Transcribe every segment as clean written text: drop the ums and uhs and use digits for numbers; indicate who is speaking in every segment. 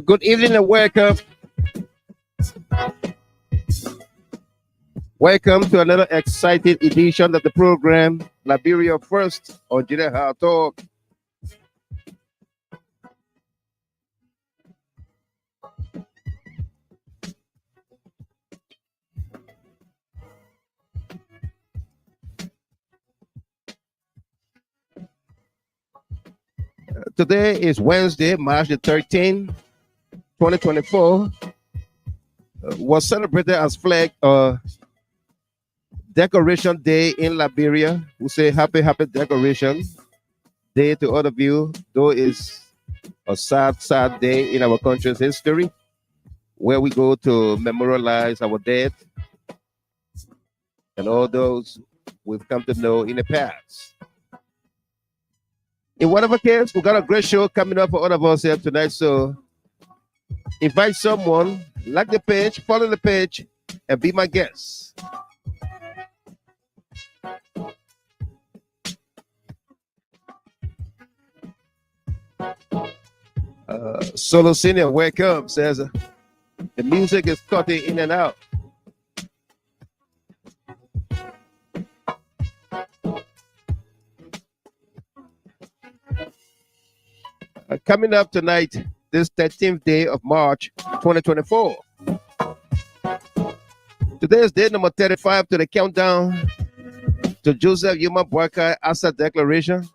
Speaker 1: Good evening and welcome. Welcome to another exciting edition of the program, Liberia First on Ht. Today is Wednesday, March the 13th, 2024. Was celebrated as Flag Decoration Day in Liberia. We say happy Decoration Day to all of you, though it's a sad day in our country's history, where we go to memorialize our dead and all those we've come to know in the past. In whatever case, we got a great show coming up for all of us here tonight, so invite someone, like the page, follow the page, and be my guest. Solo Senior, welcome, says the music is cutting in and out. Coming up tonight, this 13th day of March 2024. Today is day number 35 to the countdown to Joseph Nyumah Boakai Asset Declaration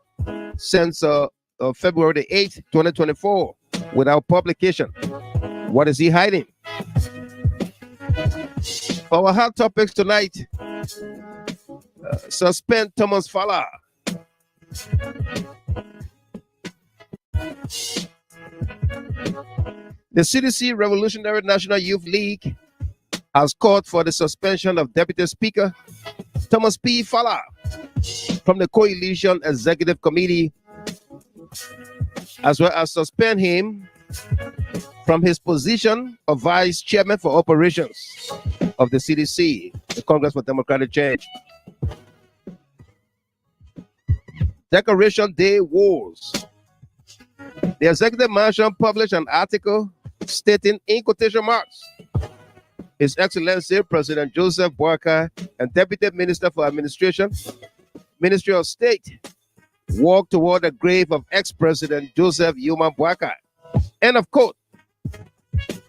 Speaker 1: since February the 8th, 2024, without publication. What is he hiding? For our hot topics tonight, suspend Thomas Fallah. The CDC Revolutionary National Youth League has called for the suspension of Deputy Speaker Thomas P. Fallah from the Coalition Executive Committee, as well as suspend him from his position of Vice Chairman for Operations of the CDC, the Congress for Democratic Change. Decoration Day Wars. The Executive Mansion published an article stating, in quotation marks, His Excellency President Joseph Boakai and Deputy Minister for Administration, Ministry of State, walk toward the grave of ex-president Joseph Nyumah Boakai. End of quote.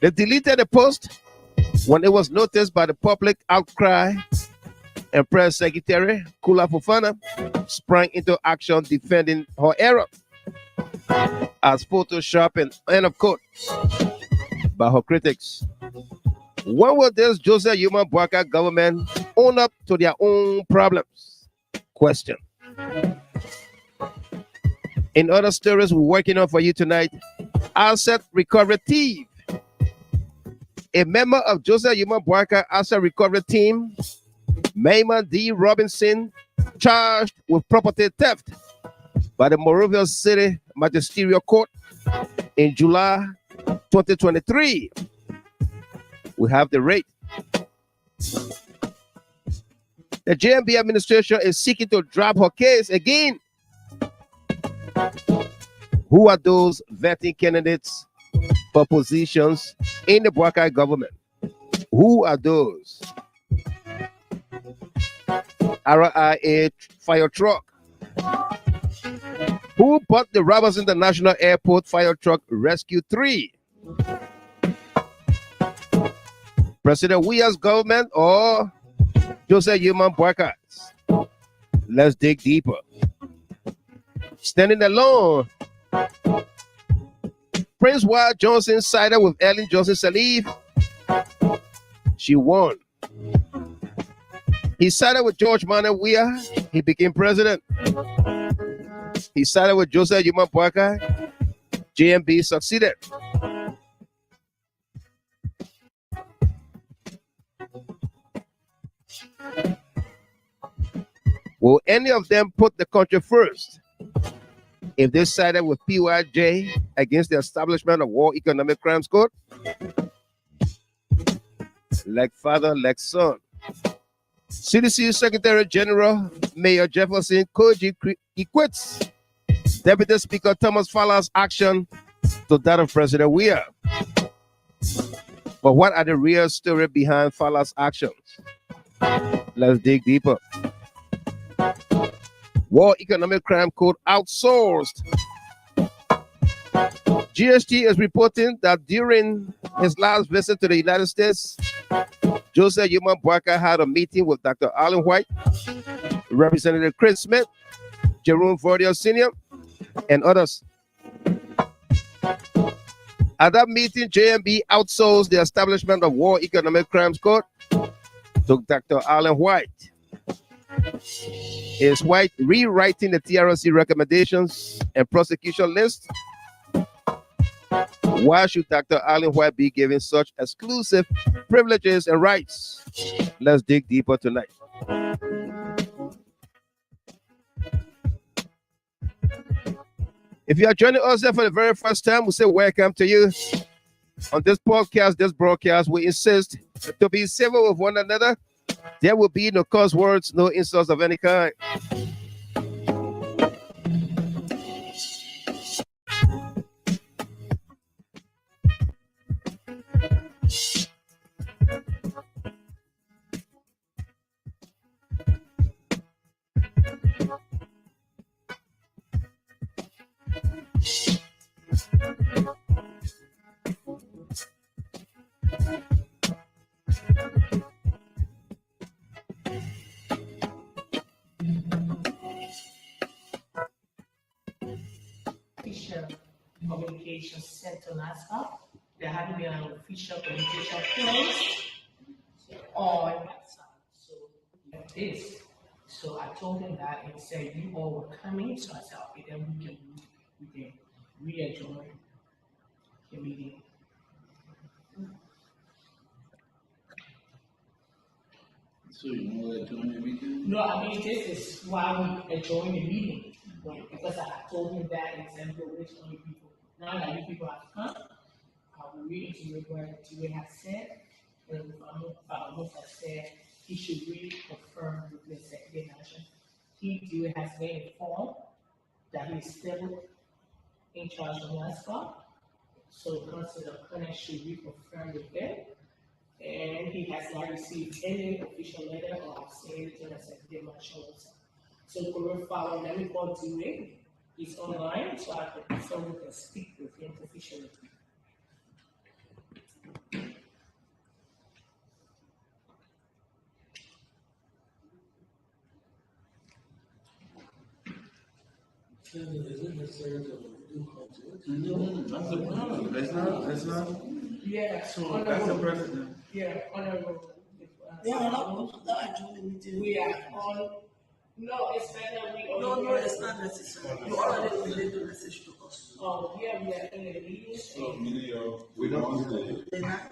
Speaker 1: They deleted the post when it was noticed by the public outcry, and Press Secretary Kula Fofana sprang into action defending her error as photoshopping, end of quote, by her critics. When will this Joseph Nyumah Boakai government own up to their own problems? Question. In other stories we're working on for you tonight, asset recovery team. A member of Joseph Nyumah Boakai asset recovery team, Mayman D. Robinson, charged with property theft by the Monrovia City Magisterial Court in July 2023. We have the rate. The JNB administration is seeking to drop her case again. Who are those vetting candidates for positions in the Boakai government? Who are those? RIA fire truck. Who bought the Roberts International Airport fire truck Rescue 3? President Weah's government or Joseph Nyumah Boakai's? Let's dig deeper. Standing alone, Prince Wild Johnson sided with Ellen Johnson Sirleaf. She won. He sided with George Manuel Weah. He became president. He sided with Joseph Nyumah Boakai. JNB succeeded. Will any of them put the country first if they sided with PYJ against the establishment of War Economic Crimes Court? Like father, like son. CDC Secretary General Mayor Jefferson Koji equates Deputy Speaker Thomas Fallah's action to that of President Weah. But what are the real story behind Fallah's actions? Let's dig deeper. War Economic Crime Court outsourced. GST is reporting that during his last visit to the United States, Joseph Nyumah Boakai had a meeting with Dr. Allen White, Representative Chris Smith, Jerome Vordier Sr., and others. At that meeting, JNB outsourced the establishment of War Economic Crimes Court to Dr. Allen White. Is White rewriting the TRC recommendations and prosecution list? Why should Dr. Allen White be given such exclusive privileges and rights? Let's dig deeper tonight. If you are joining us here for the very first time, we say welcome to you. On this podcast, this broadcast, we insist to be civil with one another. There will be no curse words, no insults of any kind.
Speaker 2: Communication sent on NASCAR. There hadn't been an official communication closed on WhatsApp. So like this. So I told him that and said you all were coming. So I said, okay, then we can re-adjourn the meeting.
Speaker 3: So you want to adjourn the meeting?
Speaker 2: No, I mean this is why we adjourn the meeting. Right? Because I told him that and said, which only people. Now that you people have come, I will reiterate what Tiwe has said, and Fallah has said he should reconfirm with the Secretary National. Tiwe has been informed that he is still in charge of NASCAR, so Councilor Connect should reconfirm with him, and he has not received any official letter or seen anything as Secretary National. So Fallah, let me call Tiwe. He's online, so someone can speak with him officially.
Speaker 3: Is it necessary to do contact? No, that's the problem. It's not.
Speaker 2: Yeah.
Speaker 3: So that's the president.
Speaker 2: Yeah, honorable.
Speaker 4: Yeah,
Speaker 2: We are on. No, it's better we all.
Speaker 4: No, it's not necessary. You already relayed the message to us.
Speaker 2: Oh, yeah, we are in a meeting.
Speaker 3: So, we don't want the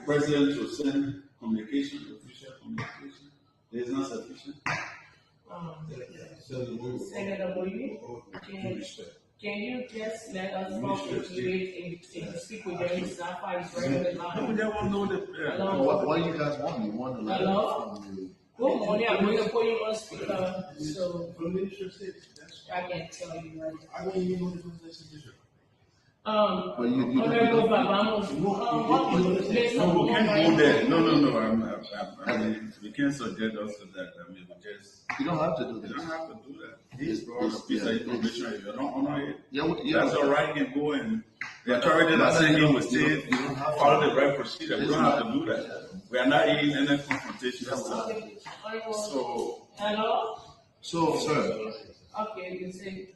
Speaker 3: president to send communication, official communication. It is not sufficient.
Speaker 2: Senator Bowie, can you just let us know if you speak with them? It's not quite very
Speaker 3: No, they won't know the.
Speaker 5: What do you guys want? You want a letter from the.
Speaker 2: Good morning, I'm going to put you on speaker, so I can tell you right.
Speaker 3: I don't even know the conversation.
Speaker 2: Honorable Babamos,
Speaker 3: No, we can't go there. No. We can't subject us to that. I mean, we just.
Speaker 5: You don't have to do
Speaker 3: You
Speaker 5: this.
Speaker 3: don't have to do that. He's brought a piece of information. If you don't honor it,
Speaker 5: Yeah,
Speaker 3: that's all right. You can go and the authority that sent him will still follow the right procedure. We don't have to do that. We are not in any confrontation. So,
Speaker 2: hello?
Speaker 5: So, sir,
Speaker 2: Okay, you say,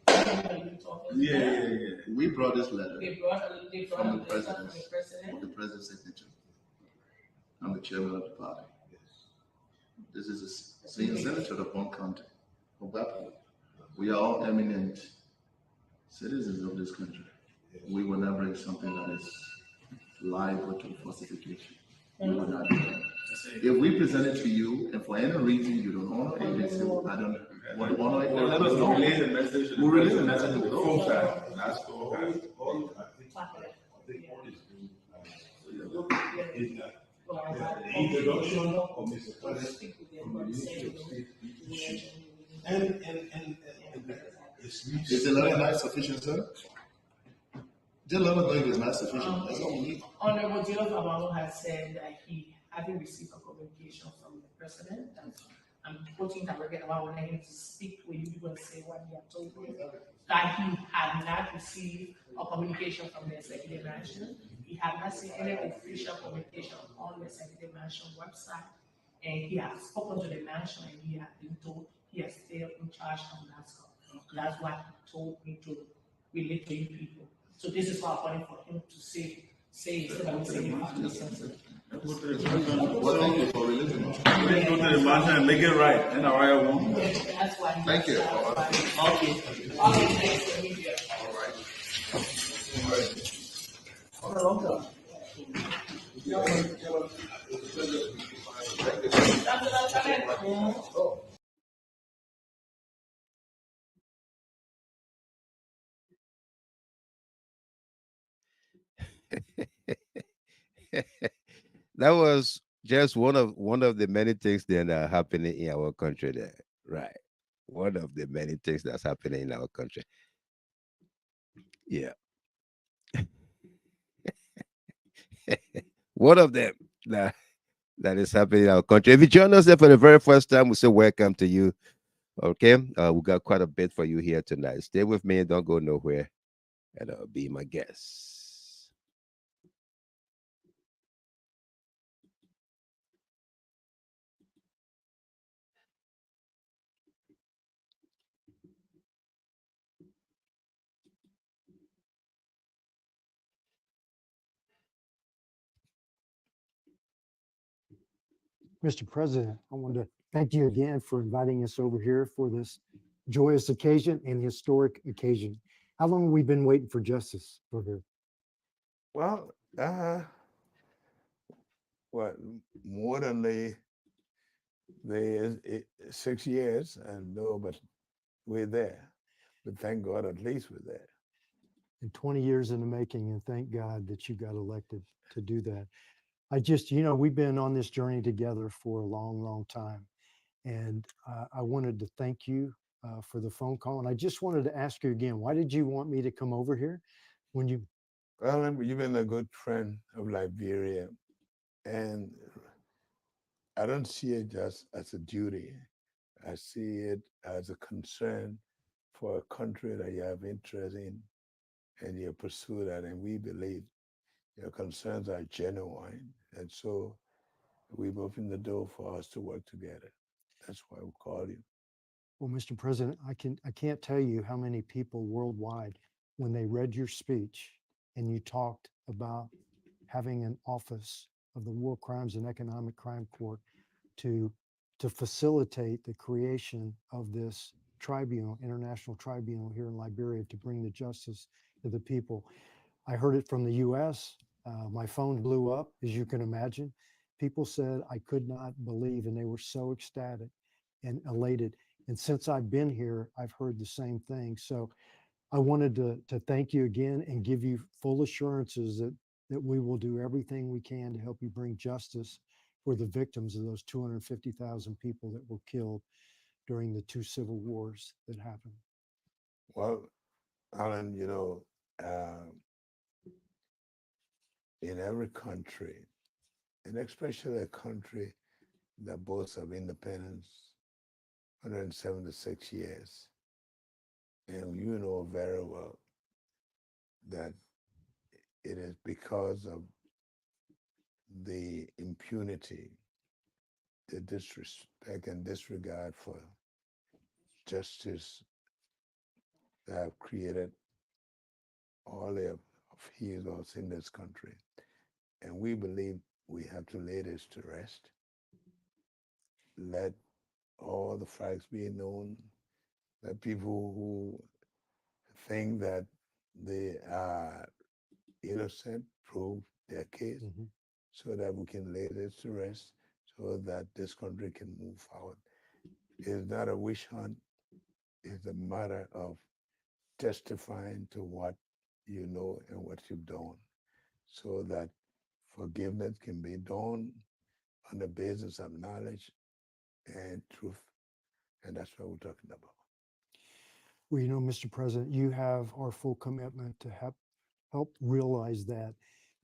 Speaker 3: yeah.
Speaker 5: we brought this letter
Speaker 2: They brought
Speaker 5: from the
Speaker 2: the letter
Speaker 5: president,
Speaker 2: from the president.
Speaker 5: with the president's signature. I'm the chairman of the party. This is a senior senator of one county, of Wappo. We are all eminent citizens of this country. We will not bring something that is liable to falsification. We will not do that. If we present it to you and for any reason you don't honor it, you say, well, I don't want to honor it,
Speaker 3: Well, let us
Speaker 5: know.
Speaker 3: relay the message.
Speaker 5: We'll relay the message to
Speaker 3: the
Speaker 5: the
Speaker 3: phone
Speaker 5: folks.
Speaker 3: chat. That's all.
Speaker 6: The introduction of Mr. President from the Ministry of State issues. And
Speaker 5: Is the letter not sufficient, sir? The letter going is not sufficient. That's all we need.
Speaker 2: Honorable Joseph Nyumah has said that he hadn't received a communication from the president. I'm quoting directly about wanting him to speak with you people and say what he had told you, that he had not received a communication from the executive mansion. He had not seen any official communication on the executive mansion website. And he has spoken to the mansion and he had been told he is still in charge of that stuff. That's what he told me to relate to you people. So this is what I'm calling for him to say instead of saying you have to listen.
Speaker 5: Well, thank you for releasing it.
Speaker 3: We go to the mansion and make it right. And I won't.
Speaker 2: That's why.
Speaker 5: Thank you.
Speaker 2: Okay, thanks for being here.
Speaker 1: That was just one of the many things that are happening in our country there. Right. One of the many things that's happening in our country. Yeah. One of them that is happening in our country. If you join us there for the very first time, we say welcome to you. Okay. We got quite a bit for you here tonight. Stay with me, don't go nowhere, and be my guest.
Speaker 7: Mr. President, I want to thank you again for inviting us over here for this joyous occasion and historic occasion. How long have we been waiting for justice over here?
Speaker 8: Well, what more than the 6 years, and no, but we're there. But thank God, at least we're there.
Speaker 7: And 20 years in the making, and thank God that you got elected to do that. I just, we've been on this journey together for a long, long time. And I wanted to thank you for the phone call. And I just wanted to ask you again, why did you want me to come over here when you?
Speaker 8: Well, you've been a good friend of Liberia. And I don't see it just as a duty. I see it as a concern for a country that you have interest in and you pursue that. And we believe your concerns are genuine. And so we've opened the door for us to work together. That's why we call you.
Speaker 7: Well, Mr. President, I can't tell you how many people worldwide, when they read your speech and you talked about having an office of the War Crimes and Economic Crime Court to facilitate the creation of this tribunal, international tribunal here in Liberia to bring the justice to the people. I heard it from the US. My phone blew up, as you can imagine. People said I could not believe, and they were so ecstatic and elated. And since I've been here, I've heard the same thing. So I wanted to thank you again and give you full assurances that we will do everything we can to help you bring justice for the victims of those 250,000 people that were killed during the 2 civil wars that happened.
Speaker 8: Well, Alan, in every country, and especially a country that boasts of independence, 176 years, and you know very well that it is because of the impunity, the disrespect and disregard for justice that have created all the upheavals in this country. And we believe we have to lay this to rest. Let all the facts be known that people who think that they are innocent prove their case so that we can lay this to rest, so that this country can move forward. It's not a wish hunt. It's a matter of testifying to what you know and what you've done, so that forgiveness can be done on the basis of knowledge and truth. And that's what we're talking about.
Speaker 7: Well, you know, Mr. President, you have our full commitment to help realize that.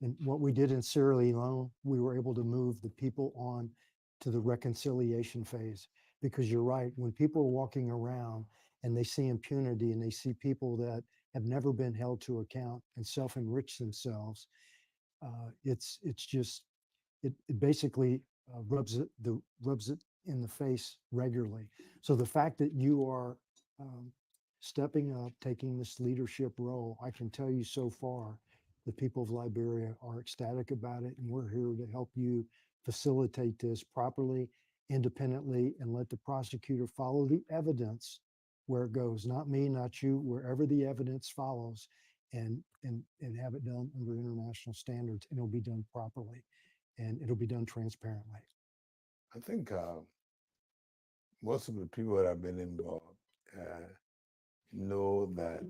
Speaker 7: And what we did in Sierra Leone, we were able to move the people on to the reconciliation phase. Because you're right, when people are walking around and they see impunity and they see people that have never been held to account and self-enrich themselves, it basically rubs it in the face regularly. So the fact that you are stepping up, taking this leadership role, I can tell you so far, the people of Liberia are ecstatic about it, and we're here to help you facilitate this properly, independently, and let the prosecutor follow the evidence where it goes. Not me, not you, wherever the evidence follows, and have it done under international standards, and it'll be done properly, and it'll be done transparently.
Speaker 8: I think most of the people that have been involved know that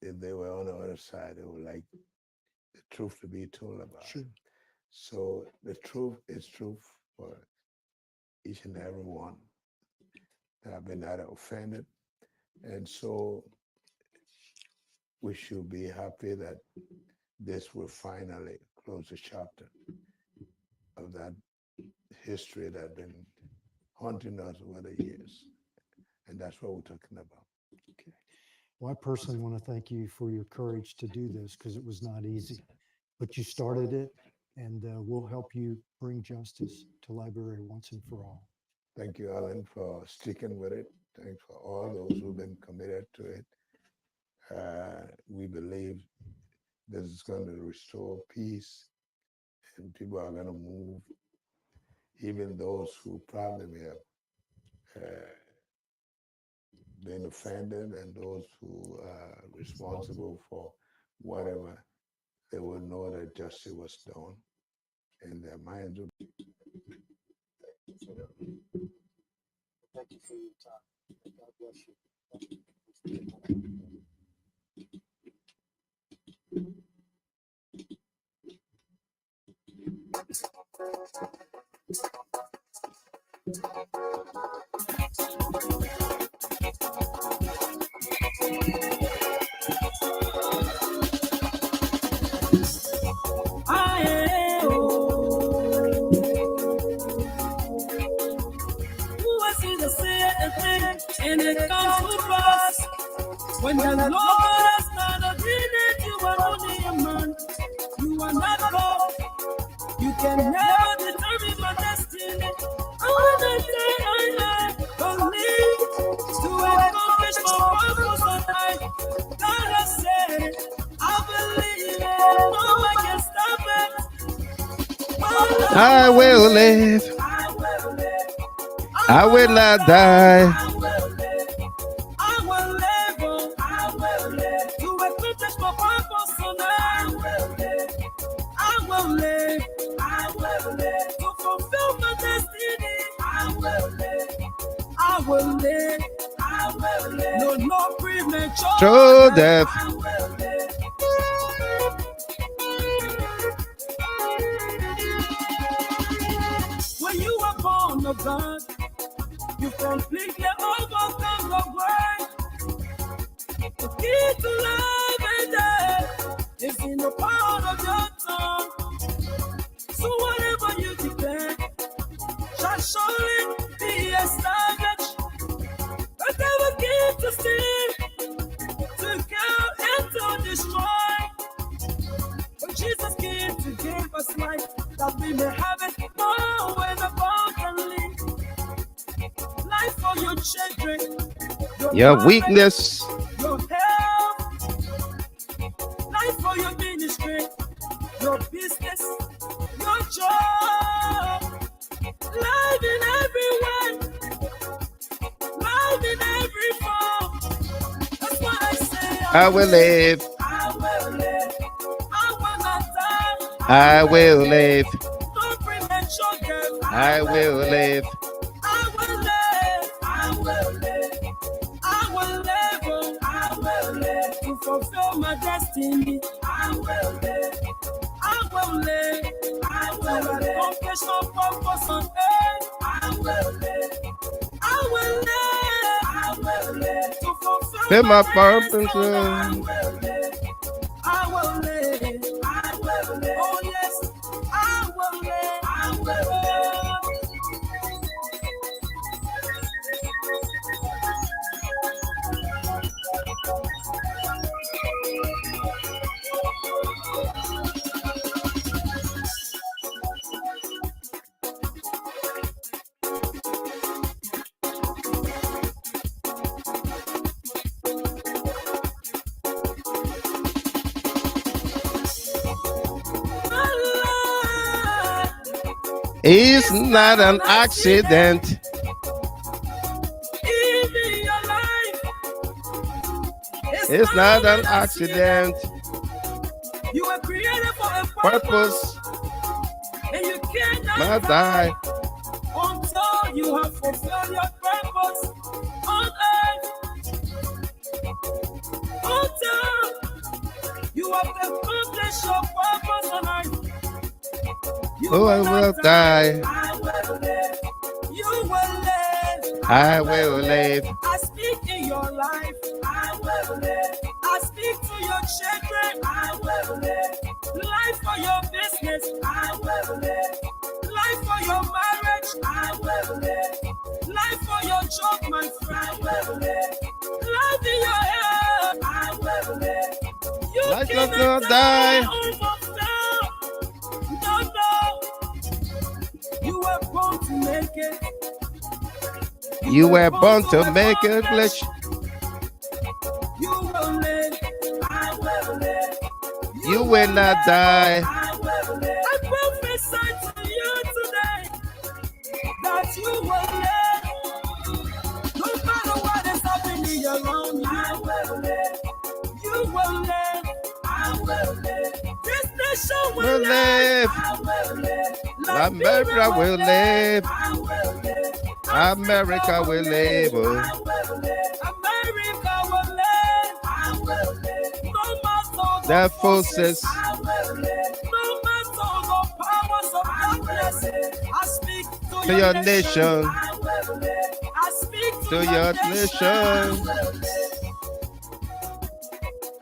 Speaker 8: if they were on the other side, they would like the truth to be told about.
Speaker 7: Sure.
Speaker 8: So the truth is truth for each and every one that have been either offended. And so we should be happy that this will finally close the chapter of that history that been haunting us over the years. And that's what we're talking about.
Speaker 7: Okay. Well, I personally want to thank you for your courage to do this, because it was not easy, but you started it, and we'll help you bring justice to Liberia once and for all.
Speaker 8: Thank you, Alan, for sticking with it. Thanks for all those who've been committed to it. We believe this is going to restore peace, and people are going to move, even those who probably may have been offended, and those who are responsible for whatever, they will know that justice was done, and their minds will be.
Speaker 7: Thank you for your time. God bless you.
Speaker 4: And it comes to pass when the Lord has not ordained you are only a man. You are not God. You can never determine my destiny. I will say I believe to accomplish my purpose on high. God has said it. I believe it. No one can stop it.
Speaker 1: I will live.
Speaker 4: I will live.
Speaker 1: I will not die.
Speaker 4: I will live. I will live. To accomplish my purpose on high. I will live. I will live. To fulfill my destiny. I will live. I will live. I will live. No premature
Speaker 1: True death.
Speaker 4: I will live. When you are born of God, you completely overcome the world. The key to life and death is in the power of your tongue. So whatever you declare shall surely be established. The devil came to steal, to kill, and to destroy. But Jesus came to give us life, that we may have it more and abundantly. Life for your children,
Speaker 1: Your
Speaker 4: mind,
Speaker 1: weakness.
Speaker 4: your health. Life for your ministry, your business, your job. Life in every way, life in every form.
Speaker 1: I will live.
Speaker 4: I will live. I will not die.
Speaker 1: I will live.
Speaker 4: No premature death.
Speaker 1: I will live.
Speaker 4: I will live. I will live. I will live. Oh, I will live to fulfill my destiny. I will live. I will live. I will live. Accomplish my purpose on earth. I will live. I will live. I will live to fulfill
Speaker 1: my
Speaker 4: purpose.
Speaker 1: purpose.
Speaker 4: I will live. I will live. I will live. Oh yes, I will live. I will live.
Speaker 1: It's not an accident.
Speaker 4: Even your life.
Speaker 1: It's not an accident.
Speaker 4: You were created for a
Speaker 1: Purpose
Speaker 4: and you cannot
Speaker 1: not die.
Speaker 4: until you have fulfilled your purpose on earth. Until you have accomplished your purpose on earth. You
Speaker 1: Oh, I will die.
Speaker 4: I will live. You will live.
Speaker 1: I will live.
Speaker 4: I speak in your life. I will live. I speak to your children. I will live. Life for your business. I will live. Life for your marriage. I will live. Life for your job, my friend. I will live. Life in your health. I will live. You
Speaker 1: Life does
Speaker 4: cannot
Speaker 1: not die.
Speaker 4: No, no. You were born to make it.
Speaker 1: You were born to make it glitch.
Speaker 4: You will live. I will live.
Speaker 1: You will not die.
Speaker 4: I will live. I prophesy to you today that you will live. No matter what is happening around you, I will live. You will live. I will live. This nation will live. I will live.
Speaker 1: America will live.
Speaker 4: I will live.
Speaker 1: America will live.
Speaker 4: I will live. America will live. I will live. No matter
Speaker 1: The forces
Speaker 4: I will live. No matter the powers of darkness, I speak
Speaker 1: to your nation.
Speaker 4: I will live. I speak
Speaker 1: To
Speaker 4: to
Speaker 1: your
Speaker 4: nation.
Speaker 1: nation.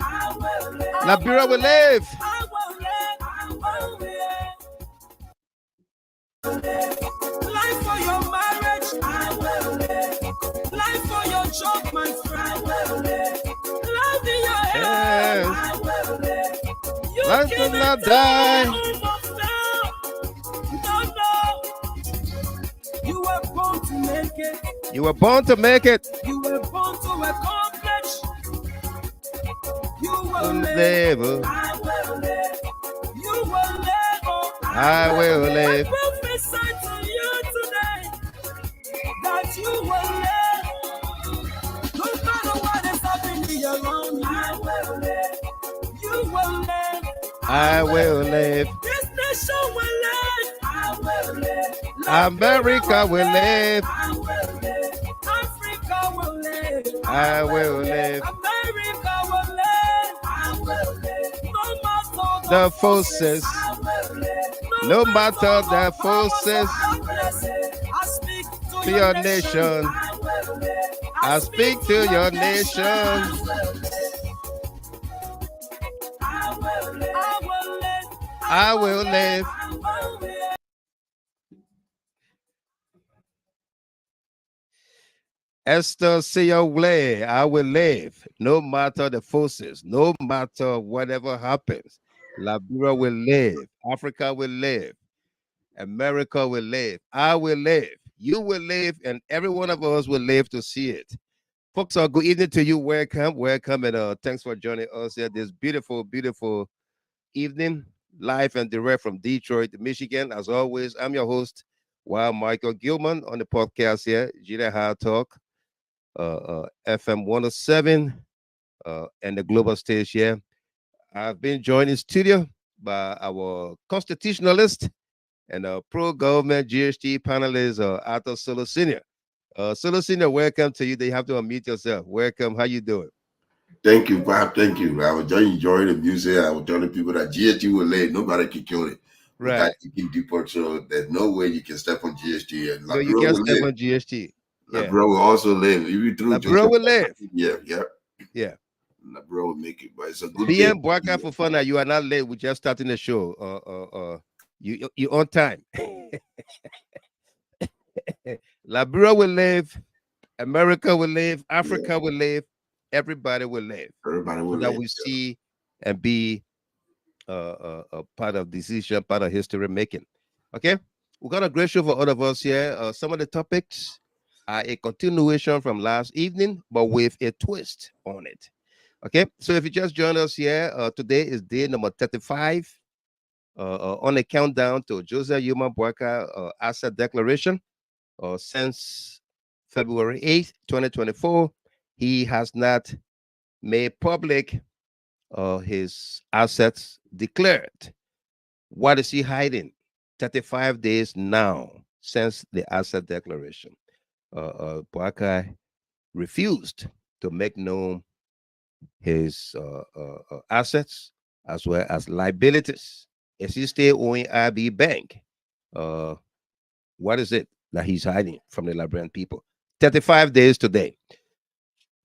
Speaker 4: I will live.
Speaker 1: Liberia will live.
Speaker 4: I will live. I will live. Life for your marriage, I will live. Life for your job, my friend, I will live. Life in your health,
Speaker 1: Yes.
Speaker 4: I will live. You
Speaker 1: Life will not die.
Speaker 4: No, no. You were born to make it.
Speaker 1: You were born to make it.
Speaker 4: You were born to accomplish. You will
Speaker 1: Live.
Speaker 4: live. I will live. You will live. Oh,
Speaker 1: I will live.
Speaker 4: I prophesy to you today that you will live. No matter what is happening around you, I will live. You will live.
Speaker 1: I will live.
Speaker 4: This nation will live. I will live.
Speaker 1: America will live.
Speaker 4: I will live. Africa will live.
Speaker 1: I will live.
Speaker 4: America will live. I will live. No matter
Speaker 1: The forces,
Speaker 4: I will live.
Speaker 1: no matter the
Speaker 4: powers of
Speaker 1: forces,
Speaker 4: darkness, I speak
Speaker 1: to your nation.
Speaker 4: I will live.
Speaker 1: I speak to your nation.
Speaker 4: I will live. I will live.
Speaker 1: I will live.
Speaker 4: I will live.
Speaker 1: Esther Siowle, I will live, no matter the forces, no matter whatever happens. Liberia will live, Africa will live, America will live, I will live, you will live, and every one of us will live to see it. Folks, good evening to you. Welcome, and thanks for joining us here this beautiful, beautiful evening, live and direct from Detroit, Michigan. As always, I'm your host, Michael Gilman, on the podcast here, Gina High Talk. FM 107, and the global stage here. I've been joined in studio by our constitutionalist and pro-government GHT panelist, Arthur Solo Senior. Solo Senior, welcome to you. They have to unmute yourself. Welcome. How you doing?
Speaker 9: Thank you, Bob. Thank you. I was just enjoying the music. I was telling people that GST will late. Nobody can kill it without
Speaker 1: Right.
Speaker 9: taking deeper. So there's no way you can step on GST. And
Speaker 1: No, you
Speaker 9: Labro
Speaker 1: can't
Speaker 9: will
Speaker 1: step
Speaker 9: live.
Speaker 1: on GHT. Yeah.
Speaker 9: Labro will also live. Even through
Speaker 1: Labro will live.
Speaker 9: Yeah.
Speaker 1: Yeah.
Speaker 9: Labro will make it. But it's a good
Speaker 1: BM
Speaker 9: thing.
Speaker 1: Boakai Fofana, you are not late. We're just starting the show. You on time. Liberia will live. America will live. Africa will live. Everybody will live.
Speaker 9: Everybody will
Speaker 1: So that
Speaker 9: live.
Speaker 1: we see and be a part of decision, part of history making. Okay, we got a great show for all of us here. Some of the topics are a continuation from last evening, but with a twist on it. Okay, so if you just joined us here, today is day number 35 on a countdown to Joseph Nyumah Boakai asset declaration. Since February 8th, 2024, he has not made public his assets declared. What is he hiding? 35 days now since the asset declaration. Boakai refused to make known his assets as well as liabilities. Is he still owing IB Bank? What is it that he's hiding from the Liberian people? 35 days today.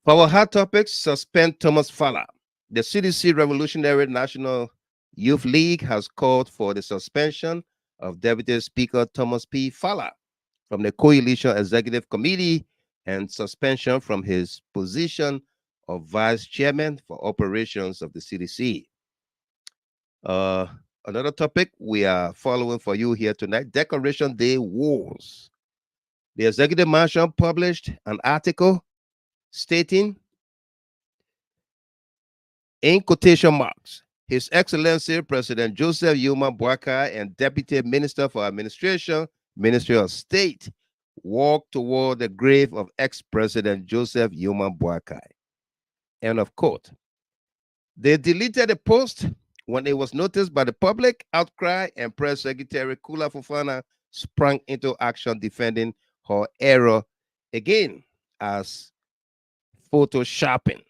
Speaker 1: For our hot topics, suspend Thomas Fallah. The CDC Revolutionary National Youth League has called for the suspension of Deputy Speaker Thomas P. Fallah from the Coalition Executive Committee and suspension from his position of Vice Chairman for Operations of the CDC. Another topic we are following for you here tonight, Decoration Day Wars. The Executive Mansion published an article stating, in quotation marks, His Excellency President Joseph Nyumah Boakai and Deputy Minister for Administration, Ministry of State, walked toward the grave of ex-president Joseph Nyumah Boakai. End of quote. They deleted the post when it was noticed by the public outcry, and Press Secretary Kula Fofana sprang into action defending her error again as photoshopping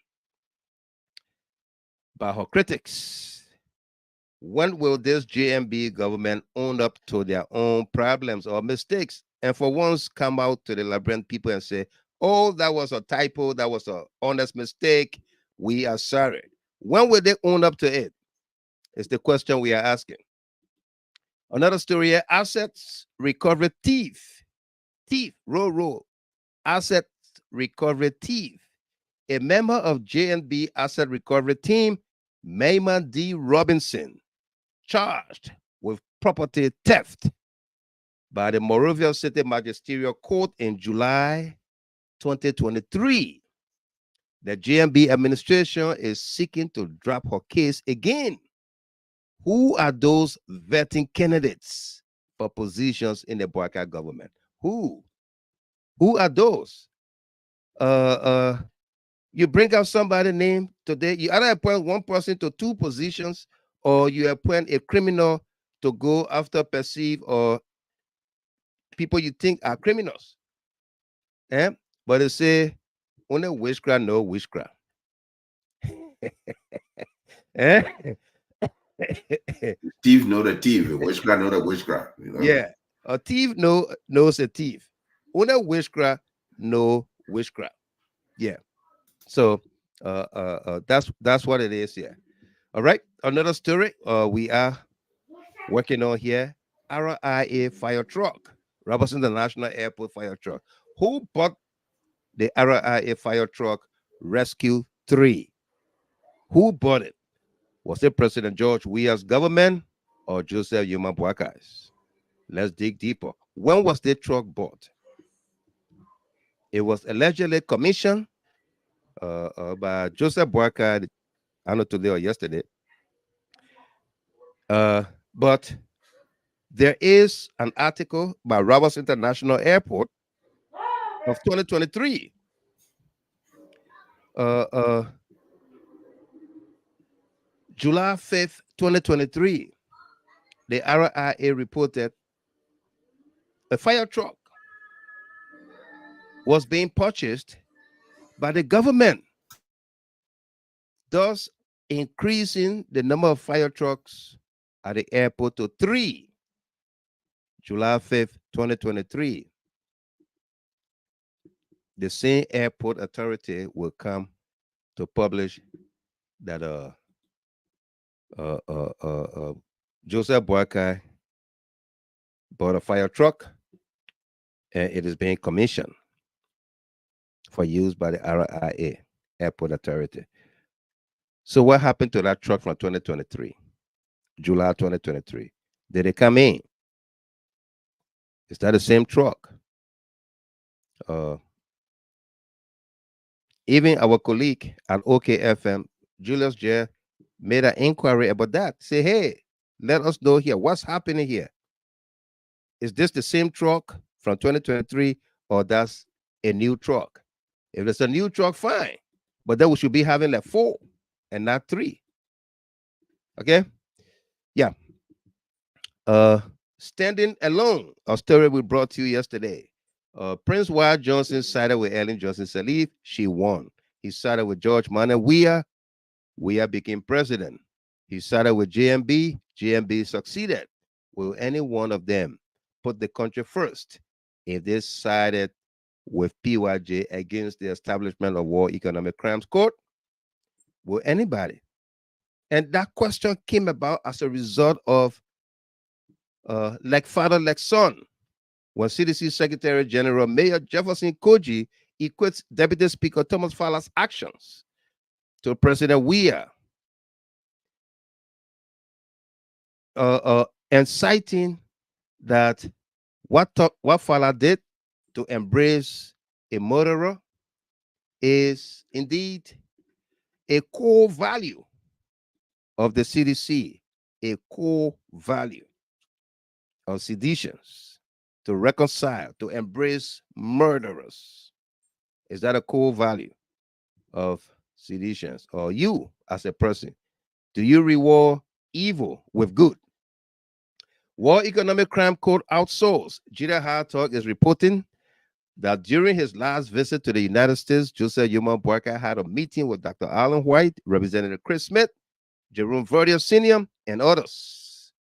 Speaker 1: by her critics. When will this JNB government own up to their own problems or mistakes and for once come out to the Liberian people and say, oh, that was a typo, that was an honest mistake, we are sorry? When will they own up to it? It's the question we are asking. Another story here, assets recovery thief, roll, asset recovery thief. A member of JNB asset recovery team, Mayman D. Robinson, charged with property theft by the Monrovia City Magisterial Court in July 2023. The JNB administration is seeking to drop her case again. Who are those vetting candidates for positions in the Boakai government? Who are those? You bring up somebody's name today, you either appoint one person to two positions, or you appoint a criminal to go after perceived or people you think are criminals. But they say, only witchcraft, no witchcraft.
Speaker 9: Thief know the thief. Witchcraft know the witchcraft. You know?
Speaker 1: Yeah. A thief knows a thief. Only witchcraft, no witchcraft. Yeah. So that's what it is here. All right. Another story we are working on here. RIA fire truck. Robertson International Airport fire truck. Who bought the RIA fire truck Rescue 3? Who bought it? Was it President George Weah's government or Joseph Nyumah Boakai's? Let's dig deeper. When was the truck bought? It was allegedly commissioned by Joseph Boakai, I don't know, today or yesterday. But there is an article by Roberts International Airport of 2023 July 5th, 2023, the RIA reported a fire truck was being purchased by the government, thus increasing the number of fire trucks at the airport to 3. July 5th, 2023. The same airport authority will come to publish that Joseph Boakai bought a fire truck and it is being commissioned for use by the RIA, Airport Authority. So what happened to that truck from 2023, July 2023? Did it come in? Is that the same truck? Even our colleague at OKFM, Julius J, made an inquiry about that. Say, hey, let us know here. What's happening here? Is this the same truck from 2023 or that's a new truck? If it's a new truck, fine. But then we should be having like 4 and not 3. Okay? Yeah. Standing alone, a story we brought to you yesterday. Prince Wyatt Johnson sided with Ellen Johnson Sirleaf. She won. He sided with George Manuel Weah. Weah became president. He sided with JNB. JNB succeeded. Will any one of them put the country first if they sided with PYJ against the establishment of War Economic Crimes Court? Will anybody? And that question came about as a result of like father, like son. When CDC Secretary General Mayor Jefferson Koji equates Deputy Speaker Thomas Fallah's actions to President Weah, and citing that what Fallah did to embrace a murderer is indeed a core value of the CDC, a core value of seditions, to reconcile, to embrace murderers. Is that a core value of seditions? Or you, as a person, do you reward evil with good? War Economic Crime Court outsourced. Jida Hard Talk is reporting that during his last visit to the United States, Joseph Nyumah Boakai had a meeting with Dr. Alan White, Representative Chris Smith, Jerome Verdier Sr., and others.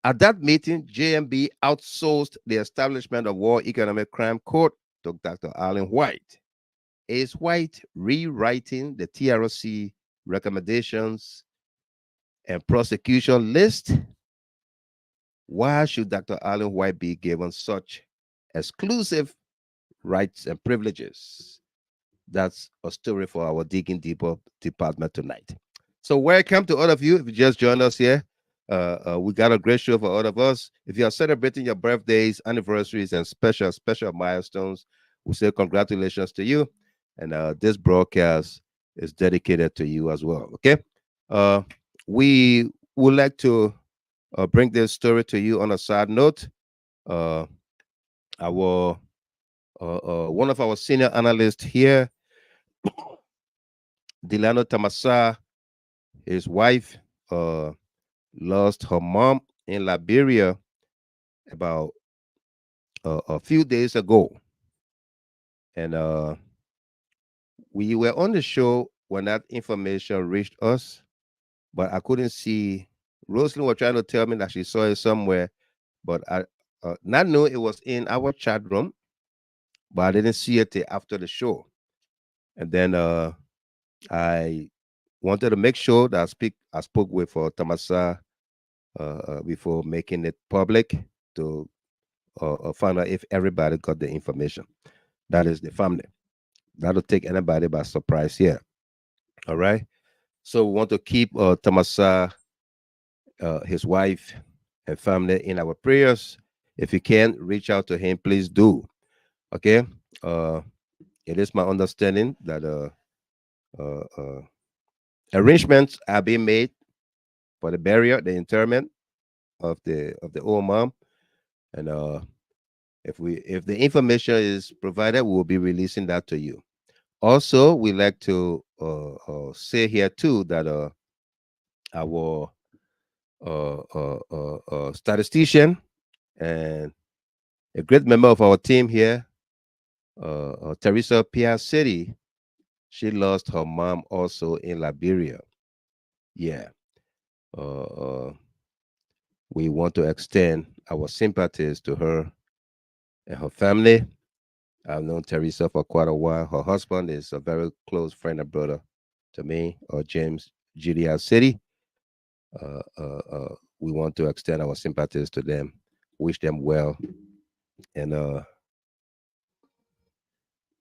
Speaker 1: At that meeting, JNB outsourced the establishment of War Economic Crime Court to Dr. Alan White. Is White rewriting the TRC recommendations and prosecution list? Why should Dr. Alan White be given such exclusive rights and privileges? That's a story for our Digging Deeper department tonight. So welcome to all of you. If you just joined us here, we got a great show for all of us. If you are celebrating your birthdays, anniversaries, and special milestones, we say congratulations to you. And this broadcast is dedicated to you as well. Okay. We would like to bring this story to you on a side note. Our one of our senior analysts here, Delano Tamasa, his wife, lost her mom in Liberia about a few days ago. And we were on the show when that information reached us, but I couldn't see. Rosalind was trying to tell me that she saw it somewhere, but I not know it was in our chat room, but I didn't see it till after the show. And then I wanted to make sure that I spoke with Tamasa before making it public to find out if everybody got the information. That is the family. That'll take anybody by surprise here. All right. So we want to keep Tamasa, his wife, and family in our prayers. If you can reach out to him, please do. Okay. It is my understanding that arrangements are being made for the burial, the interment of the old mom, and if the information is provided, we will be releasing that to you. Also, we like to say here too that our statistician and a great member of our team here, Teresa Piacity. She lost her mom also in Liberia. Yeah. We want to extend our sympathies to her and her family. I've known Teresa for quite a while. Her husband is a very close friend and brother to me, James GDR City. We want to extend our sympathies to them, wish them well, and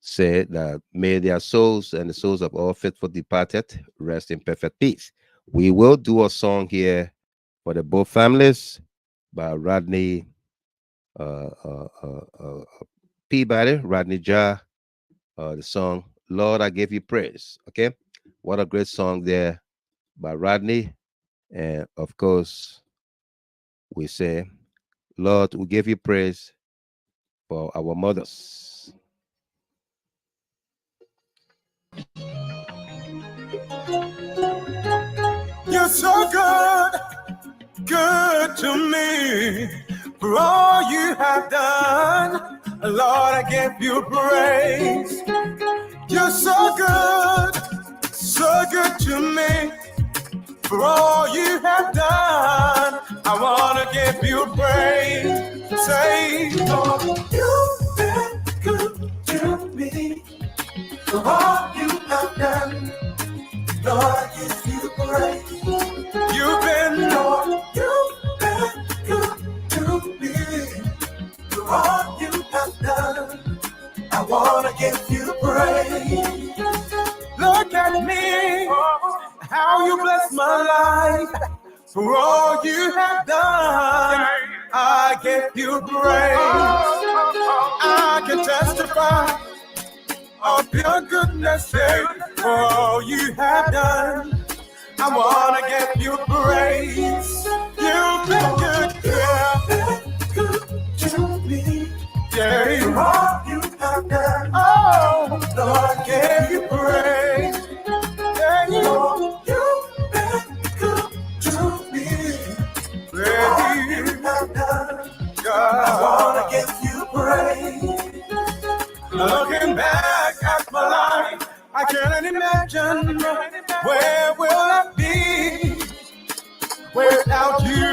Speaker 1: say that may their souls and the souls of all faithful departed rest in perfect peace. We will do a song here for the both families by Rodney Peabody, Rodney Jah, the song Lord, I Give You Praise. Okay, what a great song there by Rodney. And of course, we say, Lord, we give you praise for our mothers.
Speaker 4: You're so good to me, for all you have done. Lord, I give you praise. You're so good to me, for all you have done. I want to give you praise. Say, Lord, you've been good to me, for all you have done. Lord, I give you praise. You've been, Lord, you've been good to me, for all you have done. I want to give you praise. Look at me, how you bless my life, for all you have done. I give you praise. I can testify of your goodness, for all you have done. I want to give you praise. You've been good to me. Yeah, for all you have done. Oh, Lord, give you praise. Yeah, Lord, you've been good to me. For all you have done. God, I want to give you praise. Looking back at my life, I can't imagine where will I be without you.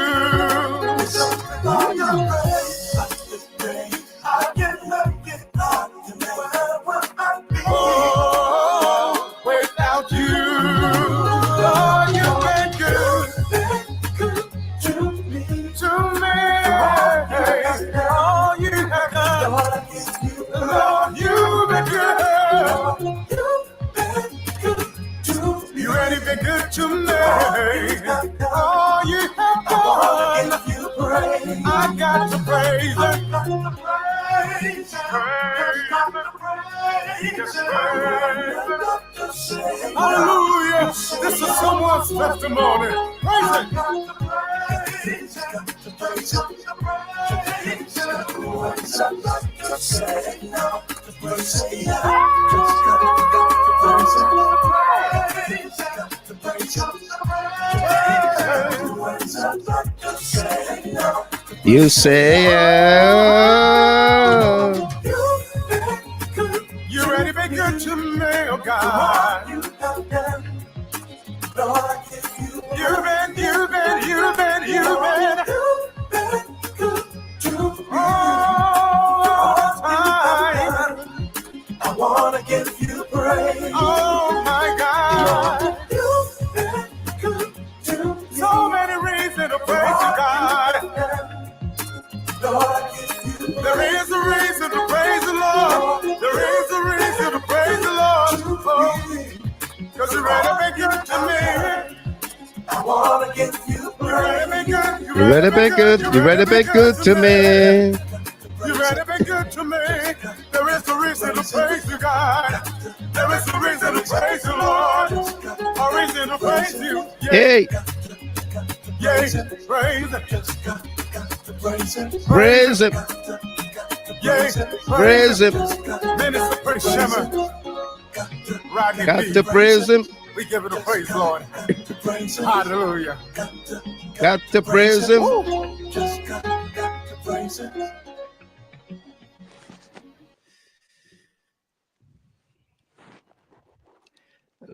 Speaker 4: On your grace, I can look it up to where will I be. Oh, without you. Lord, you've been good to me. All you have done, Lord, you've been good. You ain't been good to me. All you have done, I got to praise it. Hallelujah. This is someone's testimony. Praise it.
Speaker 1: You say,
Speaker 4: you already been good to me, oh God. You've been all time. I wanna give you praise. Oh my God. You've been good to me. So many reasons to praise you, God. There is a reason to praise the Lord. There is a reason to praise the Lord. Because you're ready to be good to me. I wanna give you praise.
Speaker 1: you ready to be good? You ready to be good to me?
Speaker 4: You ready to be good to me? There is a reason to praise you, God. There is a reason to praise you, Lord. A reason to praise you. Yeah.
Speaker 1: Hey,
Speaker 4: Yeah, praise Him.
Speaker 1: praise him,
Speaker 4: Yeah,
Speaker 1: praise him.
Speaker 4: Minister Praise Shimmer. Rodney
Speaker 1: Got
Speaker 4: B.
Speaker 1: to praise him.
Speaker 4: We give it a praise, Lord.
Speaker 6: praise him.
Speaker 4: Hallelujah.
Speaker 1: Got to praise him.
Speaker 6: Just got to praise him.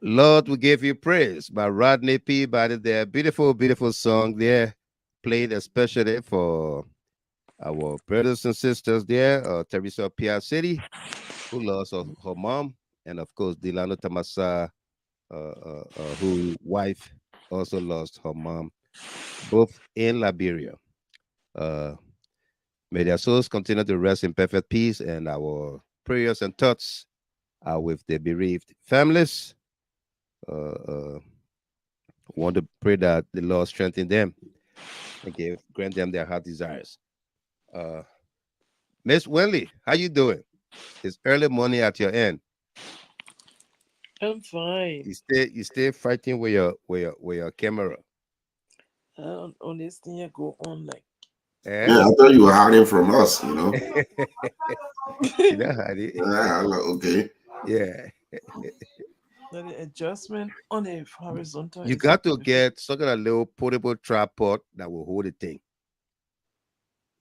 Speaker 1: Lord, we give you praise by Rodney Peabody there. Beautiful, beautiful song there. Played especially for our brothers and sisters there, Teresa Pia City, who lost her mom, and of course, Delano Tamasa, whose wife also lost her mom, both in Liberia. May their souls continue to rest in perfect peace, and our prayers and thoughts are with the bereaved families. Want to pray that the Lord strengthen them and grant them their heart desires. Miss Wenley, how you doing? It's early morning at your end.
Speaker 10: I'm fine.
Speaker 1: You stay fighting with your camera.
Speaker 10: I don't understand you go on like.
Speaker 9: Yeah, I thought you were hiding from us, you know.
Speaker 1: She not hiding.
Speaker 9: Yeah, I'm like, okay.
Speaker 1: Yeah.
Speaker 10: The adjustment on a horizontal.
Speaker 1: You got to get some kind of little portable tripod that will hold the thing.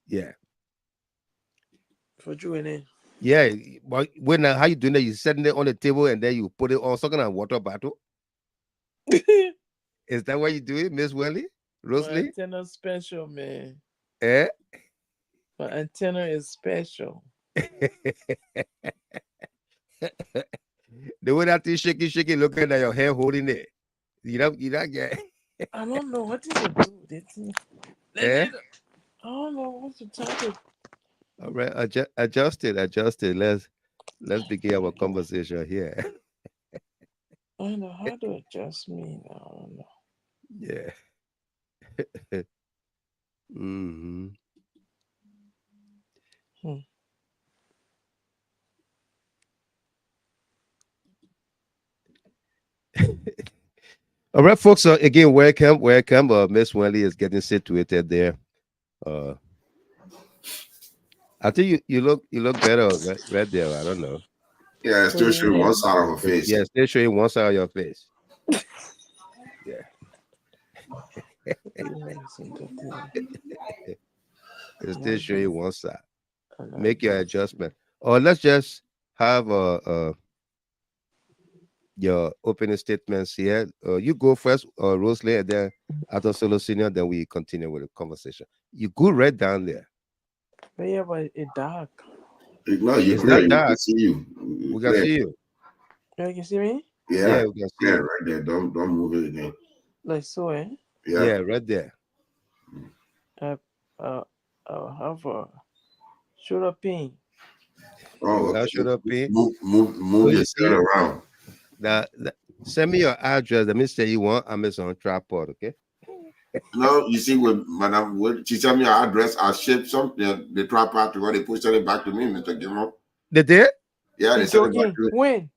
Speaker 1: Yeah.
Speaker 10: For you in it.
Speaker 1: Yeah, but when how you doing that? You setting it on the table and then you put it on some kind of water bottle. Is that what you do it, Miss Welly? Rosalie?
Speaker 10: My antenna special, man.
Speaker 1: Eh?
Speaker 10: My antenna is special.
Speaker 1: The way that thing shaky, looking at your hair holding it. You don't get.
Speaker 10: I don't know what did it do.
Speaker 1: Eh?
Speaker 10: I don't know what to tell you.
Speaker 1: All right, adjust it. Let's begin our conversation here.
Speaker 10: I don't know how to adjust me now. I don't know.
Speaker 1: Yeah. Mm-hmm. All right, folks. Again, welcome. Miss Wenley is getting situated there. I think you look better right there. I don't know.
Speaker 9: Yeah, it's still showing one side of her face.
Speaker 1: Yeah, still showing one side of your face. Yeah. It's still showing one side. Make your adjustment. Or let's just have your opening statements here. You go first, Rosalie, and then after Solo Senior, then we continue with the conversation. You go right down there.
Speaker 10: But yeah, but it's dark.
Speaker 9: No, you're
Speaker 1: It's
Speaker 9: clear.
Speaker 1: not dark.
Speaker 9: We can see you.
Speaker 1: We can see you.
Speaker 10: You can see me?
Speaker 9: Yeah,
Speaker 1: we can see you.
Speaker 9: right there. Don't move it again.
Speaker 10: Like so, eh?
Speaker 1: Yeah, right there.
Speaker 10: I'll have a shoulder pain.
Speaker 9: Oh,
Speaker 1: Without
Speaker 9: okay.
Speaker 1: shoulder pain.
Speaker 9: Move your shirt around.
Speaker 1: Send me your address. Let me say you want Amazon tripod, okay?
Speaker 9: No, you see, when Madam, she sent me her address, I shipped something, the tripod to her, they pushed it back to me, Mr. Gilmore.
Speaker 1: They did?
Speaker 9: Yeah, they sent it back to me.
Speaker 10: When?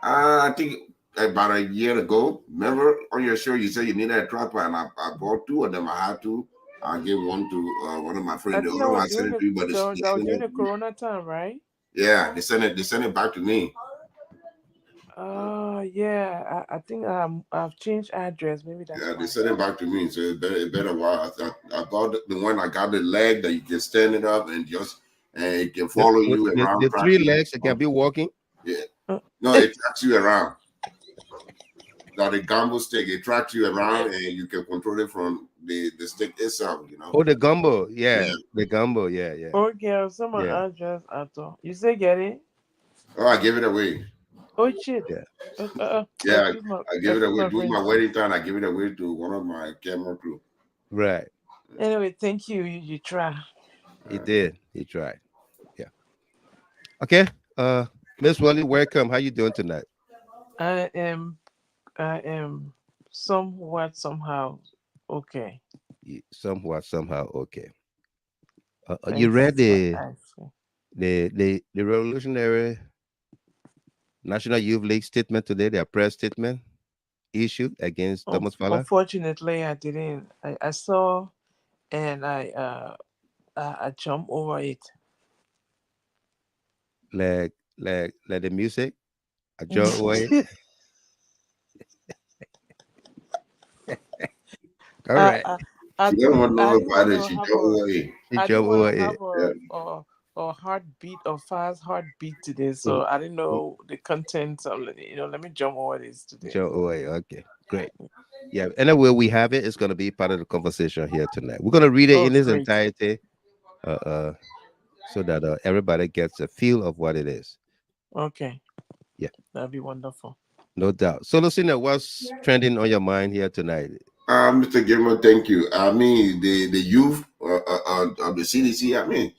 Speaker 9: I think about a year ago. Remember on your show, you said you needed a tripod, and I bought two of them. I had to. I gave one to one of my friends. The other one I sent it to you, but
Speaker 10: that was during the Corona time, right?
Speaker 9: Yeah, they sent it back to me.
Speaker 10: Yeah. I think I've changed address. Maybe that's
Speaker 9: they sent it back to me. So it better while. I got the one. I got the leg that you can stand it up and it can follow you around.
Speaker 1: The 3 legs, it can be walking.
Speaker 9: Yeah. No, it tracks you around. Now the gumbo stick, it tracks you around and you can control it from the stick itself, you know.
Speaker 1: Oh, the gumbo, yeah. The gumbo, yeah.
Speaker 10: Okay, someone address at all. You say get it?
Speaker 9: Oh, I gave it away.
Speaker 10: Oh shit.
Speaker 1: Yeah.
Speaker 9: Yeah, I gave it away. During my wedding time, I gave it away to one of my camera crew.
Speaker 1: Right.
Speaker 10: Anyway, thank you. You try.
Speaker 1: He did. He tried. Yeah. Okay. Miss Welly, welcome. How you doing tonight?
Speaker 10: I am somewhat somehow okay.
Speaker 1: Somehow okay. You read the Revolutionary National Youth League statement today, their press statement issued against Thomas Fallah?
Speaker 10: Unfortunately, I didn't. I saw and I jumped over it.
Speaker 1: Like the music? I jump over it? All right.
Speaker 9: She don't want to
Speaker 10: I
Speaker 9: know
Speaker 10: didn't
Speaker 9: about
Speaker 10: want
Speaker 9: it.
Speaker 10: to
Speaker 9: She
Speaker 10: have
Speaker 9: don't worry.
Speaker 1: She
Speaker 10: I didn't
Speaker 1: jump
Speaker 10: want
Speaker 1: over
Speaker 10: to
Speaker 1: it.
Speaker 10: have
Speaker 9: Yeah.
Speaker 10: a heartbeat or fast heartbeat today,
Speaker 1: Mhm.
Speaker 10: so I didn't know the content. So let me jump over this today.
Speaker 1: Jump over it. Okay, great. Yeah. Anyway, we have it. It's going to be part of the conversation here tonight. We're going to read it
Speaker 10: Oh,
Speaker 1: in its
Speaker 10: great.
Speaker 1: entirety, so that everybody gets a feel of what it is.
Speaker 10: Okay,
Speaker 1: Yeah,
Speaker 10: that'd be wonderful.
Speaker 1: no doubt. So, Lucina, what's trending on your mind here tonight?
Speaker 9: Mr. Gilman, thank you. I mean, the youth of the CDC, I mean,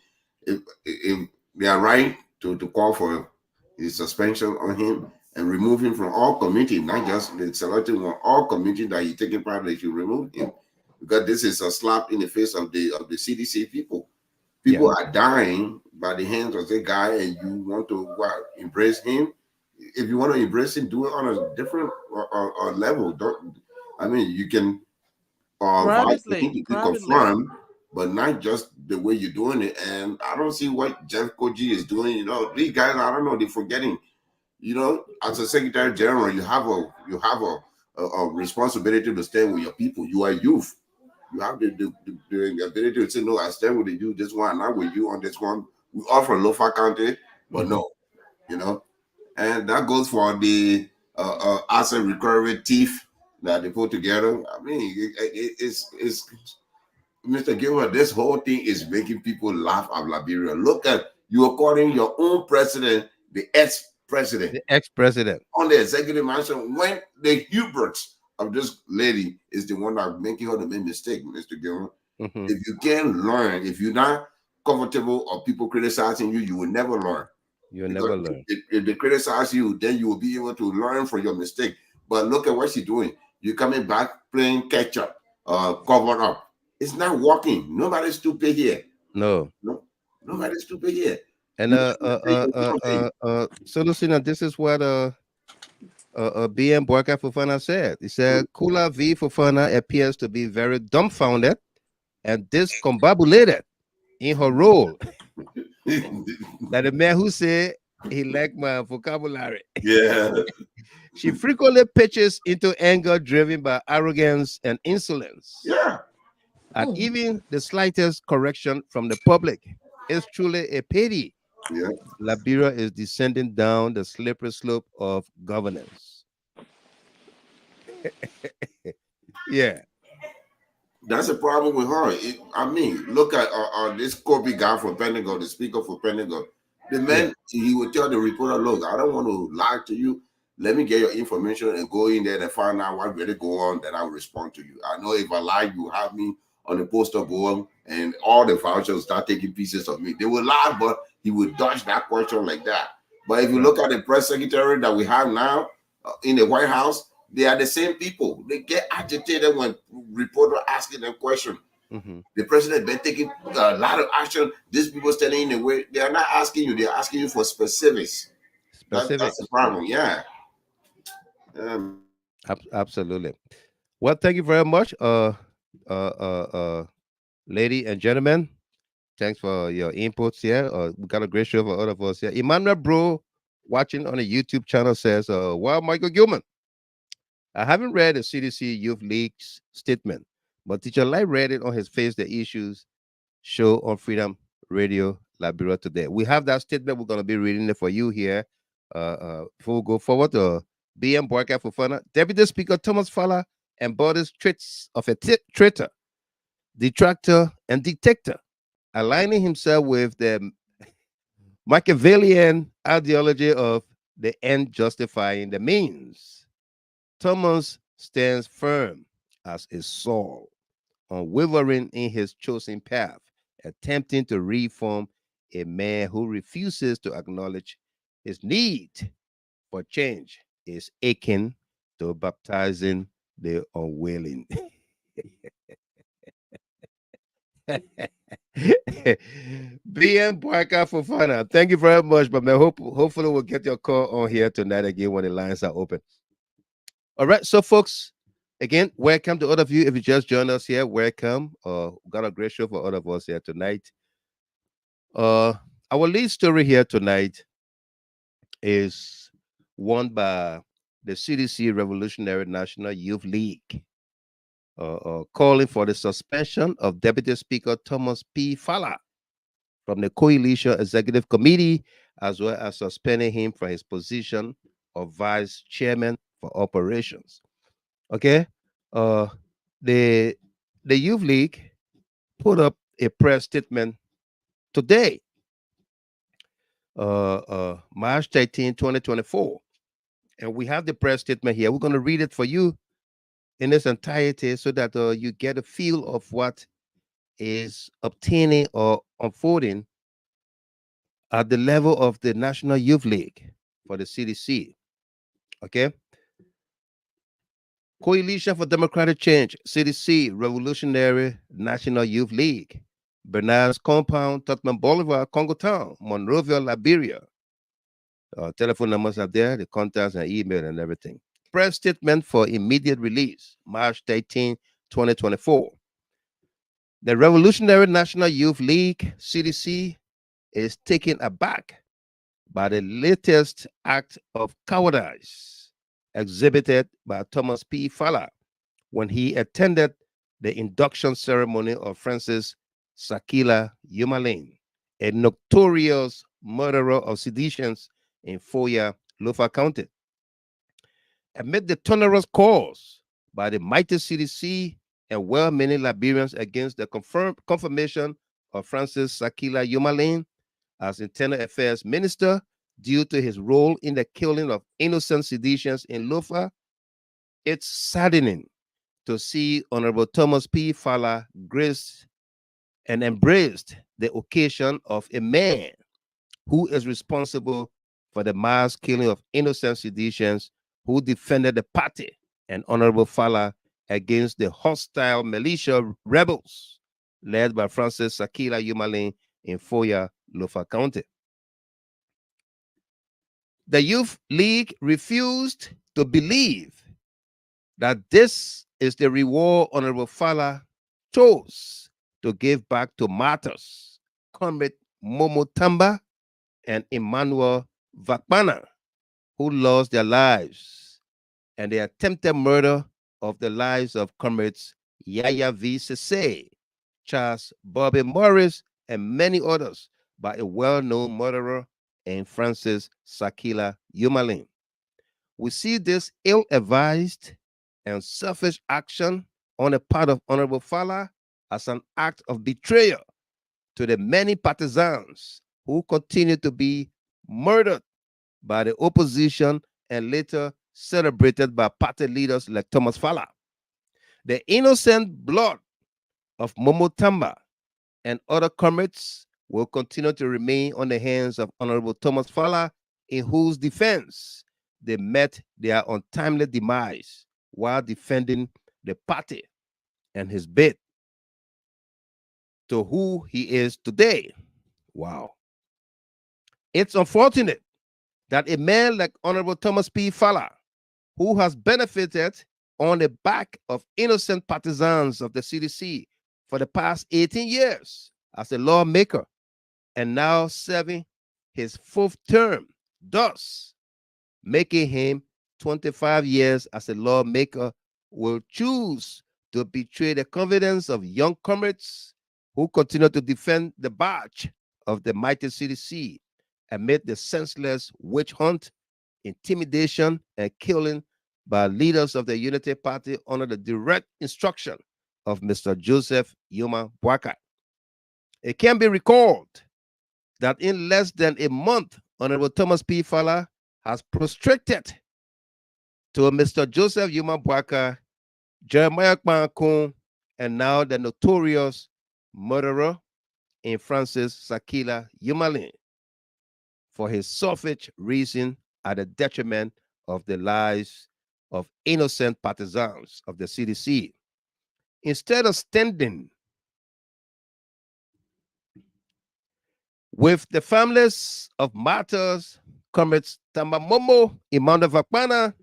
Speaker 9: if they are right to call for his suspension on him and remove him from all committee, not just the selected one, all committee that he taking part, they should remove him because this is a slap in the face of the CDC people. People are dying by the hands of the guy, and you want to embrace him. If you want to embrace him, do it on a different level. Don't. I mean, you can invite
Speaker 10: Privately,
Speaker 9: him to
Speaker 10: privately.
Speaker 9: confirm, but not just the way you're doing it. And I don't see what Jeff Koji is doing. You know, these guys, I don't know, they're forgetting. You know, as a Secretary General, you have a responsibility to stand with your people. You are youth. You have the ability to say, no, I stand with you this one, not with you on this one. We offer Lofa County, but no, you know, and that goes for the asset recovery thief that they put together. I mean, it's Mr. Gilbert, this whole thing is making people laugh at Liberia. Look at you are calling your own president the ex-president
Speaker 1: The ex-president.
Speaker 9: on the executive mansion when the hubris of this lady is the one that making her to make mistake, Mr. Gilbert. If you can't learn, if you're not comfortable or people criticizing you, you will never learn.
Speaker 1: You'll
Speaker 9: Because
Speaker 1: never learn.
Speaker 9: if they criticize you, then you will be able to learn from your mistake. But look at what she's doing. You're coming back playing catch up, cover up. It's not working. Nobody's stupid here.
Speaker 1: No.
Speaker 9: No, nobody's stupid here.
Speaker 1: And so Lucina, this is what BM Boakai Fofana said. He said Kula V Fofana appears to be very dumbfounded and discombobulated in her role. That the man who said he lacked my vocabulary.
Speaker 9: Yeah.
Speaker 1: She frequently pitches into anger driven by arrogance and insolence.
Speaker 9: Yeah.
Speaker 1: And even the slightest correction from the public is truly a pity.
Speaker 9: Yeah.
Speaker 1: Liberia is descending down the slippery slope of governance. Yeah.
Speaker 9: That's a problem with her. I mean, look at this Kobe guy for Pentagon, the speaker for Pentagon. The man, he would tell the reporter, look, I don't want to lie to you. Let me get your information and go in there and find out what really go on, then I'll respond to you. I know if I lie, you have me on the poster board and all the vouchers start taking pieces of me. They will lie, but he would dodge that question like that. But if you look at the press secretary that we have now in the White House, they are the same people. They get agitated when reporters asking them questions. The president been taking a lot of action. These people standing in the way. They are not asking you. They are asking you for specifics. That's the problem. Yeah.
Speaker 1: Absolutely. Well, thank you very much, lady and gentlemen. Thanks for your inputs here. We got a great show for all of us here. Emmanuel Bro, watching on the YouTube channel, says, "Well, Michael Gilman, I haven't read the CDC Youth League's statement, but Teacher Light read it on his Face the Issues show on Freedom Radio Liberia today. We have that statement. We're going to be reading it for you here. Before we go forward, BM Boakai Fofana, Deputy Speaker Thomas Fallah embodies traits of a traitor, detractor, and dictator, aligning himself with the Machiavellian ideology of the end justifying the means. Thomas stands firm as a Saul, unwavering in his chosen path, attempting to reform a man who refuses to acknowledge his need for change is akin to baptizing the unwilling." BM Boakai Fofana, thank you very much, but man, hopefully we'll get your call on here tonight again when the lines are open. All right, so folks, again, welcome to all of you. If you just joined us here, welcome. We got a great show for all of us here tonight. Our lead story here tonight is won by the CDC Revolutionary National Youth League. calling for the suspension of Deputy Speaker Thomas P. Fallah from the Coalition Executive Committee, as well as suspending him from his position of Vice Chairman for Operations. Okay, the Youth League put up a press statement today, March 13, 2024. And we have the press statement here. We're going to read it for you in its entirety so that you get a feel of what is obtaining or unfolding at the level of the National Youth League for the CDC. Okay. Coalition for Democratic Change, CDC, Revolutionary National Youth League, Bernard's Compound, Tottenham Boulevard, Congo Town, Monrovia, Liberia. Telephone numbers are there, the contacts and email and everything. Press statement for immediate release, March 13, 2024. The Revolutionary National Youth League, CDC, is taken aback by the latest act of cowardice exhibited by Thomas P. Fallah when he attended the induction ceremony of Francis Sakila Yumalin, a notorious murderer of seditions in Foya, Lofa County. Amid the thunderous calls by the mighty CDC and well-meaning Liberians against the confirmation of Francis Sakila Yumalin as Internal Affairs Minister due to his role in the killing of innocent seditions in Lofa, it's saddening to see Honorable Thomas P. Fallah graced and embraced the occasion of a man who is responsible for the mass killing of innocent seditions, who defended the party and Honorable Fallah against the hostile militia rebels led by Francis Sakila Yumalin in Foya, Lofa County. The Youth League refused to believe that this is the reward Honorable Fallah chose to give back to martyrs, Comrade Momo Tamba and Emmanuel Vakbana, who lost their lives, and the attempted murder of the lives of Comrades Yaya V. Sese, Charles Bobby Morris, and many others by a well-known murderer and Francis Sakila Yumalin. We see this ill-advised and selfish action on the part of Honorable Fallah as an act of betrayal to the many partisans who continue to be murdered by the opposition and later celebrated by party leaders like Thomas Fallah. The innocent blood of Momo Tamba and other comrades will continue to remain on the hands of Honorable Thomas Fallah, in whose defense they met their untimely demise while defending the party and his bid to who he is today. Wow. It's unfortunate that a man like Honorable Thomas P. Fallah, who has benefited on the back of innocent partisans of the CDC for the past 18 years as a lawmaker and now serving his 4th term, thus making him 25 years as a lawmaker, will choose to betray the confidence of young comrades who continue to defend the badge of the mighty CDC amid the senseless witch hunt, intimidation, and killing by leaders of the Unity Party under the direct instruction of Mr. Joseph Nyumah Boakai. It can be recalled that in less than a month, Honorable Thomas P. Fallah has prostrated to Mr. Joseph Nyumah Boakai, Jeremiah Kpankun, and now the notorious murderer in Francis Sakila Yumalin for his selfish reason at the detriment of the lives of innocent partisans of the CDC. Instead of standing with the families of martyrs, comrades Tamamomo, Emmanuel Vakbana,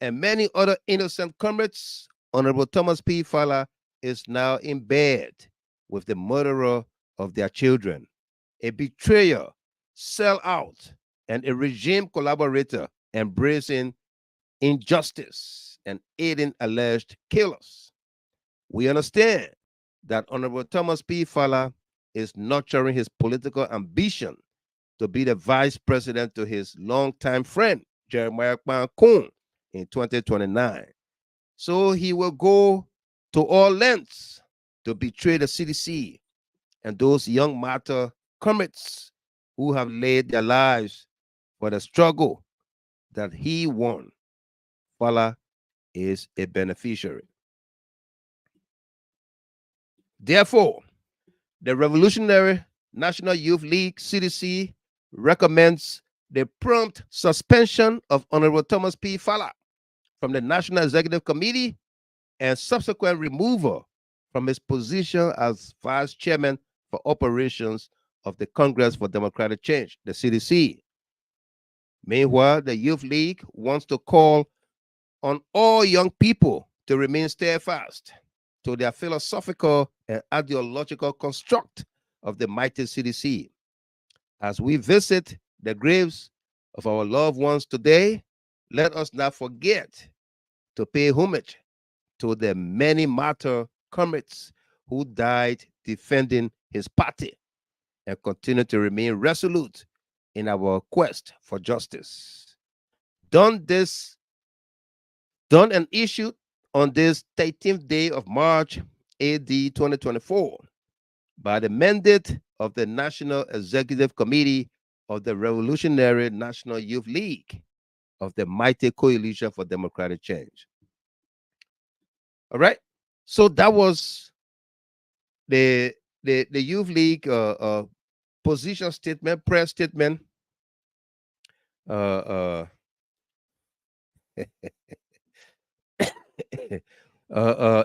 Speaker 1: and many other innocent comrades, Honorable Thomas P. Fallah is now in bed with the murderer of their children, a betrayer, sellout, and a regime collaborator embracing injustice and aiding alleged killers. We understand that Honorable Thomas P. Fallah is nurturing his political ambition to be the vice president to his longtime friend, Jeremiah Kwan in 2029. So he will go to all lengths to betray the CDC and those young martyr comrades who have laid their lives for the struggle that he won. Fallah is a beneficiary. Therefore, the Revolutionary National Youth League, CDC, recommends the prompt suspension of Honorable Thomas P. Fallah from the National Executive Committee and subsequent removal from his position as Vice Chairman for Operations of the Congress for Democratic Change, the CDC. Meanwhile, the Youth League wants to call on all young people to remain steadfast to their philosophical and ideological construct of the mighty CDC. As we visit the graves of our loved ones today, let us not forget to pay homage to the many martyr comrades who died defending his party and continue to remain resolute in our quest for justice. Done and issued on this 13th day of March, AD 2024, by the mandate of the National Executive Committee of the Revolutionary National Youth League of the Mighty Coalition for Democratic Change. All right, so that was the Youth League position statement, press statement.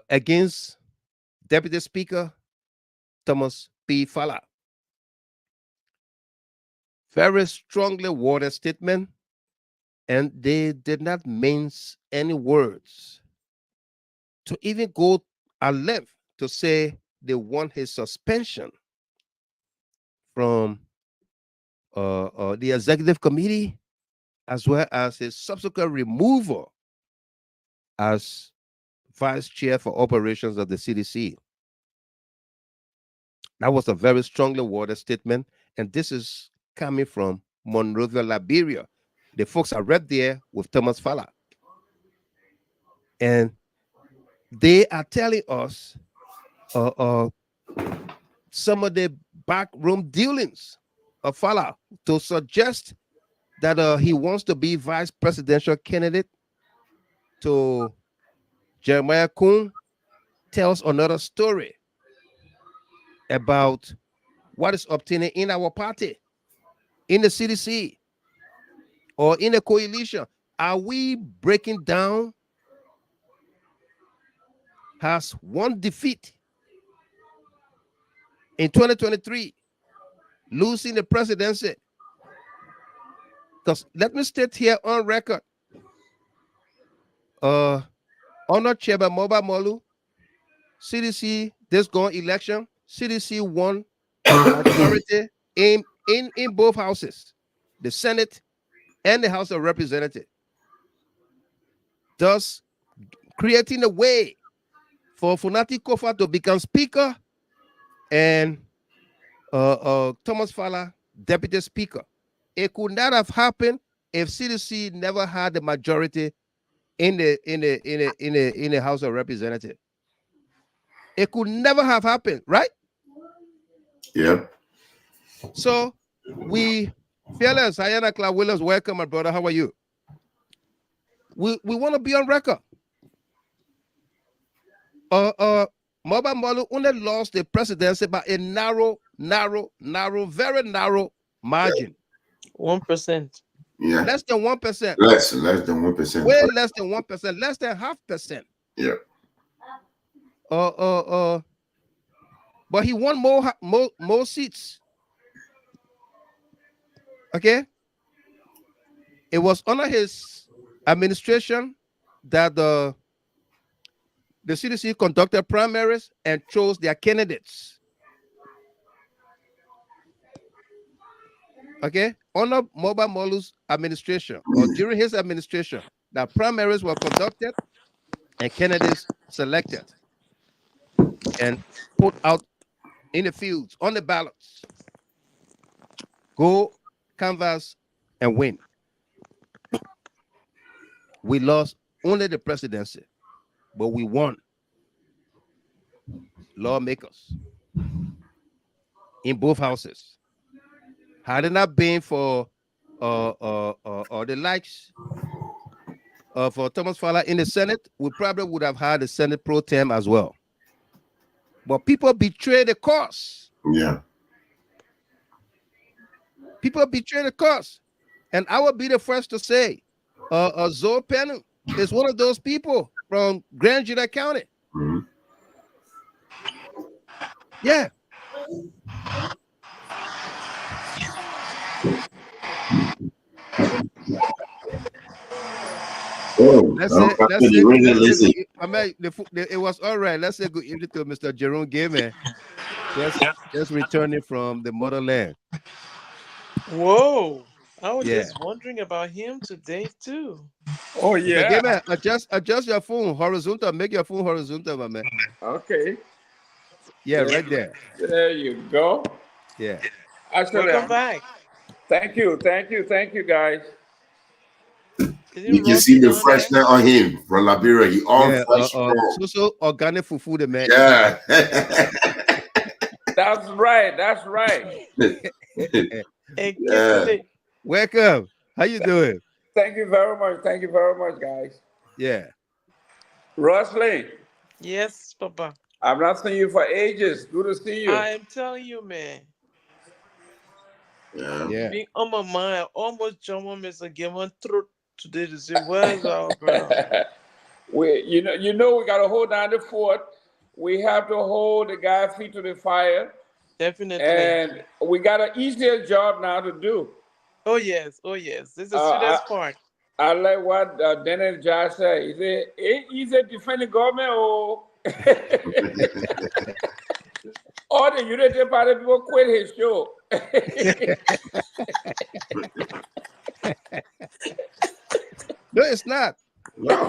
Speaker 1: Against Deputy Speaker Thomas P. Fallah. Very strongly worded statement, and they did not mince any words to even go at length to say they want his suspension from the executive committee, as well as his subsequent removal as vice chair for operations of the CDC. That was a very strongly worded statement, and this is coming from Monrovia, Liberia. The folks are right there with Thomas Fallah, and they are telling us some of the backroom dealings of Fallah to suggest that he wants to be vice presidential candidate to Jeremiah Kwan. Tells another story about what is obtaining in our party, in the CDC, or in a coalition. Are we breaking down? Has one defeat in 2023, losing the presidency? Because let me state here on record, Honor Chairman Moba Molu, CDC, this gone election, CDC won majority in both houses, the Senate and the House of Representatives, thus creating a way for Funati Kofa to become Speaker and Thomas Fallah Deputy Speaker. It could not have happened if CDC never had the majority in the House of Representatives. It could never have happened, right?
Speaker 9: Yeah.
Speaker 1: So we, Fearless, Ayana Clark Williams, welcome, my brother. How are you? We want to be on record. Moba Molu only lost the presidency by a narrow, very narrow margin.
Speaker 10: 1%.
Speaker 9: Yeah.
Speaker 1: Less than 1%.
Speaker 9: Less than 1%.
Speaker 1: Way less than 1%. Less than 0.5%.
Speaker 9: Yeah.
Speaker 1: But he won more seats. Okay. It was under his administration that the CDC conducted primaries and chose their candidates. Okay, under Moba Molu's administration, or during his administration, that primaries were conducted and candidates selected. and put out in the fields on the ballots. Go canvass and win. We lost only the presidency, but we won lawmakers in both houses. Had it not been for the likes of Thomas Fallah in the Senate, we probably would have had the Senate pro tem as well. But people betray the cause.
Speaker 9: Yeah.
Speaker 1: People betray the cause. And I will be the first to say, Zoe Penn is one of those people from Grand Judah County.
Speaker 9: Mhm.
Speaker 1: Yeah.
Speaker 9: Oh,
Speaker 1: Let's
Speaker 9: I'm
Speaker 1: say,
Speaker 9: actually really listening.
Speaker 1: it was all right. Let's say good evening to Mr. Jerome Gayman, just returning from the motherland.
Speaker 10: Whoa. I was
Speaker 1: Yeah.
Speaker 10: just wondering about him today too.
Speaker 11: Oh
Speaker 1: Mr.
Speaker 11: yeah.
Speaker 1: Gayman, adjust your phone horizontal. Make your phone horizontal, my man.
Speaker 11: Okay.
Speaker 1: Yeah, right there.
Speaker 11: There you go.
Speaker 1: Yeah.
Speaker 11: Actually,
Speaker 10: Welcome back.
Speaker 11: thank you, guys.
Speaker 9: You can see the freshness on him from Liberia. He all fresh.
Speaker 1: So organic fufu, the man.
Speaker 9: Yeah.
Speaker 11: That's right. That's right.
Speaker 9: Yeah.
Speaker 1: Welcome. How you doing?
Speaker 11: Thank you very much. Thank you very much, guys.
Speaker 1: Yeah.
Speaker 11: Rosalind,
Speaker 10: Yes, Papa.
Speaker 11: I've not seen you for ages. Good to see you.
Speaker 10: I am telling you, man.
Speaker 9: Yeah.
Speaker 10: Being on my mind, almost jump on Mr. Gilman throat today to say, where's our girl?
Speaker 11: you know, we gotta hold down the fort. We have to hold the guy's feet to the fire.
Speaker 10: Definitely.
Speaker 11: And we got an easier job now to do.
Speaker 10: Oh yes. This is the sweetest part.
Speaker 11: I like what Dennis Josh said. He said, ain't easy to defend the government or all the United Party people quit his show.
Speaker 1: No, it's not.
Speaker 9: No.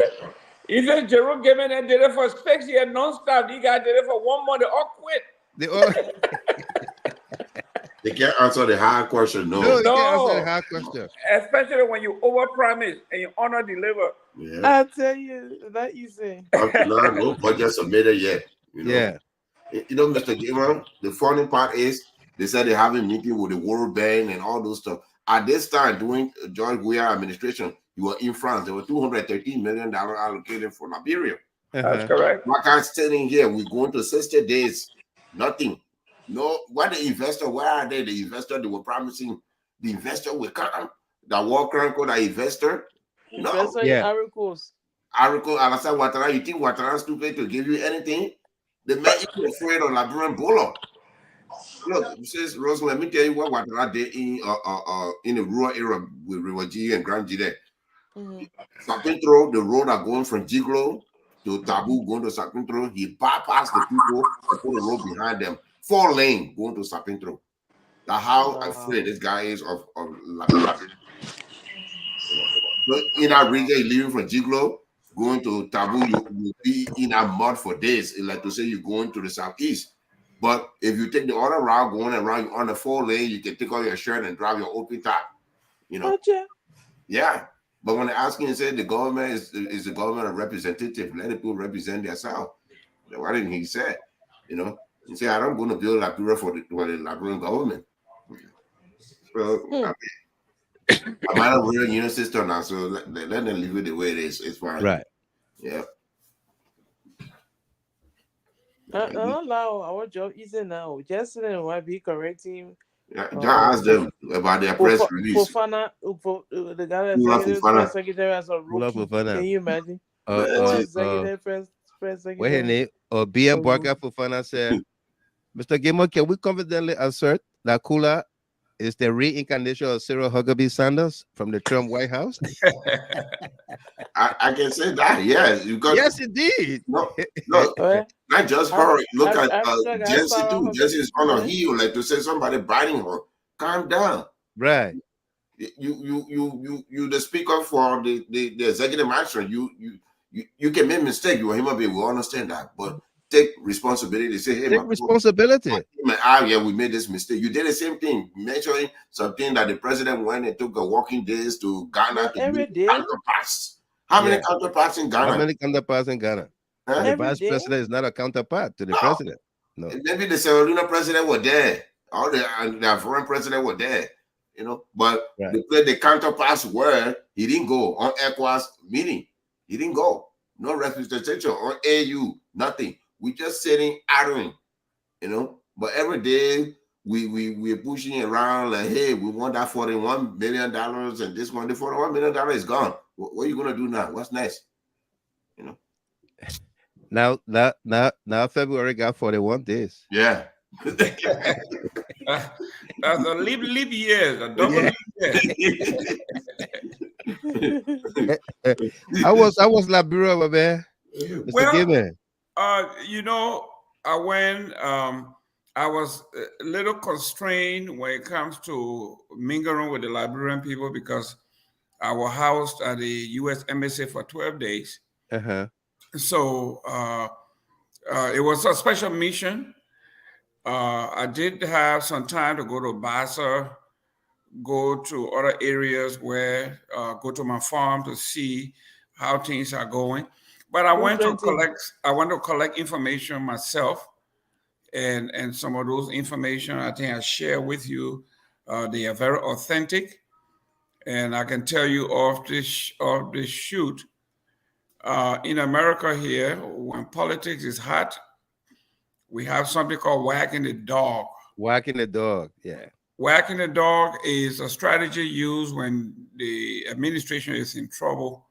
Speaker 11: He said Jerome Gavin and did it for 6 years non-stop. He got did it for 1 month. They all quit.
Speaker 9: They can't answer the hard question. No.
Speaker 1: They can't answer the hard question.
Speaker 11: Especially when you over-promise and you honor deliver.
Speaker 9: Yeah.
Speaker 10: I tell you, that easy.
Speaker 9: Up to now, no budget submitted yet. You know?
Speaker 1: Yeah.
Speaker 9: You know, Mr. Gamer, the funny part is they said they have a meeting with the World Bank and all those stuff. At this time, during George Weah administration, you were in France. There were $213 million allocated for Liberia.
Speaker 11: That's correct.
Speaker 9: Why can't standing here? We're going to 60 days. Nothing. No, what the investor, where are they? The investor, they were promising the investor will come. The war crank or the investor. No.
Speaker 10: Investor in Aricos.
Speaker 9: Arico, Alassane Ouattara, you think Ouattara's stupid to give you anything? The man is afraid of Liberian Bolo. Look, says Rose, let me tell you what Ouattara did in the rural area with River G and Grand G there. Sapintro, the road are going from Jiglo to Tabu going to Sapintro. He bypassed the people and put the road behind them. 4 lane going to Sapintro. That's how afraid this guy is of Liberia. So in that region, leaving from Jiglo, going to Tabu, you'll be in that mud for days. It's like to say you're going to the southeast. But if you take the other route, going around on the 4 lane, you can take off your shirt and drive your open top. You know? Yeah. But when they're asking and say the government is the government a representative, let the people represent themselves. Why didn't he say? You know, he said, I'm going to build Liberia for the Liberian government. So I'm not a real union system now, so let them leave it the way it is. It's fine.
Speaker 1: Right.
Speaker 9: Yeah.
Speaker 10: I don't allow our job easy now. Yesterday, why be correcting?
Speaker 9: Yeah, just ask them about their press release.
Speaker 10: Fofana, the guy that's press secretary as a rookie. Can you imagine? Executive press secretary.
Speaker 1: What's his name? BM Boakai Fofana said, Mr. Gamer, can we confidently assert that Kula is the reincarnation of Cyril Huckabee Sanders from the Trump White House?
Speaker 9: I can say that, yes.
Speaker 1: Yes, indeed.
Speaker 9: No, not just her. Look at Jency too. Jency is on her heel, like to say somebody biting her. Calm down.
Speaker 1: Right.
Speaker 9: You the speaker for the executive action. You can make mistake. You're a human being. We understand that, but take responsibility. Say, hey,
Speaker 1: take responsibility.
Speaker 9: Yeah, we made this mistake. You did the same thing, mentioning something that the president went and took a walking days to Ghana to meet counterparts. How many counterparts in Ghana?
Speaker 1: How many counterparts in Ghana?
Speaker 9: Huh?
Speaker 1: The vice president is not a counterpart to the president. No.
Speaker 9: Maybe the Sierra Leone president were there. All the foreign president were there. You know, but the counterparts were, he didn't go on ECOWAS meeting. He didn't go. No representation on AU, nothing. We just sitting idling, you know. But every day we're pushing around like, hey, we want that $41 million and this one, the $41 million is gone. What are you gonna do now? What's next? You know.
Speaker 1: Now February got 41 days.
Speaker 9: Yeah.
Speaker 11: That's a leap years, a double leap years.
Speaker 1: I was Liberia, man.
Speaker 11: Well, you know, when I was a little constrained when it comes to mingling with the Liberian people because I was housed at the U.S. Embassy for 12 days. So it was a special mission. I did have some time to go to Bassa, go to other areas where, go to my farm to see how things are going. But I went to collect information myself, and some of those information I think I share with you. They are very authentic, and I can tell you off this shoot. In America here, when politics is hot, we have something called whacking the dog.
Speaker 1: Whacking the dog, yeah.
Speaker 11: Whacking the dog is a strategy used when the administration is in trouble.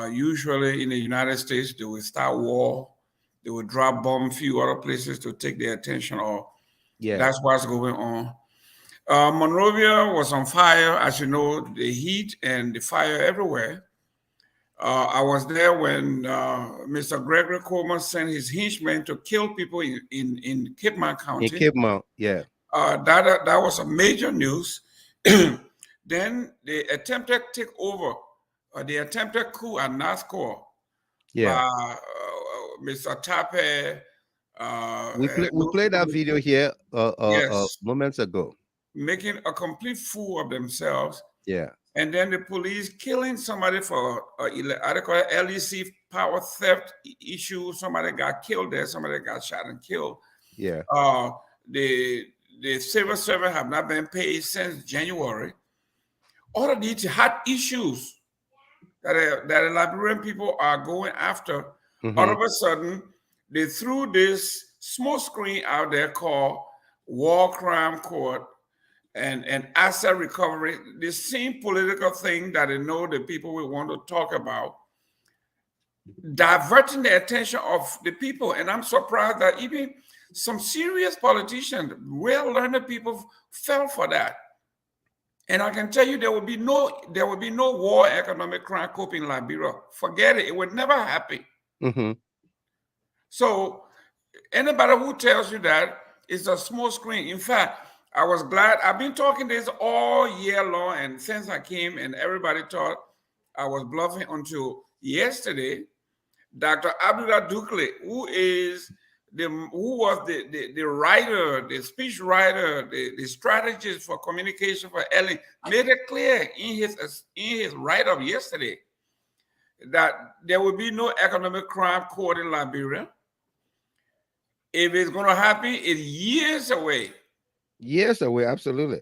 Speaker 11: Usually in the United States, they will start war. They will drop bomb a few other places to take their attention off. Yeah. That's what's going on. Monrovia was on fire. As you know, the heat and the fire everywhere. I was there when Mr. Gregory Coleman sent his henchmen to kill people in Cape Mount County.
Speaker 1: In Cape Mount, yeah.
Speaker 11: That was a major news. Then they attempted to take over. The attempted coup at NASCOR. Yeah. By Mr. Tape.
Speaker 1: We played that video here moments ago.
Speaker 11: Making a complete fool of themselves.
Speaker 1: Yeah.
Speaker 11: And then the police killing somebody for LEC power theft issue. Somebody got killed there. Somebody got shot and killed.
Speaker 1: Yeah.
Speaker 11: The civil servants have not been paid since January. All of these hot issues that the Liberian people are going after. All of a sudden, they threw this small screen out there called War Crime Court and asset recovery, the same political thing that they know the people will want to talk about, diverting the attention of the people. And I'm surprised that even some serious politicians, well-learned people fell for that. And I can tell you there will be no war economic crime cope in Liberia. Forget it. It would never happen. So anybody who tells you that is a small screen. In fact, I was glad. I've been talking this all year long, and since I came, and everybody thought I was bluffing until yesterday. Dr. Abdullah Dukle, who was the writer, the speech writer, the strategist for communication for Ellen, made it clear in his write-up yesterday that there will be no economic crime court in Liberia. If it's going to happen, it's years away.
Speaker 1: Years away, absolutely.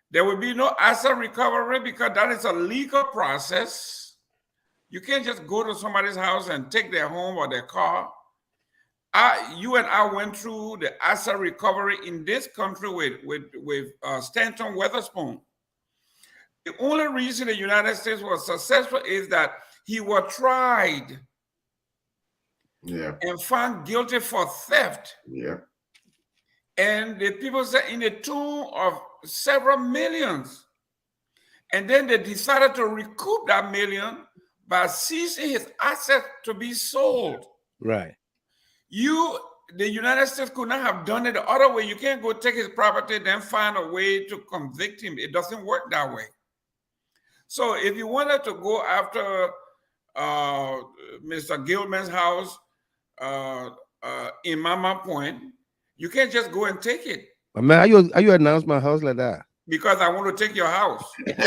Speaker 11: There will be no asset recovery because that is a legal process. You can't just go to somebody's house and take their home or their car. You and I went through the asset recovery in this country with Stanton Weatherspoon. The only reason the United States was successful is that he was tried and found guilty for theft.
Speaker 9: Yeah.
Speaker 11: And the people said in the tune of several millions. And then they decided to recoup that million by seizing his assets to be sold.
Speaker 1: Right.
Speaker 11: The United States could not have done it the other way. You can't go take his property, then find a way to convict him. It doesn't work that way. So if you wanted to go after Mr. Gilman's house, in Mama Point, you can't just go and take it.
Speaker 1: But man, how you announce my house like that?
Speaker 11: Because I want to take your house. But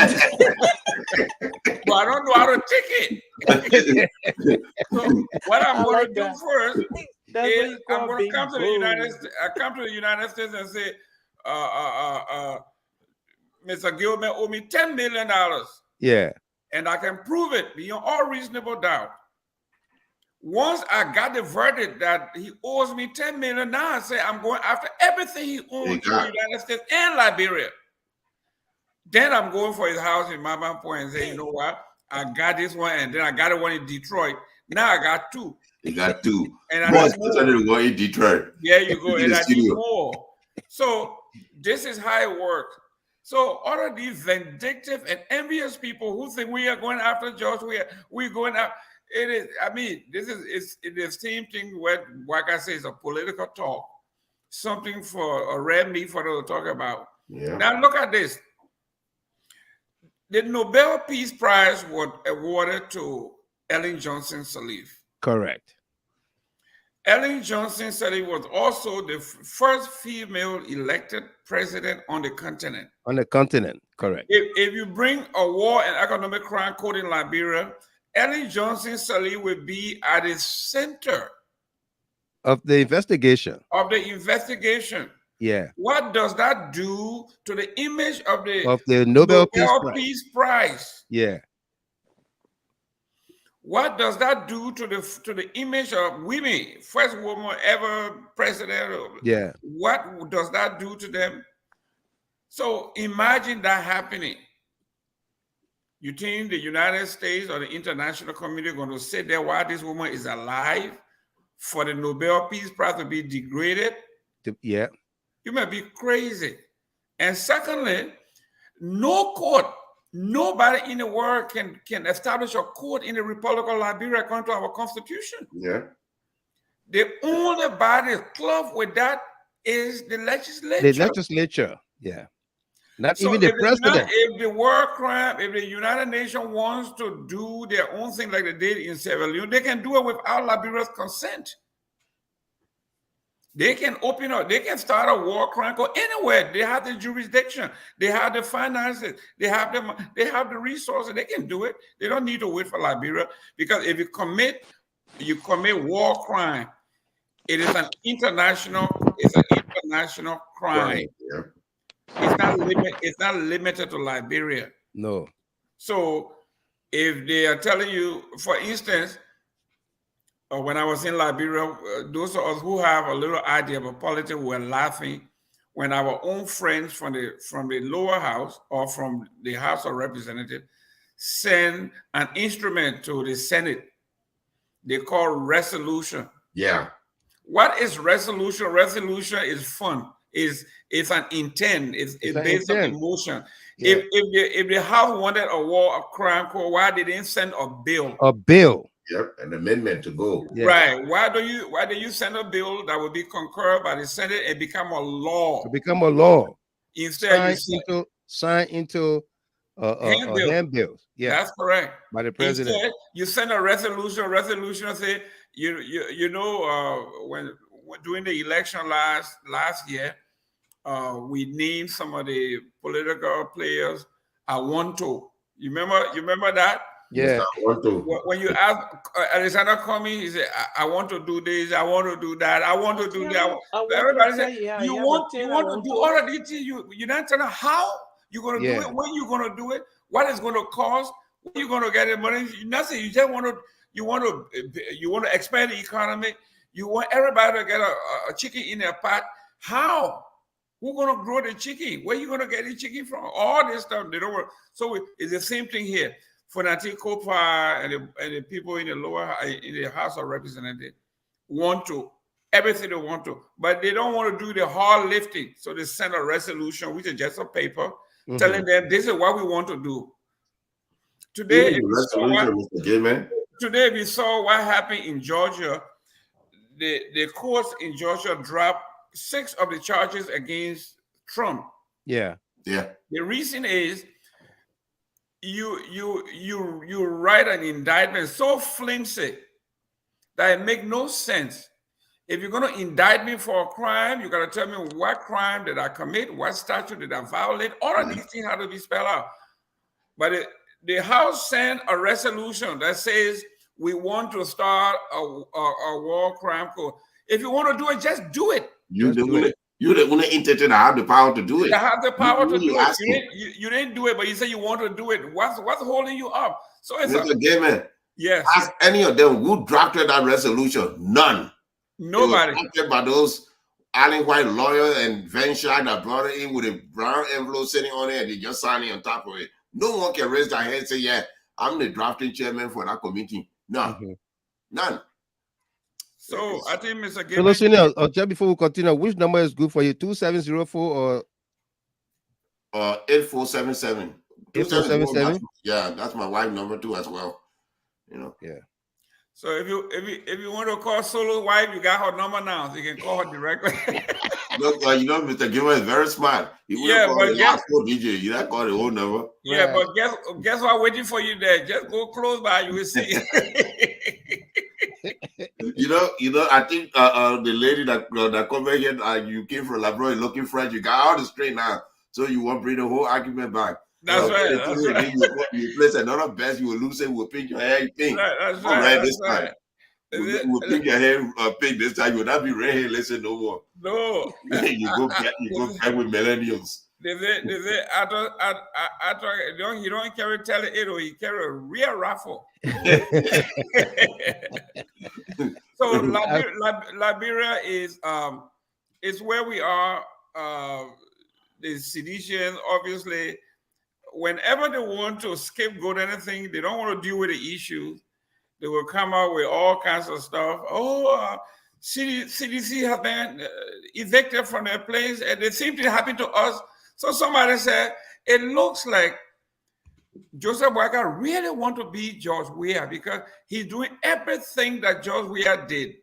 Speaker 11: I don't know how to take it. So what I'm going to do first is I'm going to come to the United States. I come to the United States and say, Mr. Gilman owe me $10 million.
Speaker 1: Yeah.
Speaker 11: And I can prove it beyond all reasonable doubt. Once I got the verdict that he owes me $10 million, now I say I'm going after everything he owns to the United States and Liberia. Then I'm going for his house in Mama Point and say, you know what? I got this one, and then I got the one in Detroit. Now I got two.
Speaker 9: You got two.
Speaker 11: And I need more.
Speaker 9: One in Detroit.
Speaker 11: There you go. And I need more. So this is how it works. So all of these vindictive and envious people who think we are going after George, we're going after. It is, I mean, this is the same thing where, like I say, it's a political talk, something for a red meat for them to talk about.
Speaker 9: Yeah.
Speaker 11: Now look at this. The Nobel Peace Prize was awarded to Ellen Johnson Sirleaf.
Speaker 1: Correct.
Speaker 11: Ellen Johnson Sirleaf was also the first female elected president on the continent.
Speaker 1: On the continent, correct.
Speaker 11: If you bring a war and economic crime court in Liberia, Ellen Johnson Sirleaf will be at the center
Speaker 1: of the investigation. Yeah.
Speaker 11: What does that do to the image of
Speaker 1: the Nobel
Speaker 11: Peace Prize?
Speaker 1: Yeah.
Speaker 11: What does that do to the image of women, first woman ever president?
Speaker 1: Yeah.
Speaker 11: What does that do to them? So imagine that happening. You think the United States or the international community are going to sit there while this woman is alive for the Nobel Peace Prize to be degraded?
Speaker 1: Yeah.
Speaker 11: You might be crazy. And secondly, no court, nobody in the world can establish a court in the Republic of Liberia according to our constitution.
Speaker 9: Yeah.
Speaker 11: The only body club with that is the legislature.
Speaker 1: The legislature, yeah. Not even the president.
Speaker 11: If the war crime, if the United Nations wants to do their own thing like they did in Sierra Leone, they can do it without Liberia's consent. They can open up, they can start a war crime court anywhere. They have the jurisdiction, they have the finances, they have the resources, they can do it. They don't need to wait for Liberia, because if you commit war crime, it is an international crime.
Speaker 9: Right. Yeah.
Speaker 11: It's not limited to Liberia.
Speaker 1: No.
Speaker 11: So if they are telling you, for instance, when I was in Liberia, those of us who have a little idea about politics were laughing when our own friends from the lower house or from the House of Representatives send an instrument to the Senate. They call resolution.
Speaker 9: Yeah.
Speaker 11: What is resolution? Resolution is fun. It's an intent. It's based on emotion.
Speaker 1: Yeah.
Speaker 11: If the House wanted a war, a crime court, why they didn't send a bill?
Speaker 1: A bill.
Speaker 9: Yep, an amendment to go.
Speaker 11: Yeah. Right. Why do you send a bill that will be concurred by the Senate and become a law?
Speaker 1: To become a law.
Speaker 11: Instead,
Speaker 1: sign into handbills. Yeah.
Speaker 11: That's correct.
Speaker 1: By the president.
Speaker 11: Instead, you send a resolution say, when during the election last year, we named some of the political players I want to. You remember that?
Speaker 1: Yeah.
Speaker 11: When you ask Alexander Comey, he said, I want to do this, I want to do that, I want to do that. Everybody said, you want to do all of these things. You're not telling how you're going to do it, when you're going to do it, what it's going to cost, when you're going to get the money. Nothing. You just want to expand the economy. You want everybody to get a chicken in their pot. How? Who's going to grow the chicken? Where are you going to get the chicken from? All this stuff, they don't work. So it's the same thing here. Fonati Kopa and the people in the House of Representatives want to, everything they want to, but they don't want to do the hard lifting. So they send a resolution, which is just a paper, telling them this is what we want to do. Today, we saw what happened in Georgia. The courts in Georgia dropped 6 of the charges against Trump.
Speaker 1: Yeah.
Speaker 9: Yeah.
Speaker 11: The reason is you write an indictment so flimsy that it makes no sense. If you're going to indict me for a crime, you got to tell me what crime did I commit, what statute did I violate. All of these things have to be spelled out. But the House sent a resolution that says we want to start a war crime code. If you want to do it, just do it.
Speaker 9: You're the only entity that have the power to do it.
Speaker 11: You have the power to do it. You didn't do it, but you say you want to do it. What's holding you up? So it's
Speaker 9: Mr. Gayman,
Speaker 11: yes.
Speaker 9: Ask any of them who drafted that resolution. None.
Speaker 11: Nobody.
Speaker 9: It was drafted by those Allen White lawyers and Venture that brought it in with a brown envelope sitting on it and they just signed it on top of it. No one can raise their hand and say, yeah, I'm the drafting chairman for that committee. No. None.
Speaker 11: So I think Mr.
Speaker 1: Gayman. Just before we continue, which number is good for you? 2704 or
Speaker 9: 8477.
Speaker 1: 8477?
Speaker 9: Yeah, that's my wife number too as well. You know.
Speaker 1: Yeah.
Speaker 11: So if you want to call Solo's wife, you got her number now, so you can call her directly.
Speaker 9: Look, you know, Mr. Gilman is very smart. He wouldn't call the last four DJ. You not call the whole number.
Speaker 11: Yeah, but guess what? Waiting for you there. Just go close by. You will see.
Speaker 9: You know. I think the lady that come back here, you came from Liberia looking French. You got all the straight now, so you won't bring the whole argument back.
Speaker 11: That's right. That's right.
Speaker 9: You place another bet, you will lose it. We'll pick your hair pink.
Speaker 11: That's
Speaker 9: right.
Speaker 11: Right.
Speaker 9: This time. We'll pick your hair pink this time. You will not be red hair. Listen no more.
Speaker 11: No.
Speaker 9: you go back with millennials.
Speaker 11: They say after you don't carry tele-8, he carry a real raffle. So Liberia is where we are. The sedition, obviously, whenever they want to scapegoat anything, they don't want to deal with the issues. They will come out with all kinds of stuff. CDC has been evicted from their place, and the same thing happened to us. So somebody said, it looks like Joseph Boakai really want to be George Weah because he's doing everything that George Weah did.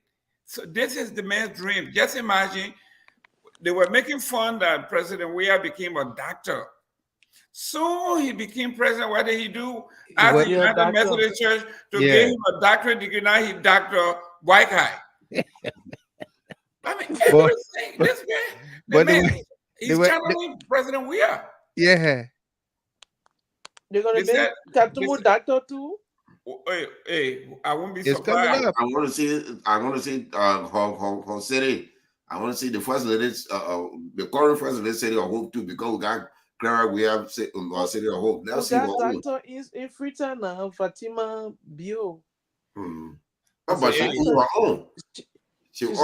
Speaker 11: So this is the man's dream. Just imagine, they were making fun that President Weah became a doctor. So he became president. What did he do? After the United Methodist Church to give him a doctorate degree, now he's Dr. Boakai. I mean, everything. This guy, he's channeling President Weah.
Speaker 1: Yeah.
Speaker 10: They're going to make Katumu doctor too?
Speaker 11: Hey, I won't be surprised.
Speaker 9: I want to see her city. I want to see the first lady, the current first lady city of Hope too, because we got Clara, we have city of Hope.
Speaker 10: Let's see what doctor is in Freetown now, Fatima Bio.
Speaker 9: But she's on her own.
Speaker 10: She's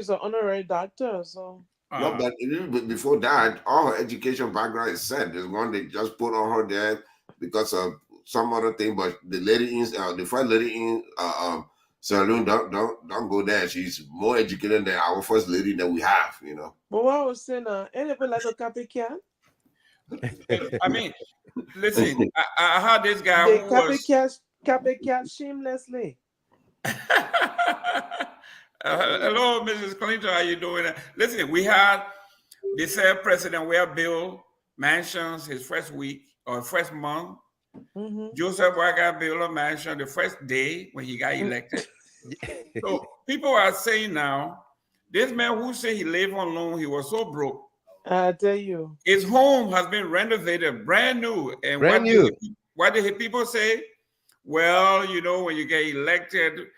Speaker 10: an honorary doctor, so.
Speaker 9: No, but even before that, all her education background is set. There's one they just put on her there because of some other thing. But the lady in the first lady in Sierra Leone, don't go there. She's more educated than our first lady that we have, you know.
Speaker 10: But what I was saying, anybody like a copycat?
Speaker 11: I mean, listen, I heard this guy
Speaker 10: they
Speaker 11: who was
Speaker 10: copycat shamelessly.
Speaker 11: Hello, Mrs. Clinton. How you doing? Listen, we had the said President Weah built mansions his first week or first month. Joseph Boakai built a mansion the first day when he got elected. So people are saying now, this man who said he lived on loan, he was so broke.
Speaker 10: I tell you,
Speaker 11: his home has been renovated, brand new. And what did people say? Well, you know, when you get elected,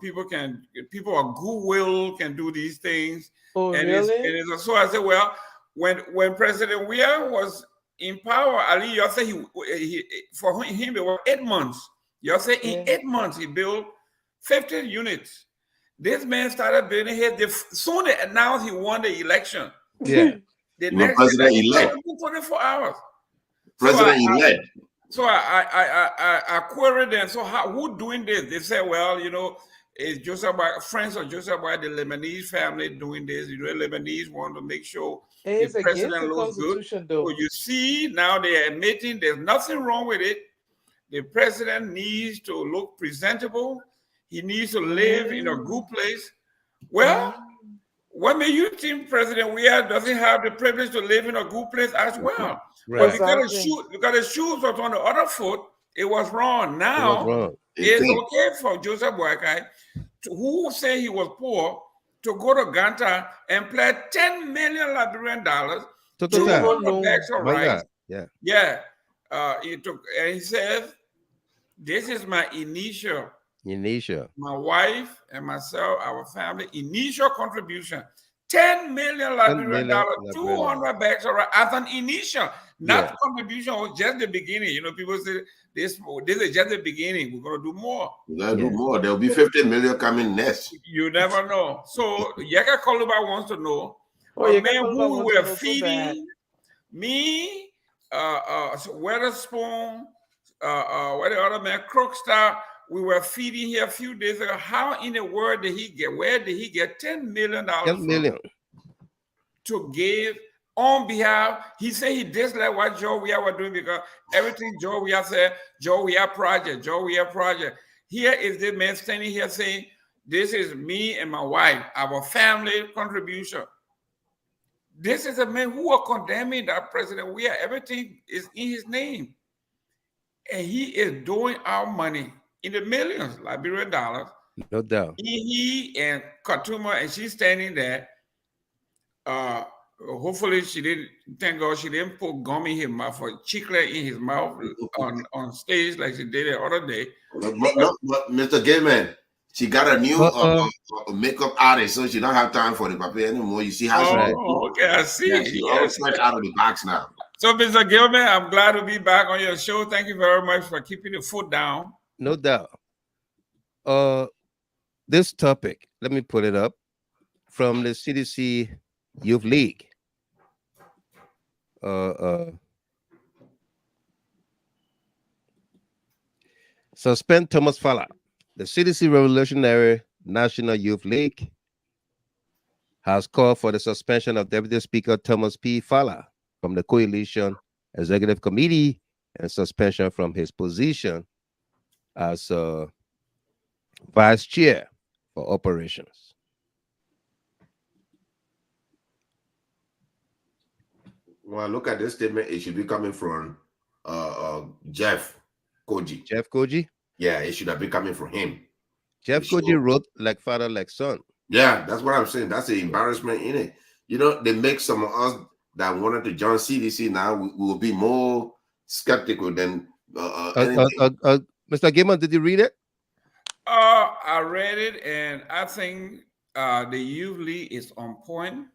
Speaker 11: people of goodwill can do these things.
Speaker 10: Oh,
Speaker 11: and
Speaker 10: really?
Speaker 11: So I said, well, when President Weah was in power, Ali, you say he for him it was 8 months. You say in 8 months he built 50 units. This man started building here. Soon they announced he won the election.
Speaker 1: Yeah.
Speaker 11: The next
Speaker 9: president-elect.
Speaker 11: 24 hours.
Speaker 9: President-elect.
Speaker 11: So I queried them. So who doing this? They said, well, you know, it's Joseph Boakai, friends of Joseph Boakai, the Lebanese family doing this. You know, the Lebanese want to make sure the president looks good. So you see, now they're admitting there's nothing wrong with it. The president needs to look presentable. He needs to live in a good place. Well, what may you think President Weah doesn't have the privilege to live in a good place as well? Right. But because the shoes was on the other foot, it was wrong. Now it's okay for Joseph Boakai who say he was poor to go to Ghana and pledge $10 million Liberian dollars, 200 bags of rice. Yeah. He took, and he said, this is my initial. My wife and myself, our family, initial contribution. $10 million Liberian dollars, 200 bags of rice as an initial, not contribution, was just the beginning. You know, people say this is just the beginning. We're gonna do more.
Speaker 9: We're gonna do more. There'll be 15 million coming next.
Speaker 11: You never know. So Yeka Koluba wants to know. A man who we were feeding, me, Weatherspoon, what the other man, Crookstar, we were feeding here a few days ago. How in the world did he get? Where did he get $10 million? $10 million to give on behalf? He said he disliked what Joe Weah were doing because everything Joe Weah said, Joe Weah project, Joe Weah project. Here is this man standing here saying, this is me and my wife, our family contribution. This is a man who are condemning that President Weah. Everything is in his name. And he is doing our money in the millions, Liberian dollars.
Speaker 1: No doubt.
Speaker 11: He and Katuma, and she's standing there. Hopefully she didn't, thank God she didn't put gum in his mouth or chicle in his mouth on stage like she did the other day.
Speaker 9: But Mr. Gayman, she got a new makeup artist, so she don't have time for the paper anymore. You see how she
Speaker 11: okay, I see.
Speaker 9: Yeah, she's all fresh out of the box now.
Speaker 11: So, Mr. Gilman, I'm glad to be back on your show. Thank you very much for keeping the foot down.
Speaker 1: No doubt. This topic, let me put it up, from the CDC Youth League. Suspend Thomas Fallah. The CDC Revolutionary National Youth League has called for the suspension of Deputy Speaker Thomas P. Fallah from the Coalition Executive Committee and suspension from his position as Vice Chair for Operations.
Speaker 9: When I look at this statement, it should be coming from Jeff Koji.
Speaker 1: Jeff Koji?
Speaker 9: Yeah, it should have been coming from him.
Speaker 1: Jeff Koji wrote like father, like son.
Speaker 9: Yeah, that's what I'm saying. That's the embarrassment in it. You know, they make some of us that wanted to join CDC now, we will be more skeptical than
Speaker 1: Mr. Gaiman, did you read it?
Speaker 11: I read it, and I think the Youth League is on point.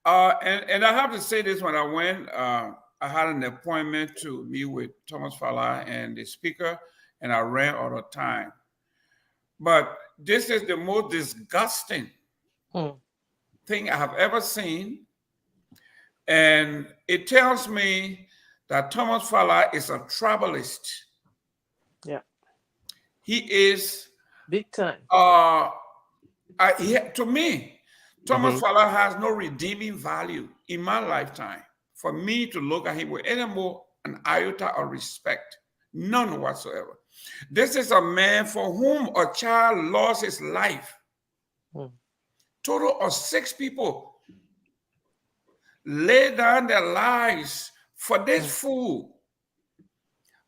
Speaker 11: And I have to say this, when I went, I had an appointment to meet with Thomas Fallah and the speaker, and I ran out of time. But this is the most disgusting thing I have ever seen. And it tells me that Thomas Fallah is a tribalist.
Speaker 10: Yeah.
Speaker 11: He is
Speaker 10: big time.
Speaker 11: To me, Thomas Fallah has no redeeming value in my lifetime for me to look at him with any more an iota of respect. None whatsoever. This is a man for whom a child lost his life. Total of 6 people lay down their lives for this fool.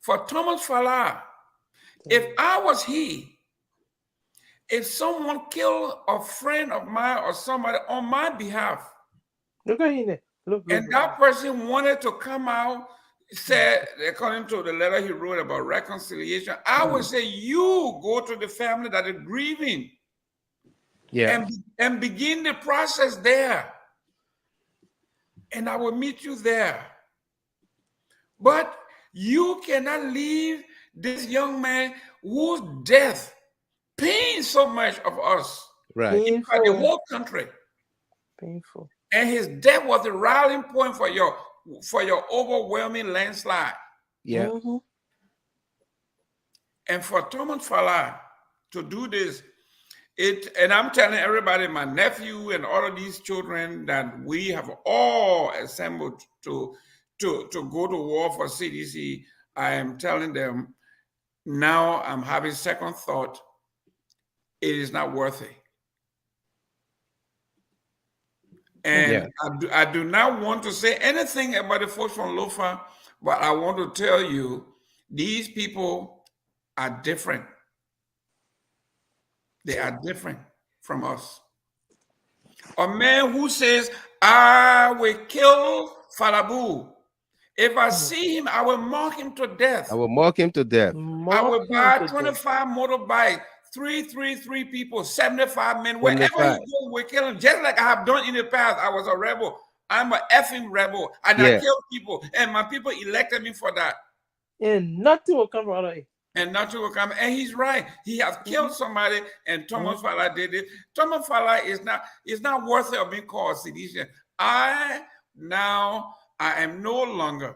Speaker 11: For Thomas Fallah, if I was he, if someone killed a friend of mine or somebody on my behalf,
Speaker 10: look at him. Look,
Speaker 11: and that person wanted to come out, said, according to the letter he wrote about reconciliation, I would say, you go to the family that is grieving, and begin the process there. And I will meet you there. But you cannot leave this young man whose death pains so much of us,
Speaker 1: right?
Speaker 11: In fact, the whole country.
Speaker 10: Painful.
Speaker 11: And his death was the rallying point for your overwhelming landslide.
Speaker 1: Yeah.
Speaker 11: And for Thomas Fallah to do this, and I'm telling everybody, my nephew and all of these children, that we have all assembled to go to war for CDC. I am telling them now, I'm having second thought. It is not worth it. And I do not want to say anything about the folks from Lofa, but I want to tell you, these people are different. They are different from us. A man who says, I will kill Fallah. If I see him, I will mark him to death.
Speaker 1: I will mark him to death.
Speaker 11: I will buy 25 motorbikes, 333 people, 75 men. Wherever he
Speaker 1: 75.
Speaker 11: goes, we kill him. Just like I have done in the past. I was a rebel. I'm an effing rebel. And I kill people. And my people elected me for that.
Speaker 10: And nothing will come out of it.
Speaker 11: And nothing will come. And he's right. He has killed somebody, and Thomas Fallah did it. Thomas Fallah is not worthy of being called sedition. I am no longer.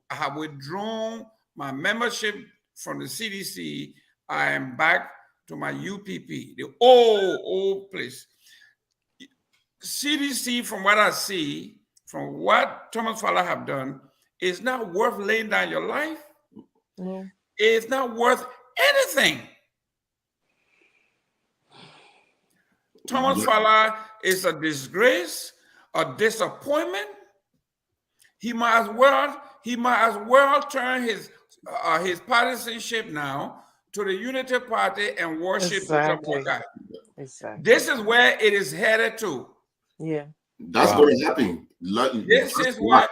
Speaker 11: I have withdrawn my membership from the CDC. I am back to my UPP, the old place. CDC, from what I see, from what Thomas Fallah have done, is not worth laying down your life.
Speaker 10: No.
Speaker 11: It's not worth anything. Thomas Fallah is a disgrace, a disappointment. He might as well turn his partisanship now to the Unity Party and worship Joseph Boakai.
Speaker 10: Exactly.
Speaker 11: This is where it is headed to.
Speaker 10: Yeah.
Speaker 9: That's going to happen.
Speaker 11: This is what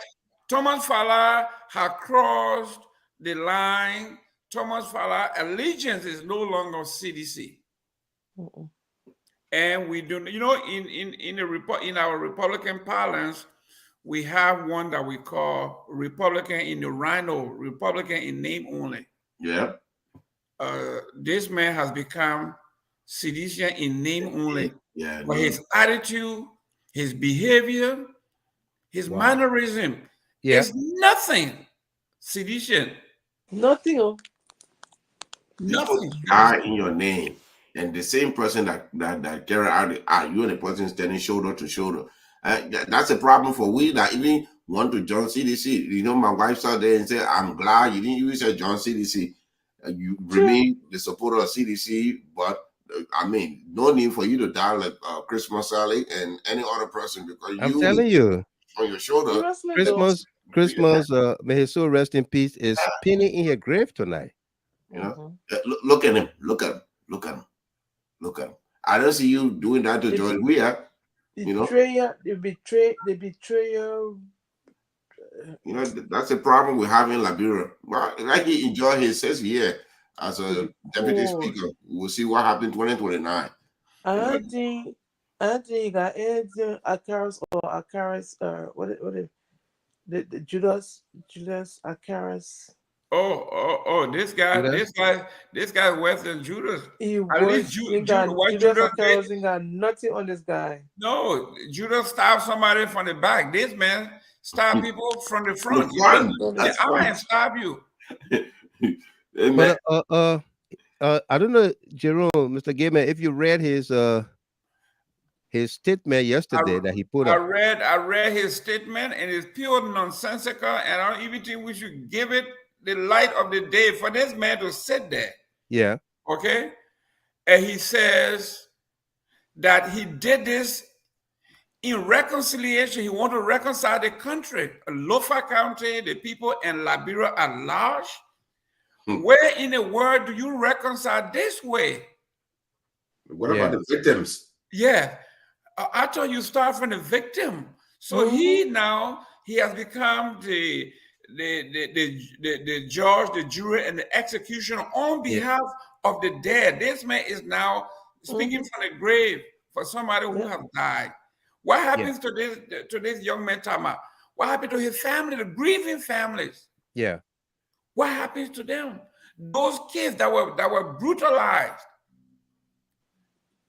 Speaker 11: Thomas Fallah has crossed the line. Thomas Fallah allegiance is no longer CDC. And we do, in our Republican parlance, we have one that we call Republican in the Rhino, Republican in name only.
Speaker 9: Yeah.
Speaker 11: This man has become sedition in name only.
Speaker 9: Yeah.
Speaker 11: But his attitude, his behavior, his mannerism is nothing sedition.
Speaker 10: Nothing.
Speaker 11: Nothing.
Speaker 9: Are in your name. And the same person that carry out the you and the person standing shoulder to shoulder. That's a problem for we that even want to join CDC. You know, my wife saw there and said, I'm glad you didn't use join CDC. You remain the supporter of CDC, but I mean, no need for you to die like Chris Masali and any other person, because
Speaker 1: I'm telling you,
Speaker 9: on your shoulder.
Speaker 1: Christmas, may his soul rest in peace, is pinning in your grave tonight.
Speaker 9: You know, look at him. Look at him. I don't see you doing that to George Weah. You know,
Speaker 10: the betrayal.
Speaker 9: You know, that's a problem we have in Liberia. Well, like he enjoyed his 6th year as a deputy speaker. We'll see what happens in 2029.
Speaker 10: I think got Akaris or Akaris the Judas Akaris.
Speaker 11: Oh, this guy worse than Judas.
Speaker 10: At least Judas Akaris ain't got nothing on this guy.
Speaker 11: No, Judas stabbed somebody from the back. This man stab people from the front. I can stab you.
Speaker 1: But I don't know, Jerome, Mr. Gayman, if you read his statement yesterday that he put up.
Speaker 11: I read his statement, and it's pure nonsensical, and I don't even think we should give it the light of the day for this man to sit there.
Speaker 1: Yeah.
Speaker 11: Okay. And he says that he did this in reconciliation. He wanted to reconcile the country, Lofa County, the people in Liberia at large. Where in the world do you reconcile this way?
Speaker 9: What about the victims?
Speaker 11: Yeah. I thought you start from the victim. So he has become the judge, the jury, and the executioner on behalf of the dead. This man is now speaking from the grave for somebody who has died. What happens to this young man, Tama? What happened to his family, the grieving families?
Speaker 1: Yeah.
Speaker 11: What happens to them? Those kids that were brutalized.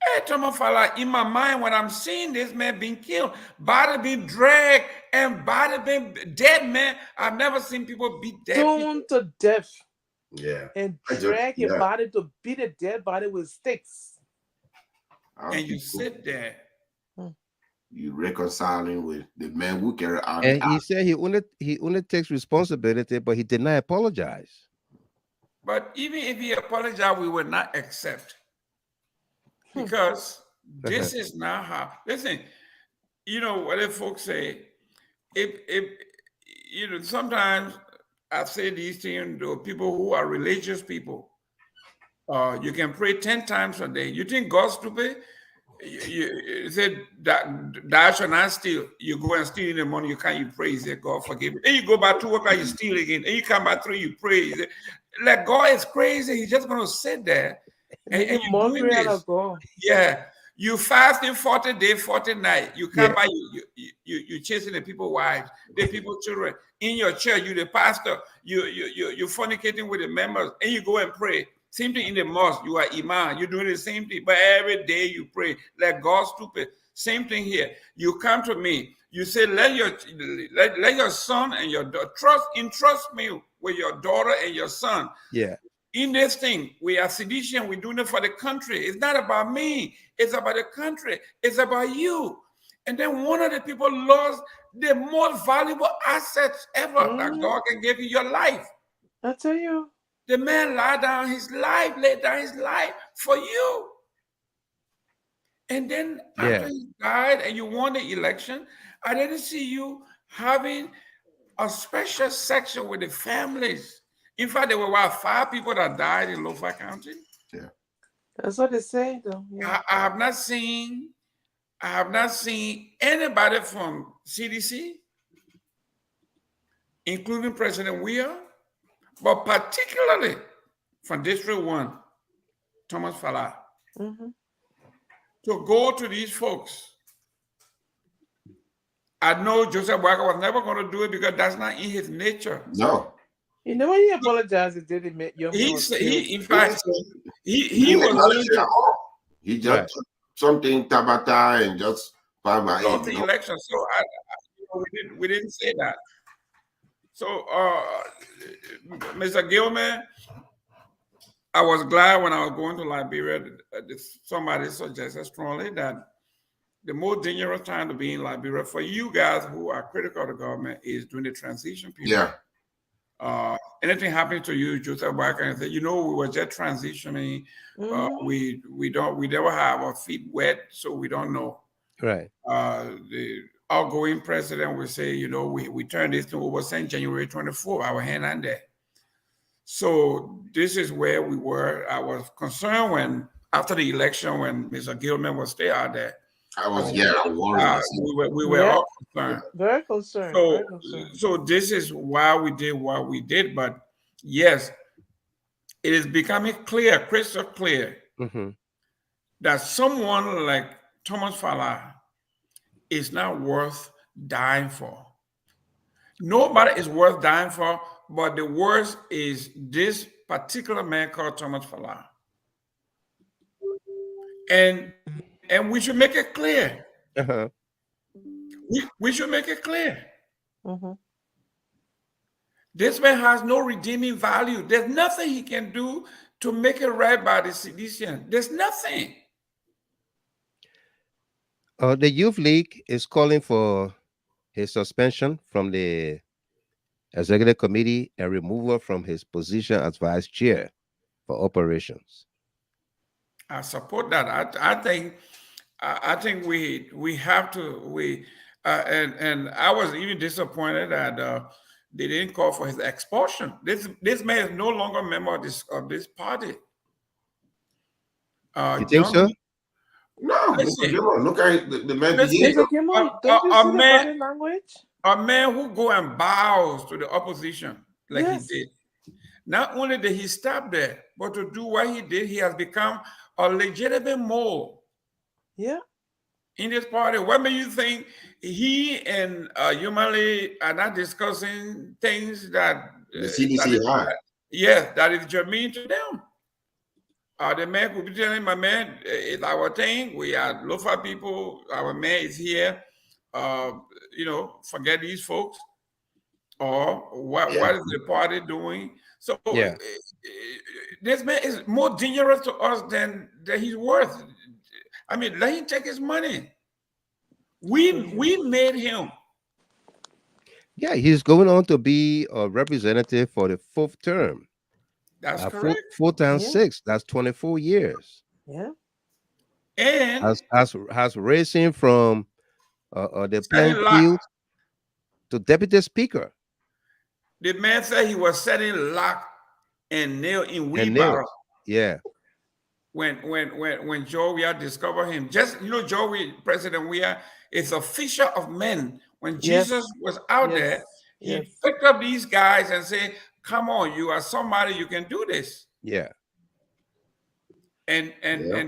Speaker 11: Hey, Thomas Fallah, in my mind, when I'm seeing this man being killed, body being dragged, and body being dead, man, I've never seen people beat dead
Speaker 10: Stoned to death.
Speaker 9: Yeah.
Speaker 10: And drag your body to beat a dead body with sticks.
Speaker 11: And you sit there.
Speaker 9: You reconciling with the man who carry out.
Speaker 1: And he said he only takes responsibility, but he did not apologize.
Speaker 11: But even if he apologized, we would not accept. Because this is not how. Listen, you know what if folks say, if you know, sometimes I say these things to people who are religious people. You can pray 10 times a day. You think God's stupid? You said that thou shalt not steal. You go and steal in the morning, you can't, you pray, you say, God forgive me. Then you go back to work and you steal again. Then you come back 3, you pray. You say, like, God is crazy. He's just gonna sit there and you doing this. Yeah. You fasting 40 days, 40 nights. You come by, you chasing the people's wives, the people's children. In your church, you the pastor, you fornicating with the members, and you go and pray. Same thing in the mosque, you are imam, you're doing the same thing, but every day you pray, like God stupid. Same thing here. You come to me, you say, let your son and your daughter, entrust me with your daughter and your son.
Speaker 1: Yeah.
Speaker 11: In this thing, we are sedition, we're doing it for the country. It's not about me, it's about the country, it's about you. And then one of the people lost the most valuable assets ever that God can give you, your life.
Speaker 10: I tell you.
Speaker 11: The man laid down his life for you. And then after he died and you won the election, I didn't see you having a special section with the families. In fact, there were 5 people that died in Lofa County.
Speaker 10: Yeah. That's what they say, though. Yeah.
Speaker 11: I have not seen anybody from CDC, including President Weir, but particularly from District 1, Thomas Fallah, to go to these folks. I know Joseph Boakai was never going to do it because that's not in his nature.
Speaker 9: No.
Speaker 10: You know, when he apologized, it did admit
Speaker 11: he was
Speaker 9: he just took something Tabata and just
Speaker 11: lost the election. So we didn't say that. So Mr. Gilman, I was glad when I was going to Liberia, somebody suggested strongly that the most dangerous time to be in Liberia for you guys who are critical of the government is during the transition period.
Speaker 9: Yeah.
Speaker 11: Anything happening to you, Joseph Boakai, and say, we were just transitioning. We never have our feet wet, so we don't know.
Speaker 1: Right.
Speaker 11: The outgoing president will say, we turned this thing over since January 24th, our hand on that. So this is where we were. I was concerned when, after the election, when Mr. Gilman was still out there.
Speaker 9: I was worried.
Speaker 11: We were all concerned.
Speaker 10: Very concerned.
Speaker 11: So this is why we did what we did. But yes, it is becoming clear, crystal clear, that someone like Thomas Fallah is not worth dying for. Nobody is worth dying for, but the worst is this particular man called Thomas Fallah. And we should make it clear. We should make it clear. This man has no redeeming value. There's nothing he can do to make it right by the sedition. There's nothing.
Speaker 1: The Youth League is calling for his suspension from the Executive Committee and removal from his position as Vice Chair for Operations.
Speaker 11: I support that. I think we have to and I was even disappointed that they didn't call for his expulsion. This man is no longer a member of this party.
Speaker 1: You think so?
Speaker 9: No, look at the man.
Speaker 11: A man who go and bows to the opposition like he did. Not only did he stop there, but to do what he did, he has become a legitimate mole.
Speaker 10: Yeah.
Speaker 11: In this party, what made you think he and Nyumah are not discussing things that
Speaker 9: the CDC
Speaker 11: that is germane to them? The man could be telling my man, it's our thing. We are Lofa people. Our man is here. Forget these folks. Or what is the party doing? So this man is more dangerous to us than he's worth. I mean, let him take his money. We made him.
Speaker 1: Yeah, he's going on to be a representative for the 4th term.
Speaker 11: That's correct.
Speaker 1: 4 times 6. That's 24 years.
Speaker 10: Yeah.
Speaker 11: And
Speaker 1: has raised him from the playing field to deputy speaker.
Speaker 11: The man said he was setting lock and nail in wheelbarrow.
Speaker 1: Yeah.
Speaker 11: when Joe Weah discovered him. Just, Joe Weah, President Weah is a fisher of men. When Jesus was out there, he picked up these guys and said, come on, you are somebody, you can do this.
Speaker 1: Yeah.
Speaker 11: And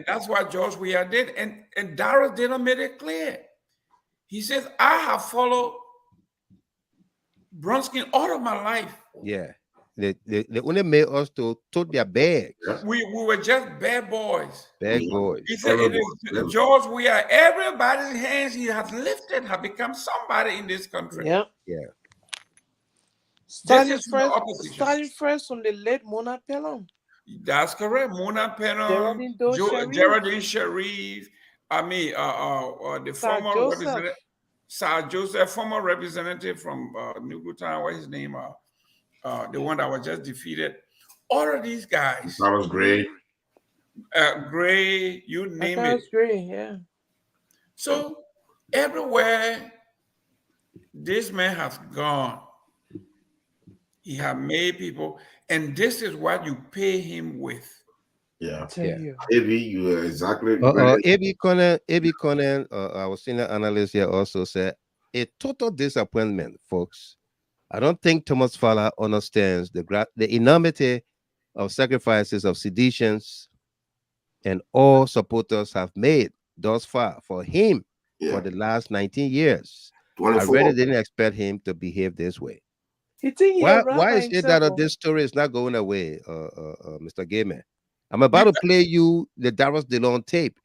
Speaker 11: that's what George Weah did. And Darius Dillon made it clear. He says, I have followed Brunskin all of my life.
Speaker 1: Yeah. They only made us to tote their bags.
Speaker 11: We were just bad boys.
Speaker 1: Bad boys.
Speaker 11: He said, it is George Weah, everybody's hands he has lifted have become somebody in this country.
Speaker 10: Yeah.
Speaker 1: Yeah.
Speaker 10: Starting first from the late Mona Pelham.
Speaker 11: That's correct. Mona Pelham, Geraldine Sharif. I mean, the former representative, Sir Joseph, former representative from Nugutan, what's his name? The one that was just defeated. All of these guys.
Speaker 9: That was great.
Speaker 11: Gray, you name it.
Speaker 10: Gray, yeah.
Speaker 11: So everywhere this man has gone, he has made people, and this is what you pay him with.
Speaker 9: Yeah.
Speaker 1: AB,
Speaker 9: you are exactly.
Speaker 1: AB Conan, our senior analyst here also said, a total disappointment, folks. I don't think Thomas Fallah understands the enormity of sacrifices of seditions and all supporters have made thus far for him for the last 19 years. 24. I really didn't expect him to behave this way. Why is it that this story is not going away, Mr. Gayman? I'm about to play you the Darius Dillon tape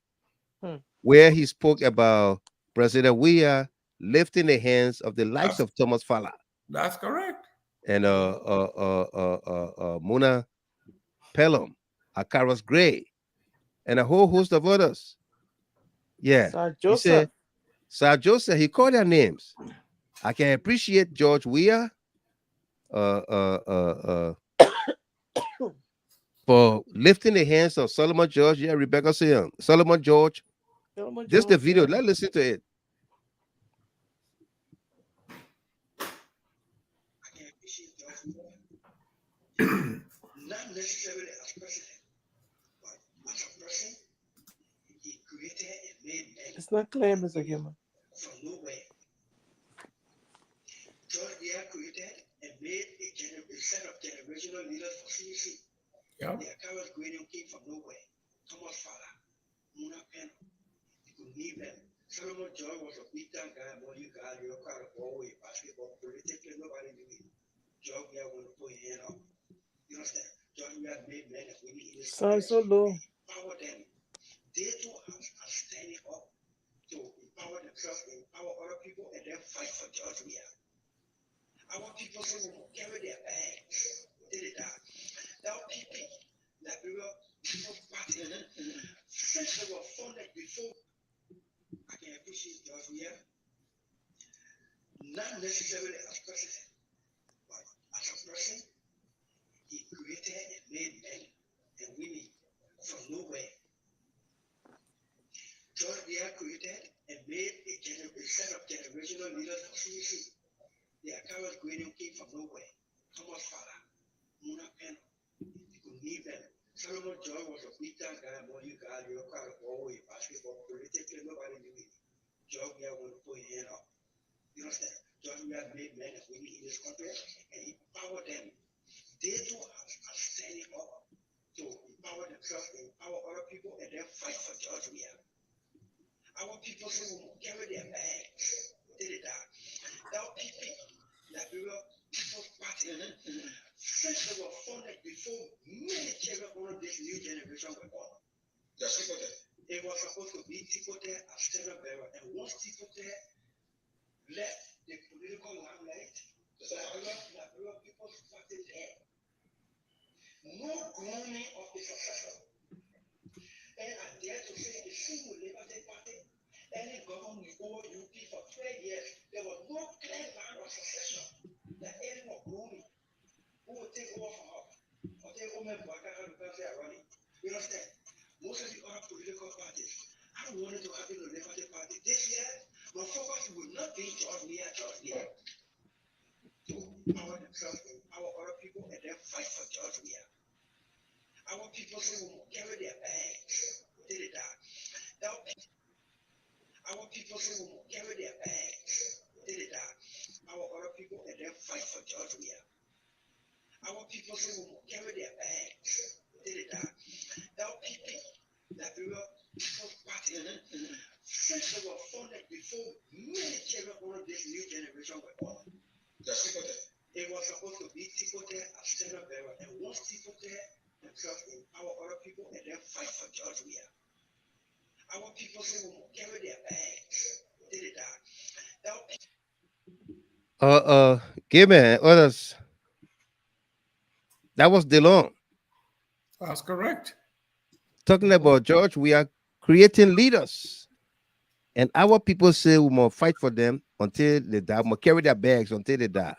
Speaker 1: where he spoke about President Weah lifting the hands of the likes of Thomas Fallah.
Speaker 11: That's correct.
Speaker 1: And Mona Pelham, Akaras Gray, and a whole host of others. Yeah.
Speaker 10: Sir Joseph.
Speaker 1: Sir Joseph, he called their names. I can appreciate George Weah for lifting the hands of Solomon George. Yeah, Rebecca saying Solomon George. This is the video. Let's listen to it.
Speaker 12: Not necessarily as president, but as a person, he created and made men.
Speaker 10: It's not clear, Mr. Gilman.
Speaker 12: From nowhere. George Weah created and made a set of generational leaders for CEC.
Speaker 11: Yeah.
Speaker 12: The Akaras grading came from nowhere. Thomas Fallah, Mona Pelham, you could name them. Solomon George was a big time guy, money guy, you kind of always basketball, politically, nobody knew it. George Weah wanted to put his hand up. You understand? George Weah made men that we need in this
Speaker 10: country. So low.
Speaker 12: Empower them. They too are standing up to empower themselves, empower other people, and then fight for George Weah. Our people say we will carry their bags. Did it that? Now people, Liberia People's Party, since they were funded before, I can appreciate George Weah. Not necessarily as president, but as a person, he created and made men and women from nowhere. George Weah created and made a set of generational leaders for CEC. The Akaras grading came from nowhere. Thomas Fallah, Mona Pelham, you could name them. Solomon George was a big time guy, money guy, you kind of always basketball, politically, nobody knew it. George Weah wanted to put his hand up. You understand? George Weah made men and women in this country and he empowered them. They too are standing up to empower themselves, empower other people, and then fight for George Weah. Our people say we will carry their bags. Did it that? Now people, Liberia People's Party, since they were funded before many children on this new generation were born. It was supposed to be Ticote as standard bearer, and once Ticote left the political limelight, Liberia People's Party there. No grooming of the successor. And I dare to say the single Liberty Party, any government over UP for 12 years, there was no clear line of succession that anyone grooming who would take over from us or take over Boakai because they are running. You understand? Most of the other political parties, I wanted to have in the Liberty Party this year, but focus would not be George Weah. To empower themselves, empower other people, and then fight for George Weah. Our people say we must carry their bags. Did it that? Our people say we must carry their bags. Did it that? Our other people and then fight for Georgia. Our people say we must carry their bags. Did it that? LPP, Liberia People's Party, since they were founded before many children of this new generation were born. It was supposed to be Ticote as standard bearer, and once Ticote themselves empower other people and then fight for Georgia. Our people say we must carry their bags. Did it that?
Speaker 1: Give me others. That was DeLong.
Speaker 11: That's correct.
Speaker 1: Talking about George, we are creating leaders. And our people say we must fight for them until they die. We must carry their bags until they die.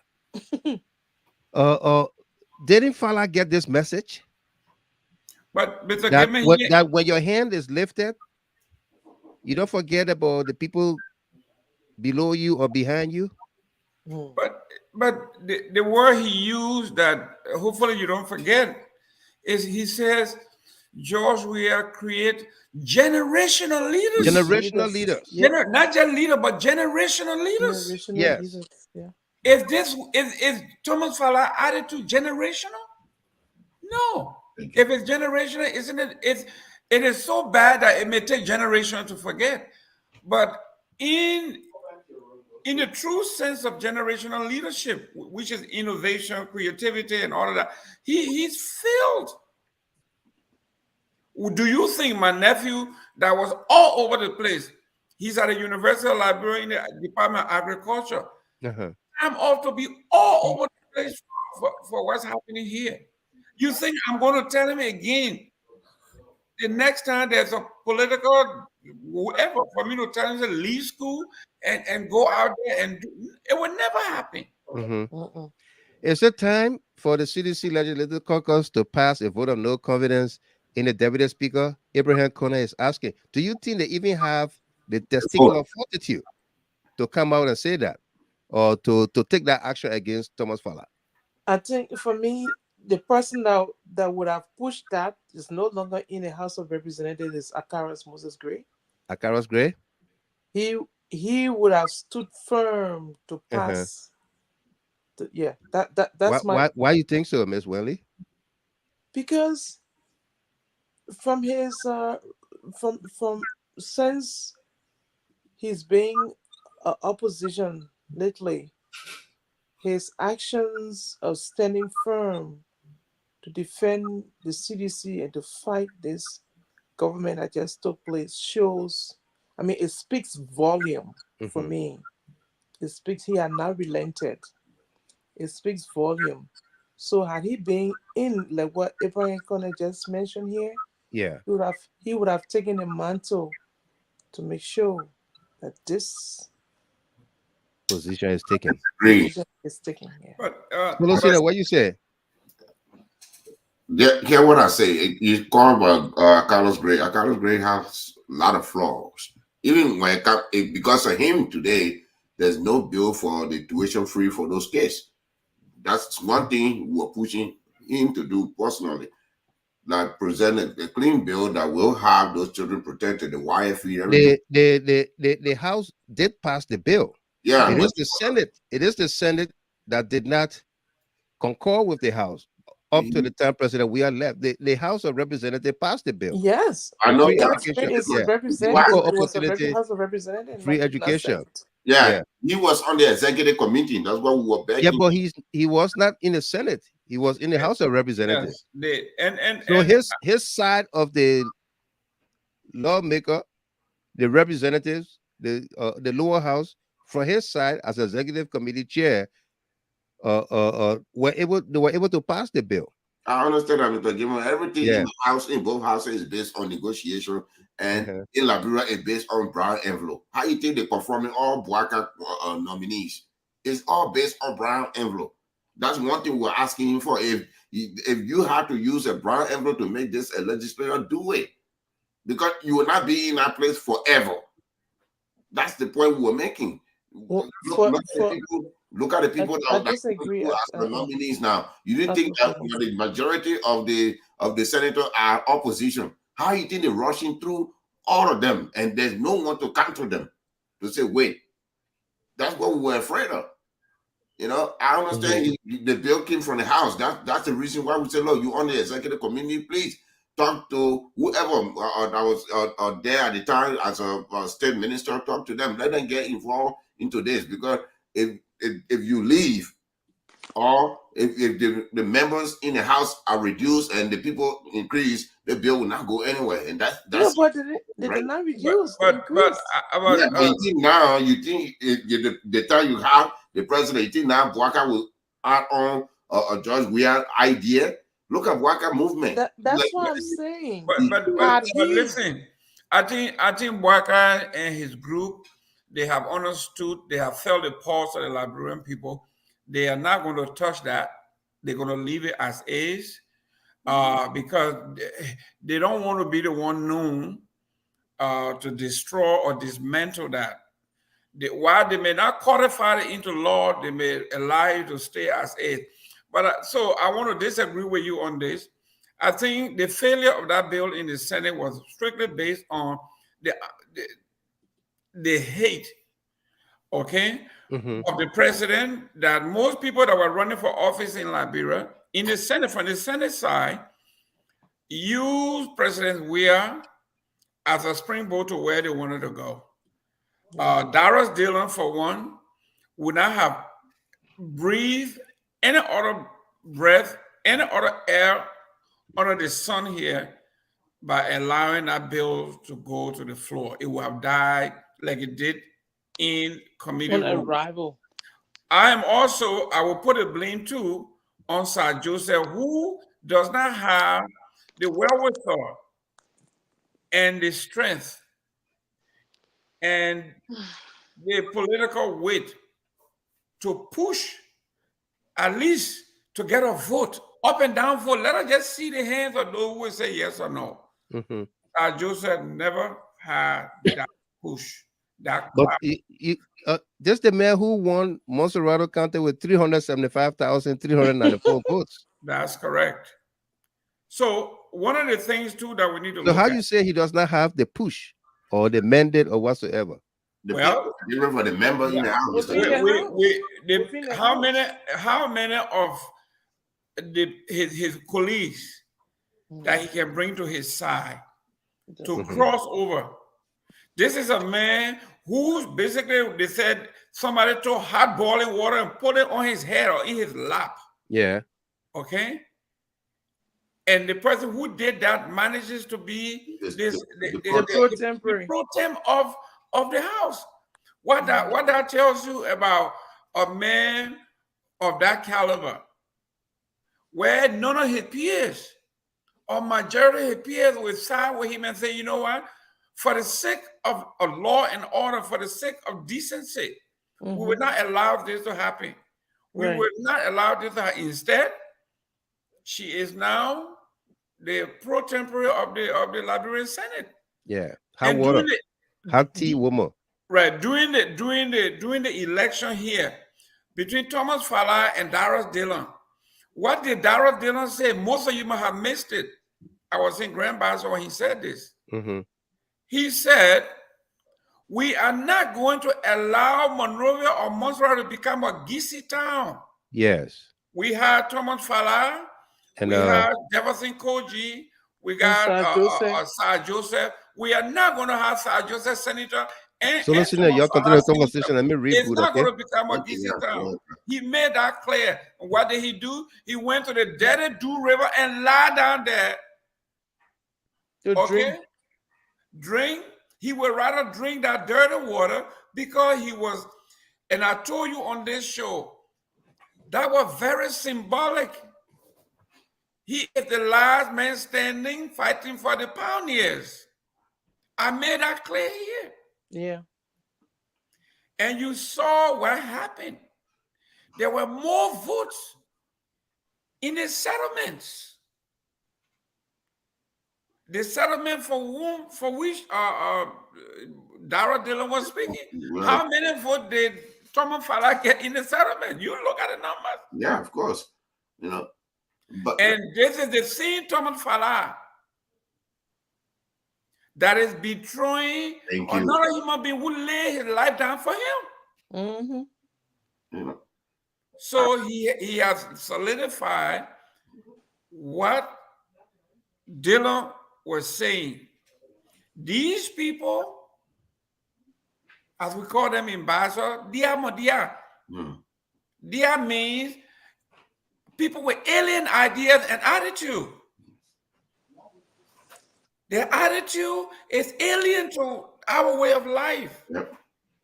Speaker 1: Didn't Fallah get this message?
Speaker 11: But
Speaker 1: that when your hand is lifted, you don't forget about the people below you or behind you.
Speaker 11: But the word he used that hopefully you don't forget is he says, George, we are create generational leaders.
Speaker 1: Generational leaders.
Speaker 11: Yep. Not just leader, but generational leaders.
Speaker 1: Yes.
Speaker 10: Leaders. Yeah.
Speaker 11: Is Thomas Fallah added to generational? No. If it's generational, isn't it? It is so bad that it may take generations to forget. But in the true sense of generational leadership, which is innovation, creativity, and all of that, he's filled. Do you think my nephew that was all over the place, he's at a University of Liberia in the Department of Agriculture, I'm ought to be all over the place for what's happening here. You think I'm going to tell him again, the next time there's a political whoever for me to tell him to leave school and go out there and do it would never happen.
Speaker 1: Is it time for the CDC Legislative Caucus to pass a vote of no confidence in the Deputy Speaker? Abraham Kona is asking, do you think they even have the testicular fortitude to come out and say that or to take that action against Thomas Fallah?
Speaker 10: I think for me, the person that would have pushed that is no longer in the House of Representatives is Akaras Moses Gray.
Speaker 1: Akaras Gray?
Speaker 10: He would have stood firm to pass. That's
Speaker 1: why you think so, Miss Welly?
Speaker 10: Because from his from since he's being opposition lately, his actions of standing firm to defend the CDC and to fight this government that just took place shows, I mean, it speaks volume for me. It speaks, he had not relented. It speaks volume. So had he been in, like what Abraham Kona just mentioned here, he would have taken the mantle to make sure that this
Speaker 1: position is taken.
Speaker 11: But
Speaker 1: what you say?
Speaker 9: Hear what I say. You call about Carlos Gray. Carlos Gray has a lot of flaws. Even when because of him today, there's no bill for the tuition free for those kids. That's one thing we're pushing him to do personally. Like present a clean bill that will have those children protected, the wire feed, everything.
Speaker 1: The House did pass the bill.
Speaker 9: Yeah,
Speaker 1: it is the Senate. It is the Senate that did not concur with the House. Up to the time president, we are left. The House of Representatives passed the bill.
Speaker 10: Yes,
Speaker 9: I know.
Speaker 1: Free education.
Speaker 9: Yeah, he was on the executive committee. That's what we were begging.
Speaker 1: Yeah, but he was not in the Senate. He was in the House of Representatives.
Speaker 11: Yes.
Speaker 1: His side of the lawmaker, the representatives, the lower house, from his side as executive committee chair, were able to pass the bill.
Speaker 9: I understand that, Mr. Gibbon. Everything in the house, in both houses, is based on negotiation, and in Liberia, it's based on brown envelope. How you think they're confirming all Boakai nominees? It's all based on brown envelope. That's one thing we're asking him for. If you have to use a brown envelope to make this a legislature, do it, because you will not be in that place forever. That's the point we're making. Look at the people
Speaker 10: I
Speaker 9: that
Speaker 10: disagree.
Speaker 9: as the nominees now. You didn't think that the majority of the senators are opposition. How you think they're rushing through all of them and there's no one to counter them to say, wait, that's what we were afraid of. You know, I understand the bill came from the House. That's the reason why we say, look, you on the executive committee, please talk to whoever that was there at the time as a state minister. Talk to them. Let them get involved into this, because if you leave, or if the members in the House are reduced and the people increase, the bill will not go anywhere. And that's
Speaker 10: but they did not reduce. They increased.
Speaker 9: But you think now, the time you have the president, you think now Boakai will add on a George Weah idea? Look at Boakai movement.
Speaker 10: That's what I'm saying.
Speaker 11: But listen, I think Boakai and his group, they have understood, they have felt the pulse of the Liberian people. They are not going to touch that. They're going to leave it as is, because they don't want to be the one known to destroy or dismantle that. While they may not codify it into law, they may allow it to stay as is. But so I want to disagree with you on this. I think the failure of that bill in the Senate was strictly based on the hate, okay, of the president, that most people that were running for office in Liberia, in the Senate, from the Senate side, used President Weah as a springboard to where they wanted to go. Darius Dillon, for one, would not have breathed any other breath, any other air under the sun here by allowing that bill to go to the floor. It would have died like it did in committee
Speaker 10: On
Speaker 11: room.
Speaker 10: arrival.
Speaker 11: I will put a blame too on Sir Joseph, who does not have the wherewithal and the strength and the political weight to push, at least to get a vote, up and down vote. Let us just see the hands of those who will say yes or no. Sir Joseph never had that push. But
Speaker 1: just the man who won Monserrato County with 375,394 votes.
Speaker 11: That's correct. So one of the things too that we need to
Speaker 1: look how you say he does not have the push or the mandate or whatsoever.
Speaker 11: Well,
Speaker 9: even for the member in the House.
Speaker 11: How many of his colleagues that he can bring to his side to cross over? This is a man who's basically, they said somebody took hot boiling water and put it on his head or in his lap.
Speaker 1: Yeah.
Speaker 11: Okay. And the person who did that manages to be the pro tem of the House. What that tells you about a man of that caliber, where none of his peers or majority of his peers will side with him and say, you know what, for the sake of law and order, for the sake of decency, we will not allow this to happen. We will not allow this to happen. Instead, she is now the pro tempore of the Liberian Senate.
Speaker 1: Yeah, hot tea woman.
Speaker 11: Right, during the election here between Thomas Fallah and Darius Dillon, what did Darius Dillon say? Most of you might have missed it. I was in Grand Bassa when he said this. He said, we are not going to allow Monrovia or Montserrat to become a Gisi town.
Speaker 1: Yes.
Speaker 11: We had Thomas Fallah, and we have Jefferson Koji, we got Sir Joseph. We are not going to have Sir Joseph Senator.
Speaker 1: So listen, y'all continue the conversation. Let me read.
Speaker 11: It's not going to become a Gisi town. He made that clear. And what did he do? He went to the Dirty Dew River and lied down there. To drink. He would rather drink that dirty water because he was, and I told you on this show, that was very symbolic. He is the last man standing, fighting for the pioneers. I made that clear here.
Speaker 10: Yeah.
Speaker 11: And you saw what happened. There were more votes in the settlements. The settlement for which Darius Dillon was speaking. How many votes did Thomas Fallah get in the settlement? You look at the numbers.
Speaker 9: Yeah, of course. But
Speaker 11: And this is the same Thomas Fallah that is betraying another human being who laid his life down for him. So he has solidified what Dylan was saying. These people, as we call them in Basel, dia modia. Dia means people with alien ideas and attitude. Their attitude is alien to our way of life,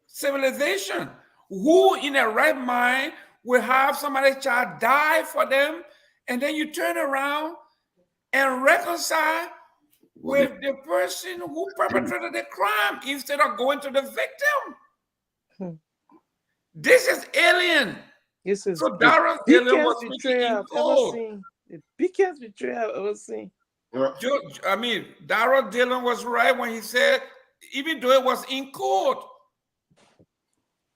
Speaker 11: civilization. Who in their right mind will have somebody's child die for them, and then you turn around and reconcile with the person who perpetrated the crime instead of going to the victim? This is alien.
Speaker 10: This is
Speaker 11: so
Speaker 10: the
Speaker 11: Darrell Dillon was
Speaker 10: biggest
Speaker 11: speaking
Speaker 10: betrayal
Speaker 11: in
Speaker 10: I've ever
Speaker 11: code.
Speaker 10: seen. The biggest betrayal I've ever seen.
Speaker 11: I mean, Darrell Dillon was right when he said, even though it was in code,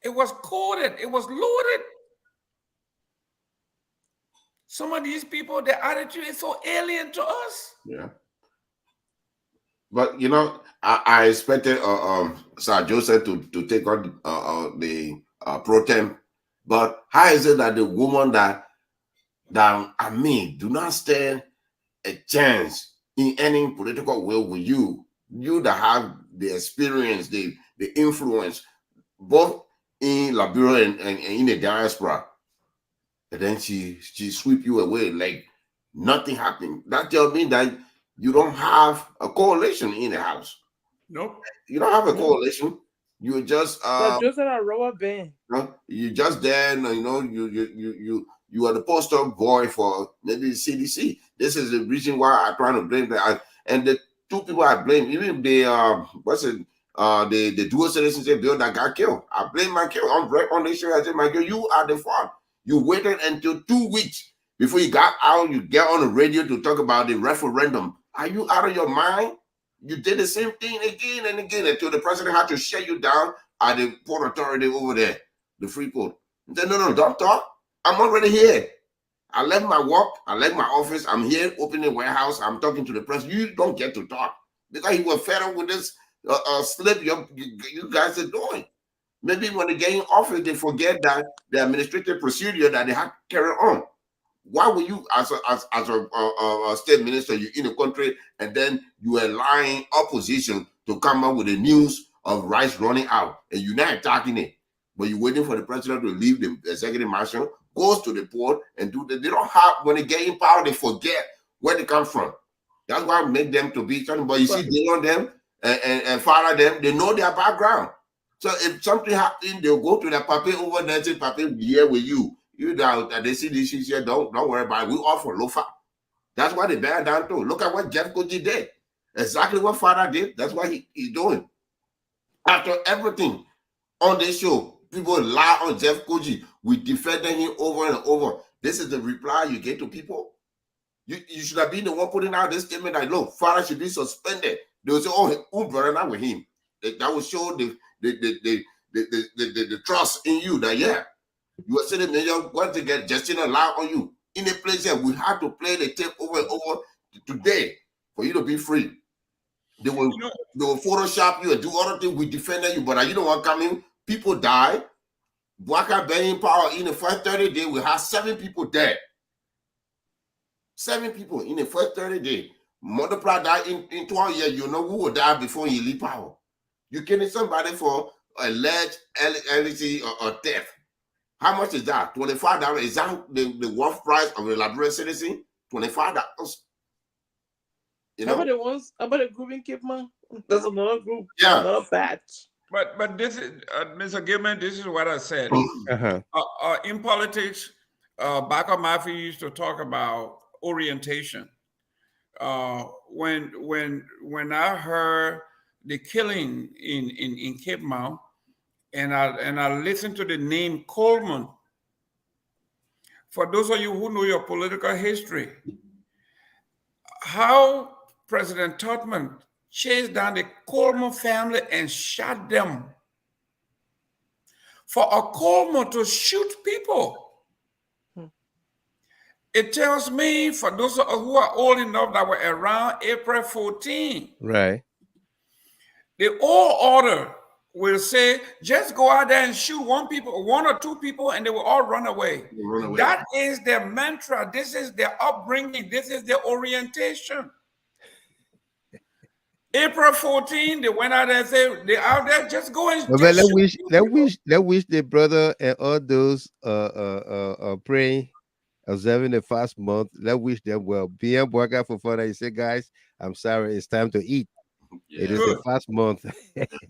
Speaker 11: it was coded, it was loaded. Some of these people, their attitude is so alien to us.
Speaker 9: Yeah. But I expected Sir Joseph to take on the pro tem. But how is it that the woman that do not stand a chance in any political will with you that have the experience, the influence, both in Liberia and in the diaspora, and then she sweep you away like nothing happened? That tells me that you don't have a coalition in the house.
Speaker 11: Nope.
Speaker 9: You don't have a coalition. You're just
Speaker 10: just a rubber band.
Speaker 9: You're just there, you are the poster boy for maybe CDC. This is the reason why I'm trying to blame that. And the two people I blame, even the the dual citizenship bill that got killed. I blame my kill on this show. I said, my girl, you are the fault. You waited until 2 weeks before you got out. You get on the radio to talk about the referendum. Are you out of your mind? You did the same thing again and again until the president had to shut you down at the Port Authority over there, the Freeport. He said, no, don't talk. I'm already here. I left my work. I left my office. I'm here opening a warehouse. I'm talking to the press. You don't get to talk because he was fed up with this slip you guys are doing. Maybe when they get in office, they forget that the administrative procedure that they have to carry on. Why would you, as a state minister, you're in the country and then you are allowing opposition to come up with the news of rice running out and you're not attacking it, but you're waiting for the president to leave the executive marshal, goes to the port and do that? They don't have, when they get in power, they forget where they come from. That's why I make them to be something. But you see, they on them and follow them, they know their background. So if something happens, they'll go to their papi over there and say, papi, we're here with you. You doubt that they see this here, don't worry about it. We offer Lofa. That's why they bear down too. Look at what Jeff Koji did. Exactly what Father did. That's what he's doing. After everything on this show, people lie on Jeff Koji. We defended him over and over. This is the reply you get to people. You should have been the one putting out this statement that, look, Father should be suspended. They will say, oh, brother, not with him. That will show the trust in you that, yeah, you are saying that you're going to get Justina lie on you. In a place that we have to play the tape over and over today for you to be free. They will Photoshop you and do other things. We defended you, but you know what coming? People die. Boakai being power in the first 30 days, we have 7 people dead. 7 people in the first 30 days. Multiply that in 12 years, you know who will die before you leave power. You killing somebody for alleged illicit or theft. How much is that? $25. Is that the worth price of a Liberian citizen? $25. You know?
Speaker 10: How about the group in Cape Man? There's another group.
Speaker 9: Yeah.
Speaker 10: Another batch.
Speaker 11: But this is, Mr. Gilman, this is what I said. In politics, Baca Mafia used to talk about orientation. When I heard the killing in Cape Mount, and I listened to the name Coleman. For those of you who know your political history, how President Tubman chased down the Coleman family and shot them for a Coleman to shoot people. It tells me, for those who are old enough that were around April 14,
Speaker 1: Right.
Speaker 11: the old order will say, just go out there and shoot one or two people, and they will all run away. That is their mantra. This is their upbringing. This is their orientation. April 14, they went out there and said, they're out there, just go and
Speaker 1: But
Speaker 11: just
Speaker 1: let's wish the brother and all those praying, observing the fast month. Let's wish them well. BM Boakai Fofana, he said, guys, I'm sorry, it's time to eat.
Speaker 9: Yeah.
Speaker 1: It is the fast month.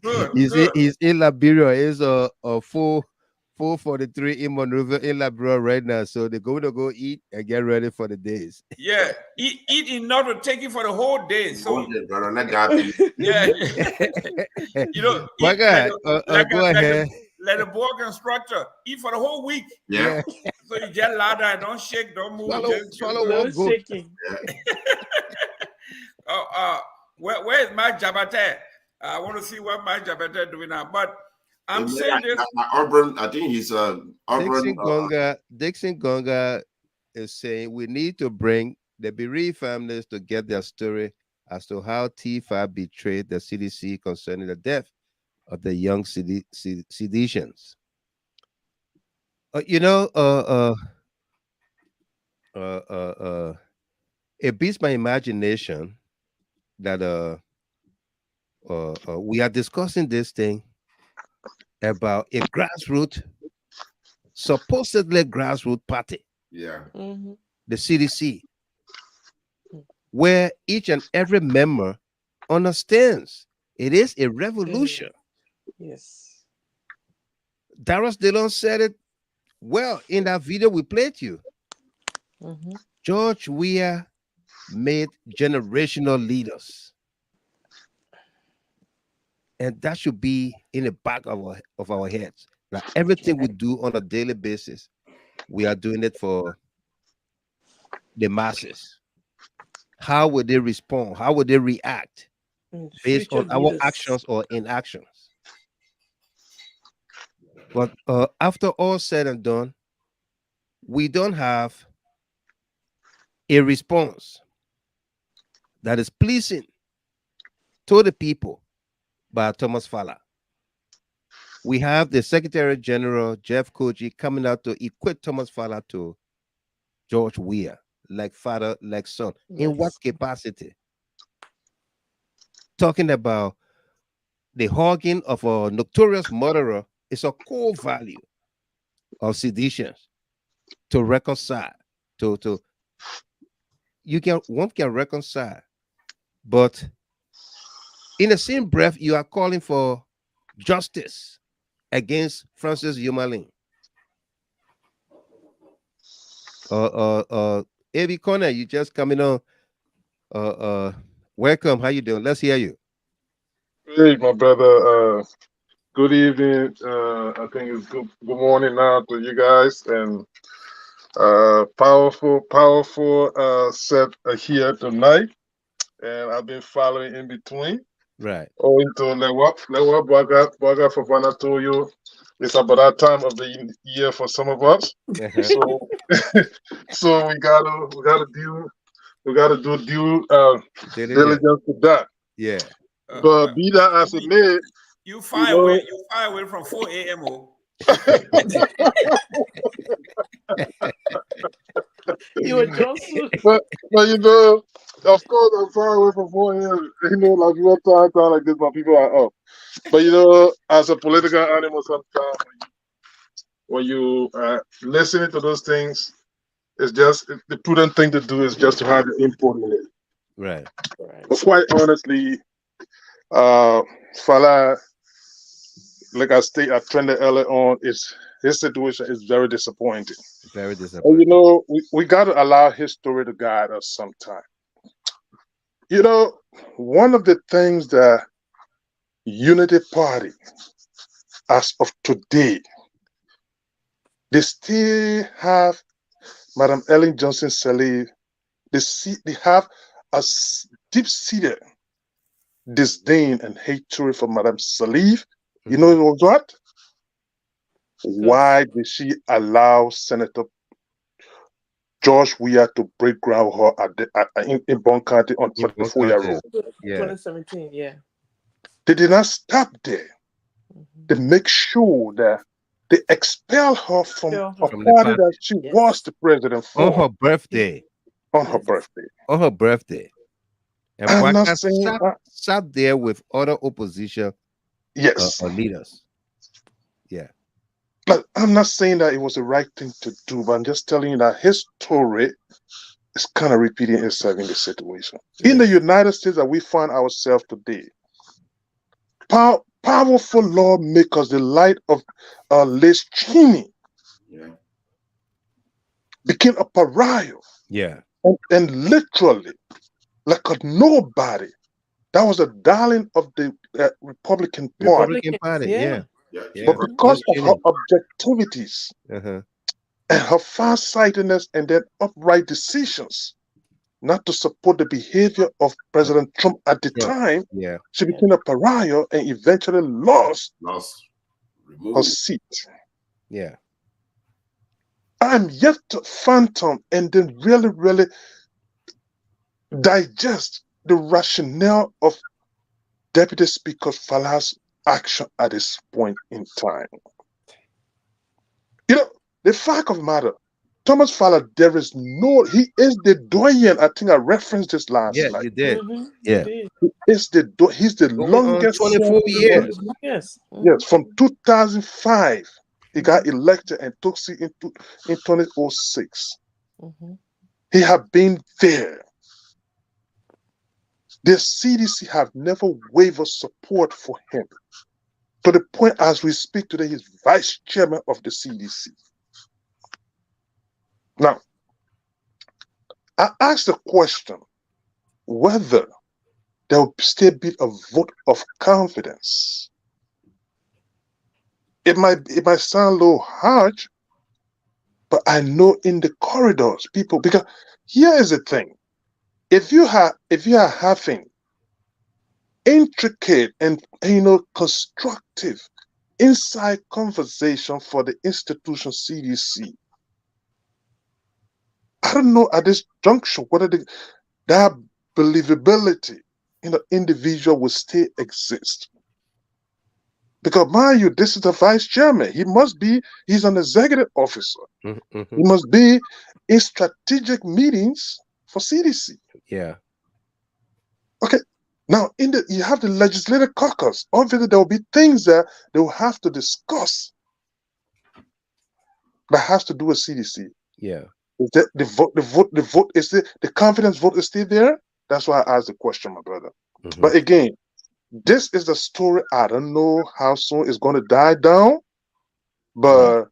Speaker 11: Good,
Speaker 1: He's in Liberia. It's a 4:43 in Monrovia in Liberia right now. So they're going to go eat and get ready for the days.
Speaker 11: Yeah, eat enough to take you for the whole day. So
Speaker 9: Brother, let God be.
Speaker 11: yeah, you know,
Speaker 1: Boakai, go ahead.
Speaker 11: Let the board instructor eat for the whole week.
Speaker 9: Yeah.
Speaker 11: So you get louder and don't shake, don't move.
Speaker 1: Swallow
Speaker 10: No
Speaker 1: one go.
Speaker 10: shaking.
Speaker 11: Where is Mike Jabate? I want to see what Mike Jabate doing now. But I'm saying this.
Speaker 9: Auburn, I think he's Auburn.
Speaker 1: Dixon Gonga is saying we need to bring the bereaved families to get their story as to how T5 betrayed the CDC concerning the death of the young seditionists. It beats my imagination that we are discussing this thing about a supposedly grassroots party.
Speaker 9: Yeah.
Speaker 1: The CDC, where each and every member understands it is a revolution.
Speaker 10: Yes.
Speaker 1: Darius Dillon said it well in that video we played you. George Weah made generational leaders, and that should be in the back of our heads. Now, everything we do on a daily basis, we are doing it for the masses. How would they respond? How would they react based on our actions or inactions? But after all said and done, we don't have a response that is pleasing to the people by Thomas Fallah. We have the Secretary General, Jeff Koji, coming out to equate Thomas Fallah to George Weah, like father, like son. Yes. In what capacity? Talking about the hogging of a notorious murderer is a core value of seditions to reconcile. One can reconcile, but in the same breath, you are calling for justice against Francis Yumalin. Avi Connor, you just coming on. Welcome. How you doing? Let's hear you.
Speaker 13: Hey, my brother. Good evening. I think it's good morning now to you guys, and powerful set here tonight. And I've been following in between.
Speaker 1: Right.
Speaker 13: Owing to what Boakai Fofana told you, it's about that time of the year for some of us. So we gotta do due diligence to that.
Speaker 1: Yeah.
Speaker 13: But be that as it may,
Speaker 11: you fire away from 4 a.m.
Speaker 10: You were drunk.
Speaker 13: But you know, of course, I'm far away from 4 a.m. You know, like real time like this, my people are up. But you know, as a political animal, sometimes when you listening to those things, it's just the prudent thing to do is just to have the input in it.
Speaker 1: Right.
Speaker 13: But quite honestly, Fallah, like I trended earlier on, his situation is very disappointing.
Speaker 1: Very disappointing.
Speaker 13: And you know, we got to allow his story to guide us sometime. You know, one of the things that Unity Party, as of today, they still have Madam Ellen Johnson Sirleaf. They have a deep-seated disdain and hatred for Madam Sirleaf. You know what? Why did she allow Senator George Weah to break ground with her in Bon County on 24-year road?
Speaker 1: Yeah.
Speaker 10: 2017, yeah.
Speaker 13: They did not stop there. They make sure that they expel her from a
Speaker 1: From the
Speaker 13: party that
Speaker 1: party.
Speaker 13: she was the president for.
Speaker 1: On her birthday.
Speaker 13: On her birthday.
Speaker 1: On her birthday. And
Speaker 13: I'm not
Speaker 1: Boakai
Speaker 13: saying
Speaker 1: sat there with other opposition leaders. Yeah.
Speaker 13: But I'm not saying that it was the right thing to do, but I'm just telling you that his story is kind of repeating itself in this situation. In the United States that we find ourselves today, powerful lawmakers, the light of Les Cheney, became a pariah.
Speaker 1: Yeah.
Speaker 13: And literally, like a nobody. That was a darling of the Republican Party.
Speaker 1: Republican Party, yeah.
Speaker 13: But because of her objectivities and her farsightedness and then upright decisions not to support the behavior of President Trump at the time, she became a pariah and eventually lost her seat.
Speaker 1: Yeah.
Speaker 13: I'm yet to phantom and then really digest the rationale of Deputy Speaker Fallah's action at this point in time. You know, the fact of the matter, Thomas Fallah, he is the doyen. I think I referenced this last night.
Speaker 1: Yeah, you did. Yeah.
Speaker 13: He's the longest
Speaker 1: 24 years.
Speaker 10: Yes.
Speaker 13: Yes, from 2005, he got elected and took seat in 2006. He had been there. The CDC have never wavered support for him. To the point, as we speak today, he's vice chairman of the CDC. Now, I asked the question whether there will still be a vote of confidence. It might sound a little harsh, but I know in the corridors, people, because here is the thing. If you are having intricate and constructive inside conversation for the institution CDC, I don't know at this juncture whether that believability in the individual will still exist. Because mind you, this is the vice chairman. He's an executive officer. He must be in strategic meetings for CDC.
Speaker 1: Yeah.
Speaker 13: Okay. Now, you have the legislative caucus. Obviously, there will be things that they will have to discuss that has to do with CDC.
Speaker 1: Yeah.
Speaker 13: Is that the vote is the confidence vote is still there? That's why I asked the question, my brother. But again, this is the story. I don't know how soon it's going to die down, but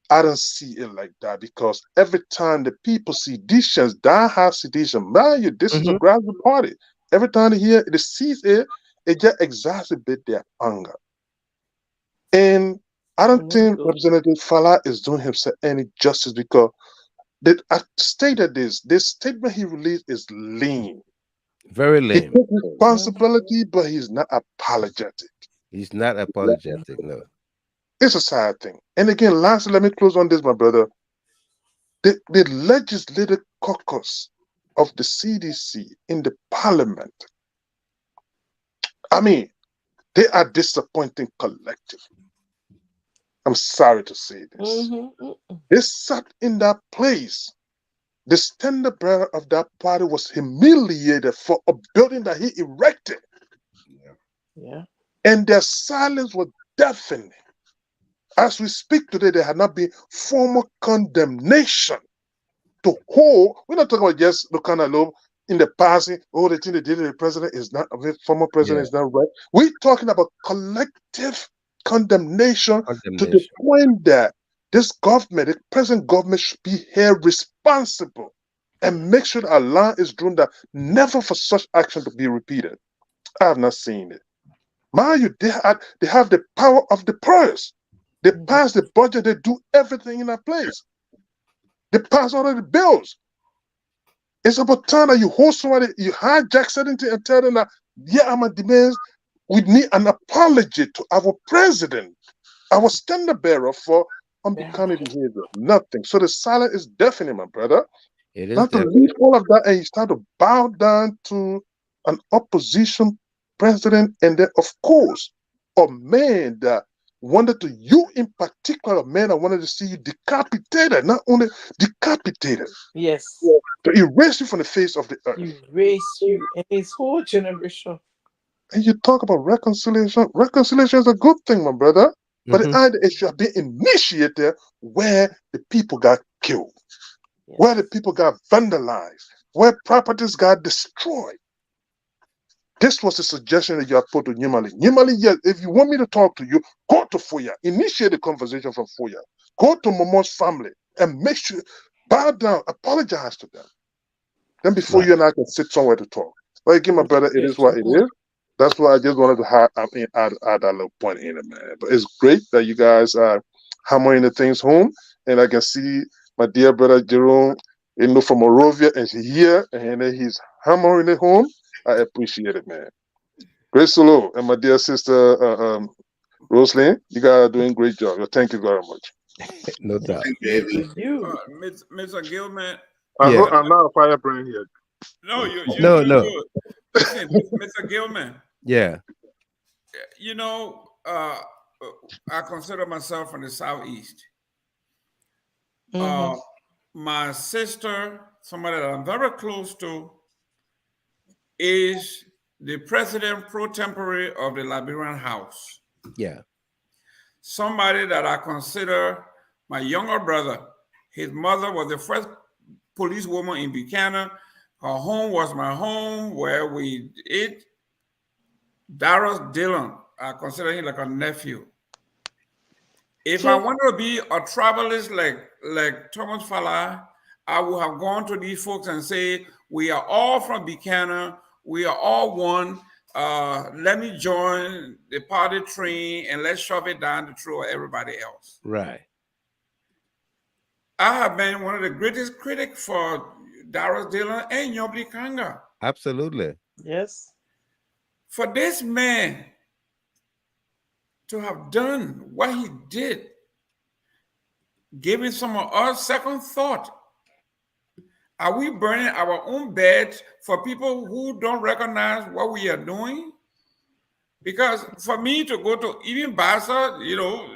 Speaker 13: I don't see it like that, because every time the people seditions, die-hard sedition, mind you, this is a grassroots party. Every time they hear the sees it just exacerbates their anger. And I don't think Representative Fallah is doing himself any justice, because I stated this statement he released is lame.
Speaker 1: Very lame.
Speaker 13: He took responsibility, but he's not apologetic.
Speaker 1: He's not apologetic, no.
Speaker 13: It's a sad thing. And again, lastly, let me close on this, my brother. The legislative caucus of the CDC in the parliament, I mean, they are disappointing collectively. I'm sorry to say this. They sat in that place. The standard bearer of that party was humiliated for a building that he erected.
Speaker 10: Yeah.
Speaker 13: And their silence was deafening. As we speak today, there had not been formal condemnation to hold. We're not talking about just the kind of law in the past. Oh, the thing they did to the president is not, the former president is not right. We're talking about collective condemnation to the point that this government, the present government, should be held responsible and make sure that a line is drawn that never for such action to be repeated. I have not seen it. Mind you, they have the power of the purse. They pass the budget, they do everything in that place. They pass all of the bills. It's about time that you hold somebody, you hijack certain things and tell them that, yeah, I'm a demand. We need an apology to our president. our standard bearer for unbecoming behavior. Nothing. So the silence is deafening, my brother.
Speaker 1: It is
Speaker 13: Not to leave all of that and you start to bow down to an opposition president, and then of course a man that wanted to, you in particular, a man that wanted to see you decapitated, not only decapitated,
Speaker 10: Yes.
Speaker 13: to erase you from the face of the earth.
Speaker 10: Erase you and his whole generation.
Speaker 13: And you talk about reconciliation. Reconciliation is a good thing, my brother. But the idea is you have been initiated where the people got killed, where the people got vandalized, where properties got destroyed. This was a suggestion that you had put to Nyumah. Nyumah, yes, if you want me to talk to you, go to Foya. Initiate the conversation from Foya. Go to Momo's family and make sure, bow down, apologize to them. Then before you and I can sit somewhere to talk. But again, my brother, it is what it is. That's why I just wanted to add that little point in it, man. But it's great that you guys are hammering the things home. And I can see my dear brother Jerome, from Morovia, is here, and he's hammering it home. I appreciate it, man. Great solo. And my dear sister, Roslyn, you guys are doing a great job. Thank you very much.
Speaker 1: No doubt.
Speaker 11: Mr. Gilman.
Speaker 13: I'm not a firebrand here.
Speaker 11: No, you're
Speaker 1: no.
Speaker 11: good. Listen, Mr. Gilman.
Speaker 1: Yeah.
Speaker 11: You know, I consider myself from the Southeast. My sister, somebody that I'm very close to, is the president pro tempore of the Liberian House.
Speaker 1: Yeah.
Speaker 11: Somebody that I consider my younger brother. His mother was the first policewoman in Buchanan. Her home was my home where we ate. Darius Dillon, I consider him like a nephew. If I wanted to be a travelist like Thomas Fallah, I would have gone to these folks and say, we are all from Buchanan. We are all one. Let me join the party train and let's shove it down the throat of everybody else.
Speaker 1: Right.
Speaker 11: I have been one of the greatest critics for Darius Dillon and Nyobli Kanga.
Speaker 1: Absolutely.
Speaker 10: Yes.
Speaker 11: For this man to have done what he did, giving some of us second thought. Are we burning our own beds for people who don't recognize what we are doing? Because for me to go to even Basa, you know,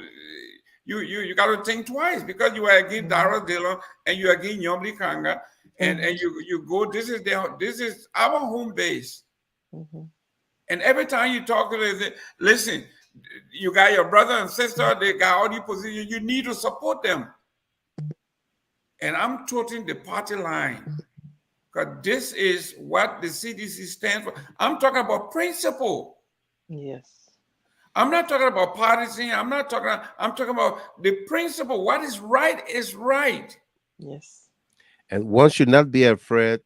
Speaker 11: you got to think twice because you are against Darius Dillon and you are against Nyobli Kanga, and you go. This is our home base. And every time you talk to them, listen, you got your brother and sister, they got all these positions, you need to support them. And I'm toting the party line because this is what the CDC stands for. I'm talking about principle.
Speaker 10: Yes.
Speaker 11: I'm not talking about partisan. I'm talking about the principle. What is right is right.
Speaker 10: Yes.
Speaker 1: And one should not be afraid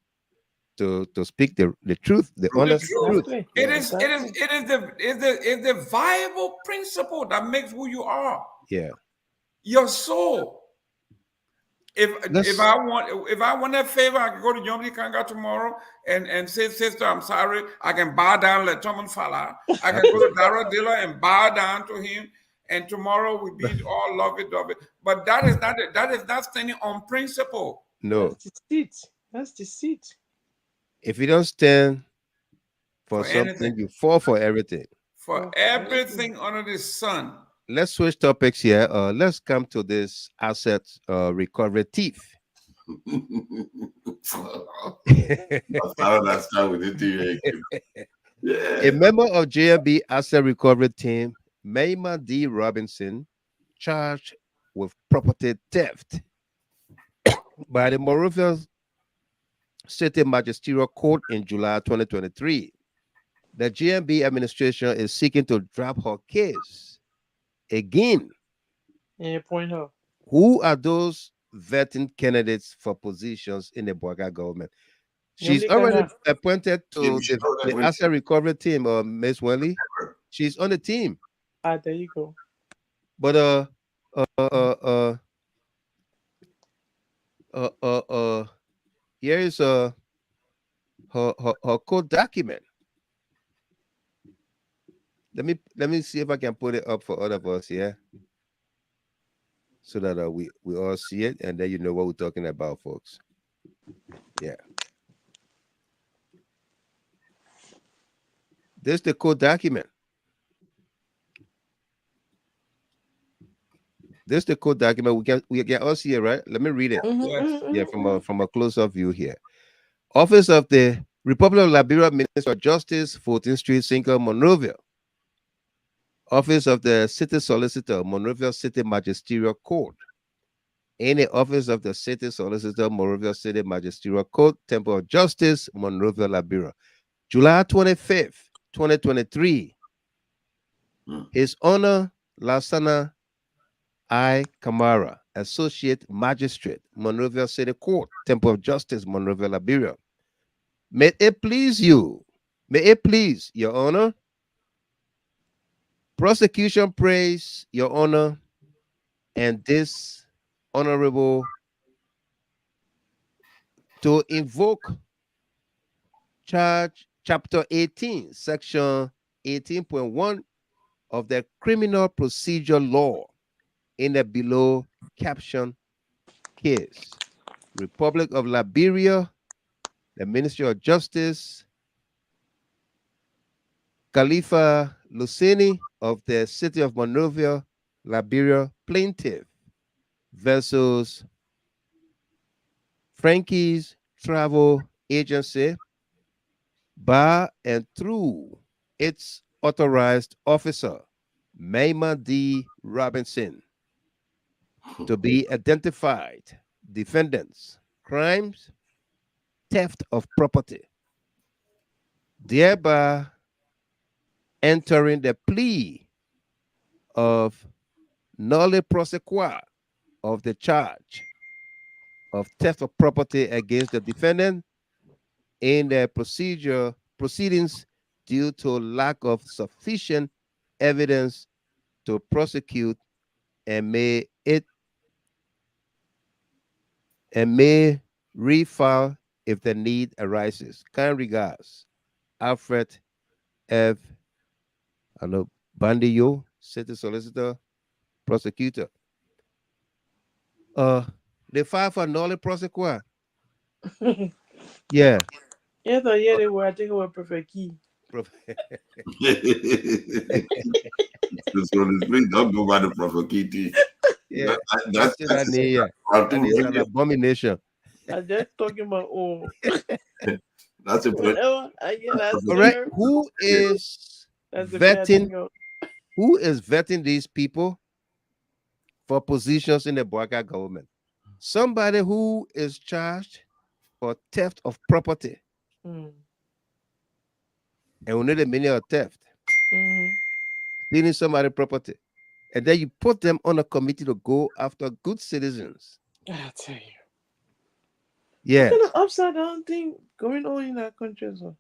Speaker 1: to speak the truth, the honest truth.
Speaker 11: It is the viable principle that makes who you are.
Speaker 1: Yeah.
Speaker 11: Your soul. If I want a favor, I can go to Nyobli Kanga tomorrow and say, sister, I'm sorry. I can bow down like Thomas Fallah. I can go to Darius Dillon and bow down to him. And tomorrow we be all lovey-dovey. But that is not standing on principle.
Speaker 1: No.
Speaker 10: That's deceit. That's deceit.
Speaker 1: If you don't stand for something,
Speaker 11: anything.
Speaker 1: you fall for everything.
Speaker 11: For everything under the sun.
Speaker 1: Let's switch topics here. Let's come to this asset recovery thief. A member of JNB asset recovery team, Mayma D. Robinson, charged with property theft by the Morovia City Magisterial Court in July 2023. The JNB administration is seeking to drop her case. Again, who are those vetting candidates for positions in the Boakai government? She's already appointed to the asset recovery team, Ms. Wenley. She's on the team.
Speaker 10: There you go.
Speaker 1: But here is her code document. Let me see if I can put it up for all of us here. so that we all see it, and then you know what we're talking about, folks. Yeah. This is the code document. This is the code document. We can all see it, right? Let me read it.
Speaker 11: Yes.
Speaker 1: Yeah, from a close-up view here. Office of the Republic of Liberia Minister of Justice, 14th Street, Single, Monrovia. Office of the City Solicitor, Monrovia City Magisterial Court. Any office of the City Solicitor, Monrovia City Magisterial Court, Temple of Justice, Monrovia, Liberia. July 25th, 2023. His Honor Lasana I. Kamara, Associate Magistrate, Monrovia City Court, Temple of Justice, Monrovia, Liberia. May it please you, may it please your Honor. Prosecution praise your Honor and this honorable to invoke charge chapter 18, section 18.1 of the criminal procedure law in the below caption case. Republic of Liberia, the Ministry of Justice, Khalifa Lucini of the City of Monrovia, Liberia, plaintiff versus Frankie's Travel Agency by and through its authorized officer, Mayma D. Robinson, to be identified. Defendants, crimes, theft of property, thereby entering the plea of nolle prosequi of the charge of theft of property against the defendant in the proceedings due to lack of sufficient evidence to prosecute, and may refile if the need arises. Kind regards, Alfred F. Bandiyo, City Solicitor, Prosecutor. They filed for nolle prosequi. Yeah.
Speaker 10: Yeah, they were. I think it was perfect key.
Speaker 9: So don't go by the provocative.
Speaker 1: Yeah, that's an abomination.
Speaker 10: I'm just talking about
Speaker 9: That's a
Speaker 10: whenever I get that.
Speaker 1: All right, who is vetting these people for positions in the Boakai government? Somebody who is charged for theft of property. And we know the meaning of theft. Stealing somebody's property. And then you put them on a committee to go after good citizens.
Speaker 10: I tell you.
Speaker 1: Yeah.
Speaker 10: What kind of upside down thing going on in that country as well?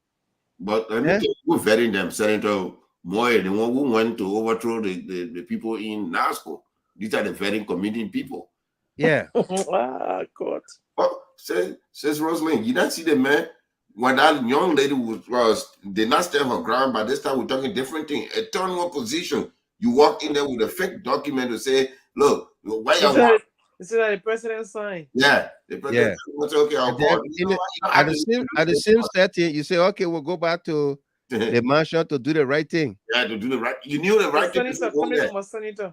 Speaker 9: But let me tell you, who vetting them, Senator Moy, the one who went to overthrow the people in NASCO. These are the vetting committee people.
Speaker 1: Yeah.
Speaker 10: God.
Speaker 9: Oh, says Rosalind, you don't see the man when that young lady was did not stand her ground. By this time, we're talking different thing. A turn one position. You walk in there with a fake document to say, look, why you want?
Speaker 10: Is it like the president signed?
Speaker 9: Yeah. The president said, okay, I'll go.
Speaker 1: At the same setting, you say, okay, we'll go back to the mansion to do the right thing.
Speaker 9: Yeah, to do the right. You knew the right thing.
Speaker 10: Coming from a senator.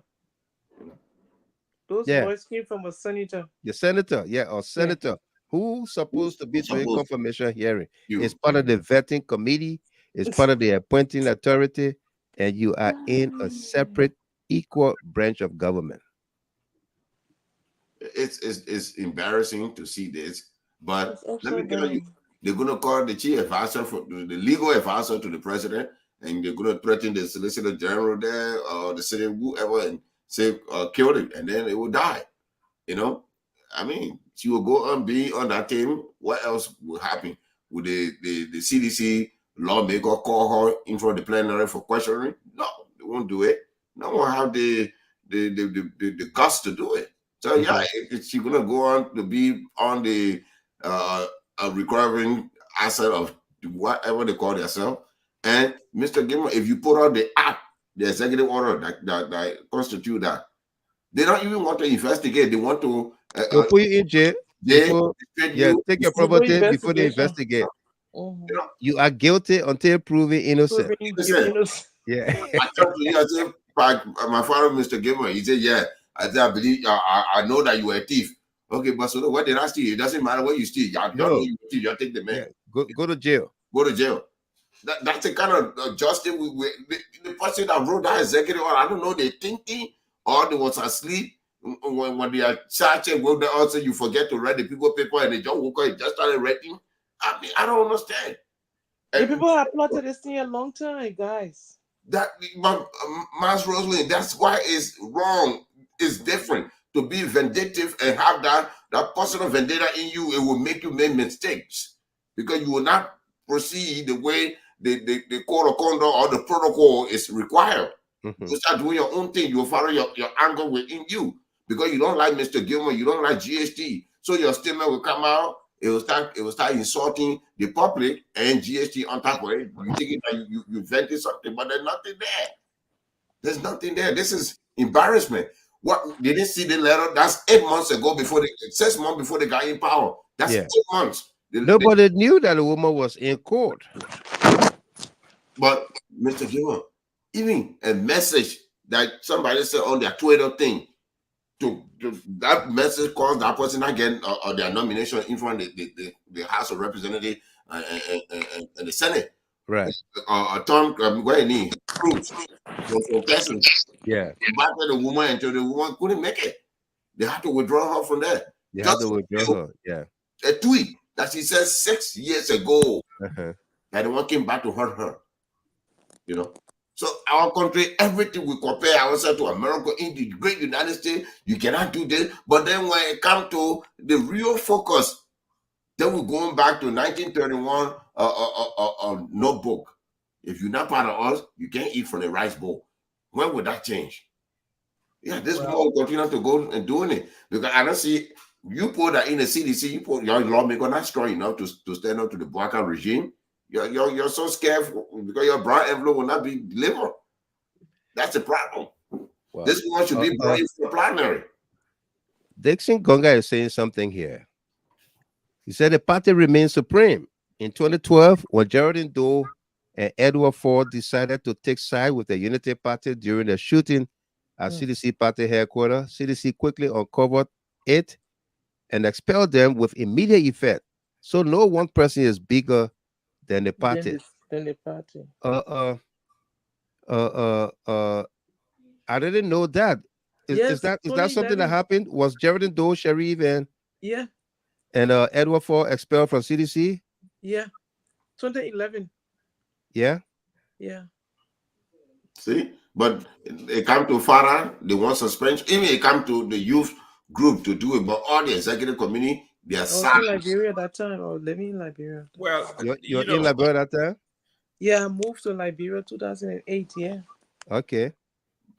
Speaker 10: Those boys came from a senator.
Speaker 1: The senator, or senator who's supposed to be doing confirmation hearing. It's part of the vetting committee. It's part of the appointing authority, and you are in a separate, equal branch of government.
Speaker 9: It's embarrassing to see this, but let me tell you, they're going to call the chief advisor, the legal advisor to the president, and they're going to threaten the solicitor general there or the city, whoever, and say, kill it, and then it will die. You know, I mean, she will go and be on that team. What else will happen? Would the CDC lawmaker call her in front of the plenary for questioning? No, they won't do it. No one have the guts to do it. So yeah, she's gonna go on to be on the recovering asset of whatever they call themselves. And Mr. Gilmore, if you put out the act, the executive order that constitute that, They don't even want to investigate. They want to
Speaker 1: They'll put you in jail before,
Speaker 9: take
Speaker 1: yeah,
Speaker 9: you.
Speaker 1: take your
Speaker 10: Before
Speaker 1: property before they
Speaker 10: investigation.
Speaker 1: investigate.
Speaker 10: Mhm.
Speaker 9: You know,
Speaker 1: You are guilty until proven innocent.
Speaker 10: Proving
Speaker 9: listen,
Speaker 10: you innocent.
Speaker 1: Yeah.
Speaker 9: I talked to you. I said, my father, Mr. Gilmore. He said, yeah. I said, I believe. I know that you were a thief. Okay, but so what did I steal? It doesn't matter what you steal. I don't know
Speaker 1: No.
Speaker 9: you steal. You take the man.
Speaker 1: Yeah. Go to jail.
Speaker 9: Go to jail. That's the kind of justice the person that wrote that executive order. I don't know, they thinking or they was asleep when they are searching. Well, also you forget to read the people paper and they just woke up and just started reading. I mean, I don't understand.
Speaker 10: The people have plotted this thing a long time, guys.
Speaker 9: That Mass Roslyn, that's why it's wrong. It's different to be vindictive and have that personal vendetta in you. It will make you make mistakes because you will not proceed the way the code of conduct or the protocol is required.
Speaker 1: Mhm.
Speaker 9: You start doing your own thing. You will follow your anger within you because you don't like Mr. Gilmore. You don't like GST. So your statement will come out. It will start insulting the public and GST on top of it. You think that you invented something, but there's nothing there. There's nothing there. This is embarrassment. What they didn't see the letter? That's 8 months ago. 6 months before they got in power. That's 8 months.
Speaker 1: Nobody knew that the woman was in court.
Speaker 9: But Mr. Gilmore, even a message that somebody said on their Twitter thing, to that message caused that person again or their nomination in front of the House of Representatives and the Senate.
Speaker 1: Right.
Speaker 9: Tom, where he Cruz was contesting.
Speaker 1: Yeah.
Speaker 9: Invited the woman until the woman couldn't make it. They had to withdraw her from there.
Speaker 1: They had to withdraw her. Yeah.
Speaker 9: A tweet that she said 6 years ago
Speaker 1: Uh-huh.
Speaker 9: that the one came back to hurt her. You know. So our country, everything we compare ourselves to America in the great United States, you cannot do this. But then when it comes to the real focus, then we're going back to 1931 notebook. If you're not part of us, you can't eat from the rice bowl. When would that change? Yeah, this war will continue to go and doing it. Because I don't see, you put that in the CDC, you put your lawmaker not strong enough to stand up to the Boakai regime. You're so scared because your brown envelope will not be delivered. That's the problem. Wow. This one should be brought in for primary.
Speaker 1: Dixon Gonga is saying something here. He said the party remains supreme. In 2012, when Geraldine Doe and Edward Ford decided to take side with the Unity Party during the shooting at CDC party headquarters, CDC quickly uncovered it and expelled them with immediate effect. So no one person is bigger than the party.
Speaker 10: Than the party.
Speaker 1: I didn't know that. Is that something that happened? Was Geraldine Doe, Sharif, and Edward Ford expelled from CDC?
Speaker 10: Yeah, 2011.
Speaker 1: Yeah.
Speaker 10: Yeah.
Speaker 9: See, but it come to Fallah, they want suspension. Even it come to the youth group to do it, but all the executive committee, they are silent.
Speaker 10: In Liberia at that time, or living in Liberia.
Speaker 11: Well,
Speaker 1: you're in Liberia at that time?
Speaker 10: Yeah, I moved to Liberia 2008. Yeah.
Speaker 1: Okay.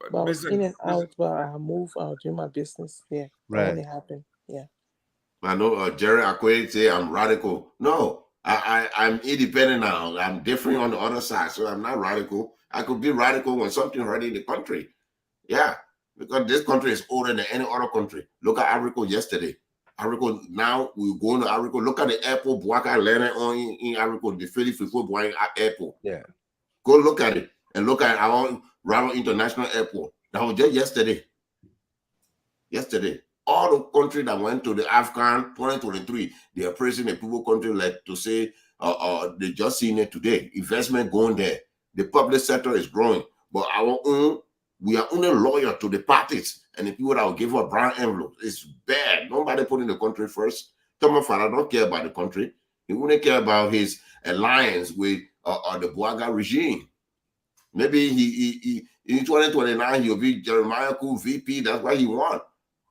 Speaker 10: But I was in and out, but I moved out doing my business. Yeah.
Speaker 1: Right.
Speaker 10: When it happened. Yeah.
Speaker 9: I know Jerry Akwe say I'm radical. No, I'm independent now. I'm different on the other side, so I'm not radical. I could be radical when something already in the country. Yeah, because this country is older than any other country. Look at Africa yesterday. Africa, now we're going to Africa. Look at the airport, Boakai landed on in Africa, the Philly Boakai airport.
Speaker 1: Yeah.
Speaker 9: Go look at it and look at our Raleigh International Airport. That was just yesterday. Yesterday. All the countries that went to the Afghan 2023, they are praising the people country like to say they just seen it today. Investment going there. The public sector is growing. But our own, we are only loyal to the parties and the people that will give us brown envelopes. It's bad. Nobody put in the country first. Thomas Fallah don't care about the country. He wouldn't care about his alliance with the Boakai regime. Maybe he in 2029 he'll be Jeremiah Koo VP. That's what he wants.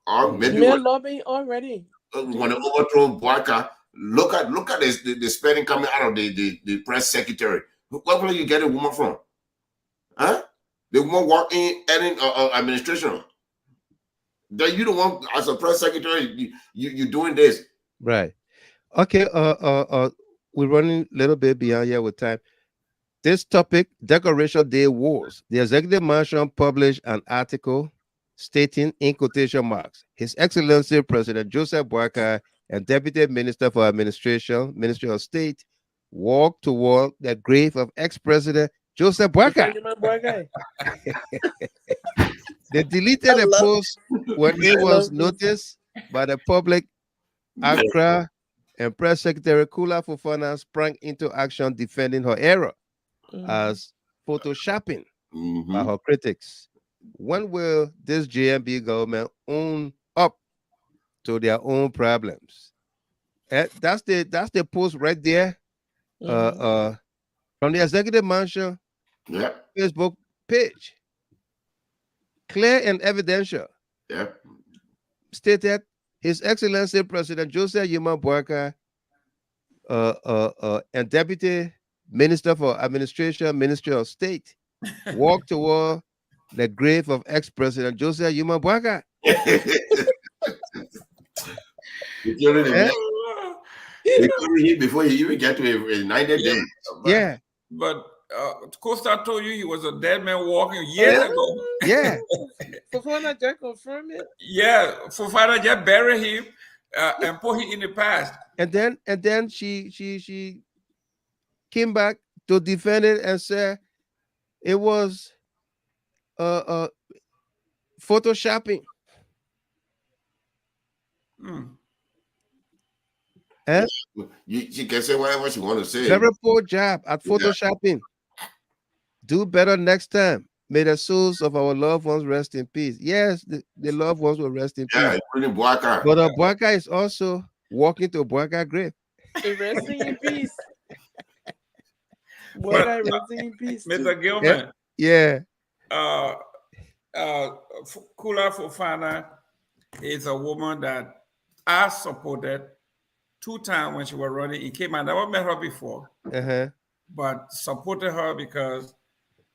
Speaker 9: Or maybe
Speaker 10: lobby already.
Speaker 9: When they overthrow Boakai, look at the spending coming out of the press secretary. Where will you get a woman from? Huh? The woman work in any administration. That you don't want as a press secretary, you doing this.
Speaker 1: Right. Okay. We're running a little bit beyond here with time. This topic, Decoration Day Wars. The Executive Mansion published an article stating in quotation marks, His Excellency President Joseph Boakai and Deputy Minister for Administration, Ministry of State, walk toward the grave of ex-president Joseph Boakai. They deleted the post when it was noticed by the public outcry, and Press Secretary Kula Fofana sprang into action defending her error as photoshopping by her critics. When will this JNB government own up to their own problems? That's the post right there. From the executive mansion Facebook page. Clear and evidential. Stated His Excellency President Joseph Nyumah Boakai and Deputy Minister for Administration, Ministry of State, walked toward the grave of ex-president Joseph Nyumah Boakai.
Speaker 9: They couldn't hit before he even get to a 90 days.
Speaker 1: Yeah.
Speaker 11: But Costa told you he was a dead man walking years ago.
Speaker 1: Yeah.
Speaker 10: Fofana just confirmed it.
Speaker 11: Yeah, Fofana just buried him and put him in the past.
Speaker 1: And then she came back to defend it and said it was photoshopping.
Speaker 9: She can say whatever she want to say.
Speaker 1: Very poor job at photoshopping. Do better next time. May the souls of our loved ones rest in peace. Yes, the loved ones will rest in peace.
Speaker 9: Boakai.
Speaker 1: But Boakai is also walking to Boakai grave.
Speaker 10: Resting in peace. Boakai resting in peace.
Speaker 11: Mr. Gilman.
Speaker 1: Yeah.
Speaker 11: Kula Fofana is a woman that I supported 2 times when she was running in Cayman. I never met her before, but supported her because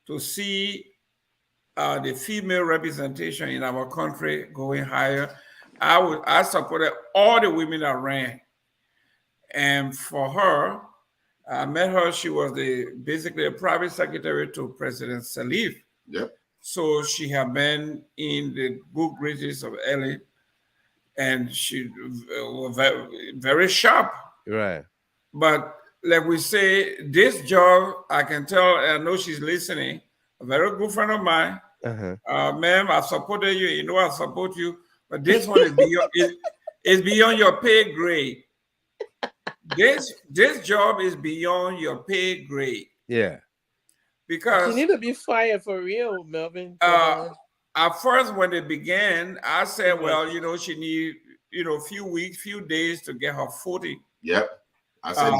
Speaker 11: to see the female representation in our country going higher, I supported all the women that ran. And for her, I met her. She was basically a private secretary to President Salif. So she had been in the good graces of LA, and she was very, very sharp.
Speaker 1: Right.
Speaker 11: But like we say, this job, I can tell, I know she's listening, a very good friend of mine. Ma'am, I supported you. You know I support you. But this one is beyond, is beyond your pay grade. This job is beyond your pay grade.
Speaker 1: Yeah.
Speaker 11: Because
Speaker 10: you need to be fired for real, Melvin.
Speaker 11: At first, when they began, I said, well, you know, she need, you know, a few weeks, few days to get her footing.
Speaker 9: Yep. I said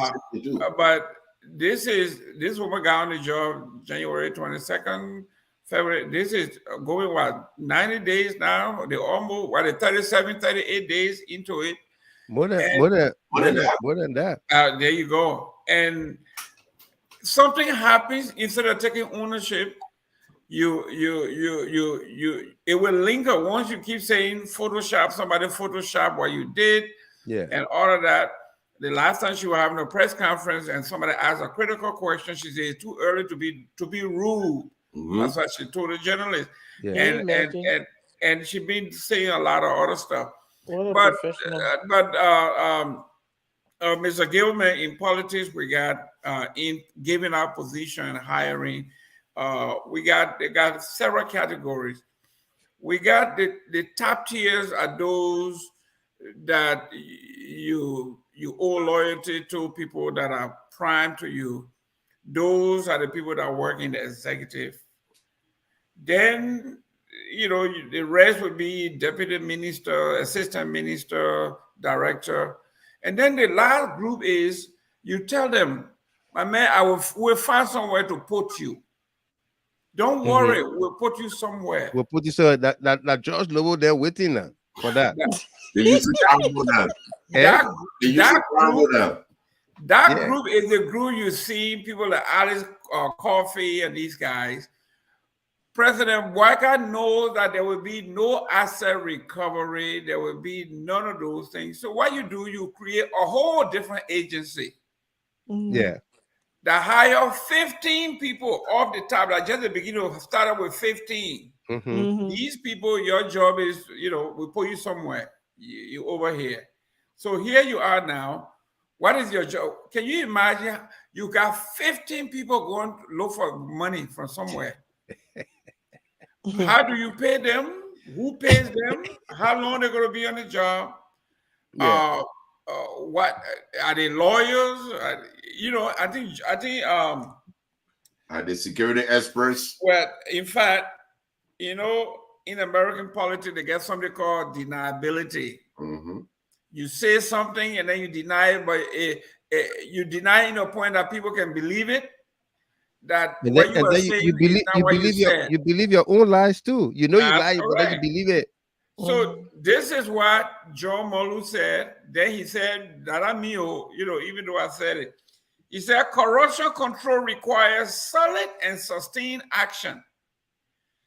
Speaker 11: but this woman got on the job January 22nd, February. This is going, what, 90 days now? They almost, what, 37, 38 days into it.
Speaker 1: More than that.
Speaker 11: There you go. And something happens, instead of taking ownership, it will linger. Once you keep saying Photoshop, somebody Photoshop what you did, and all of that. The last time she was having a press conference and somebody asked a critical question, she said it's too early to be rude. That's what she told the journalist. And she been saying a lot of other stuff. But Mr. Gilman, in politics, we got in giving our position and hiring. They got several categories. We got the top tiers are those that you owe loyalty to, people that are prime to you. Those are the people that work in the executive. Then, you know, the rest would be deputy minister, assistant minister, director. And then the last group is, you tell them, my man, we'll find somewhere to put you. Don't worry, we'll put you somewhere.
Speaker 1: We'll put you somewhere. That George Lobo there waiting now for that.
Speaker 11: That group is the group you see, people like Alice Coffey and these guys. President Boakai knows that there will be no asset recovery. There will be none of those things. So what you do, you create a whole different agency.
Speaker 1: Yeah.
Speaker 11: That hire 15 people off the top. Like just the beginning, started with 15. These people, your job is, you know, we put you somewhere, you over here. So here you are now. What is your job? Can you imagine? You got 15 people going to look for money from somewhere. How do you pay them? Who pays them? How long they're going to be on the job?
Speaker 1: Yeah.
Speaker 11: What are they lawyers? You know, I think
Speaker 9: are they security experts?
Speaker 11: Well, in fact, you know, in American politics, they get something called deniability. You say something and then you deny it, but you deny in a point that people can believe it. That
Speaker 1: And
Speaker 11: what
Speaker 1: then,
Speaker 11: you are
Speaker 1: you
Speaker 11: saying
Speaker 1: believe
Speaker 11: is not what you said.
Speaker 1: you believe your own lies too. You know you
Speaker 11: That's
Speaker 1: lie, but then you
Speaker 11: correct.
Speaker 1: believe it.
Speaker 11: So this is what John Molu said. Then he said, Daramio, you know, even though I said it, he said, corruption control requires solid and sustained action.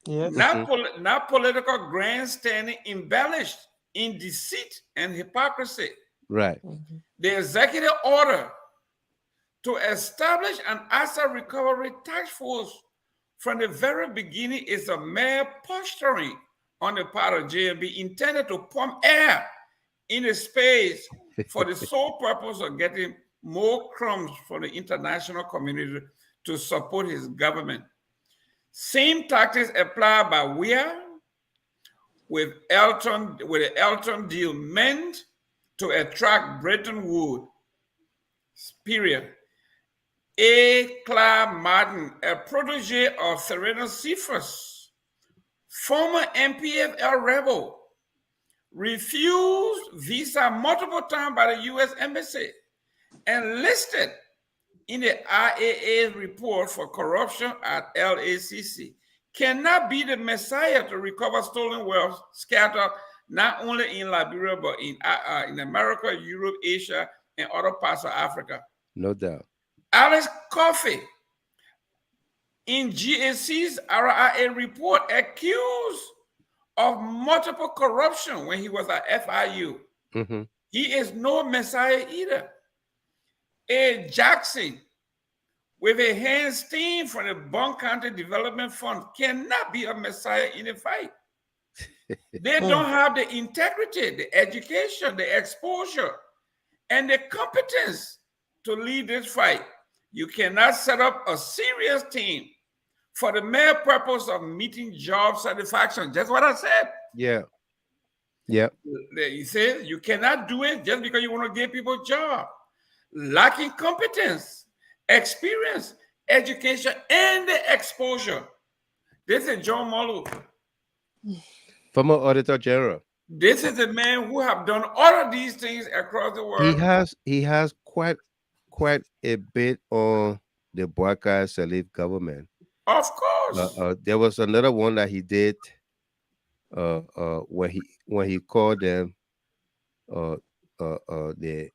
Speaker 10: Yes.
Speaker 11: Not political grandstanding embellished in deceit and hypocrisy.
Speaker 1: Right.
Speaker 11: The executive order to establish an asset recovery task force from the very beginning is a mere posturing on the part of JNB intended to pump air in the space for the sole purpose of getting more crumbs for the international community to support his government. Same tactics applied by Weir with the Elton deal meant to attract Bretton Woods. Period. A. Clark Martin, a protege of Serena Cephas, former MPFL rebel, refused visa multiple times by the U.S. Embassy and listed in the IAA report for corruption at LACC, cannot be the messiah to recover stolen wealth scattered not only in Liberia, but in America, Europe, Asia, and other parts of Africa.
Speaker 1: No doubt.
Speaker 11: Alex Coffey, in GAC's RIA report, accused of multiple corruption when he was at FIU. He is no messiah either. A. Jackson, with a hand steam from the Bond County Development Fund, cannot be a messiah in a fight. They don't have the integrity, the education, the exposure, and the competence to lead this fight. You cannot set up a serious team for the mere purpose of meeting job satisfaction. That's what I said.
Speaker 1: Yeah. Yeah.
Speaker 11: You say you cannot do it just because you want to give people a job. Lacking competence, experience, education, and the exposure. This is John Molu.
Speaker 1: Former Auditor General.
Speaker 11: This is a man who have done all of these things across the world.
Speaker 1: He has quite a bit on the Boakai Salif government.
Speaker 11: Of course.
Speaker 1: There was another one that he did when he called them the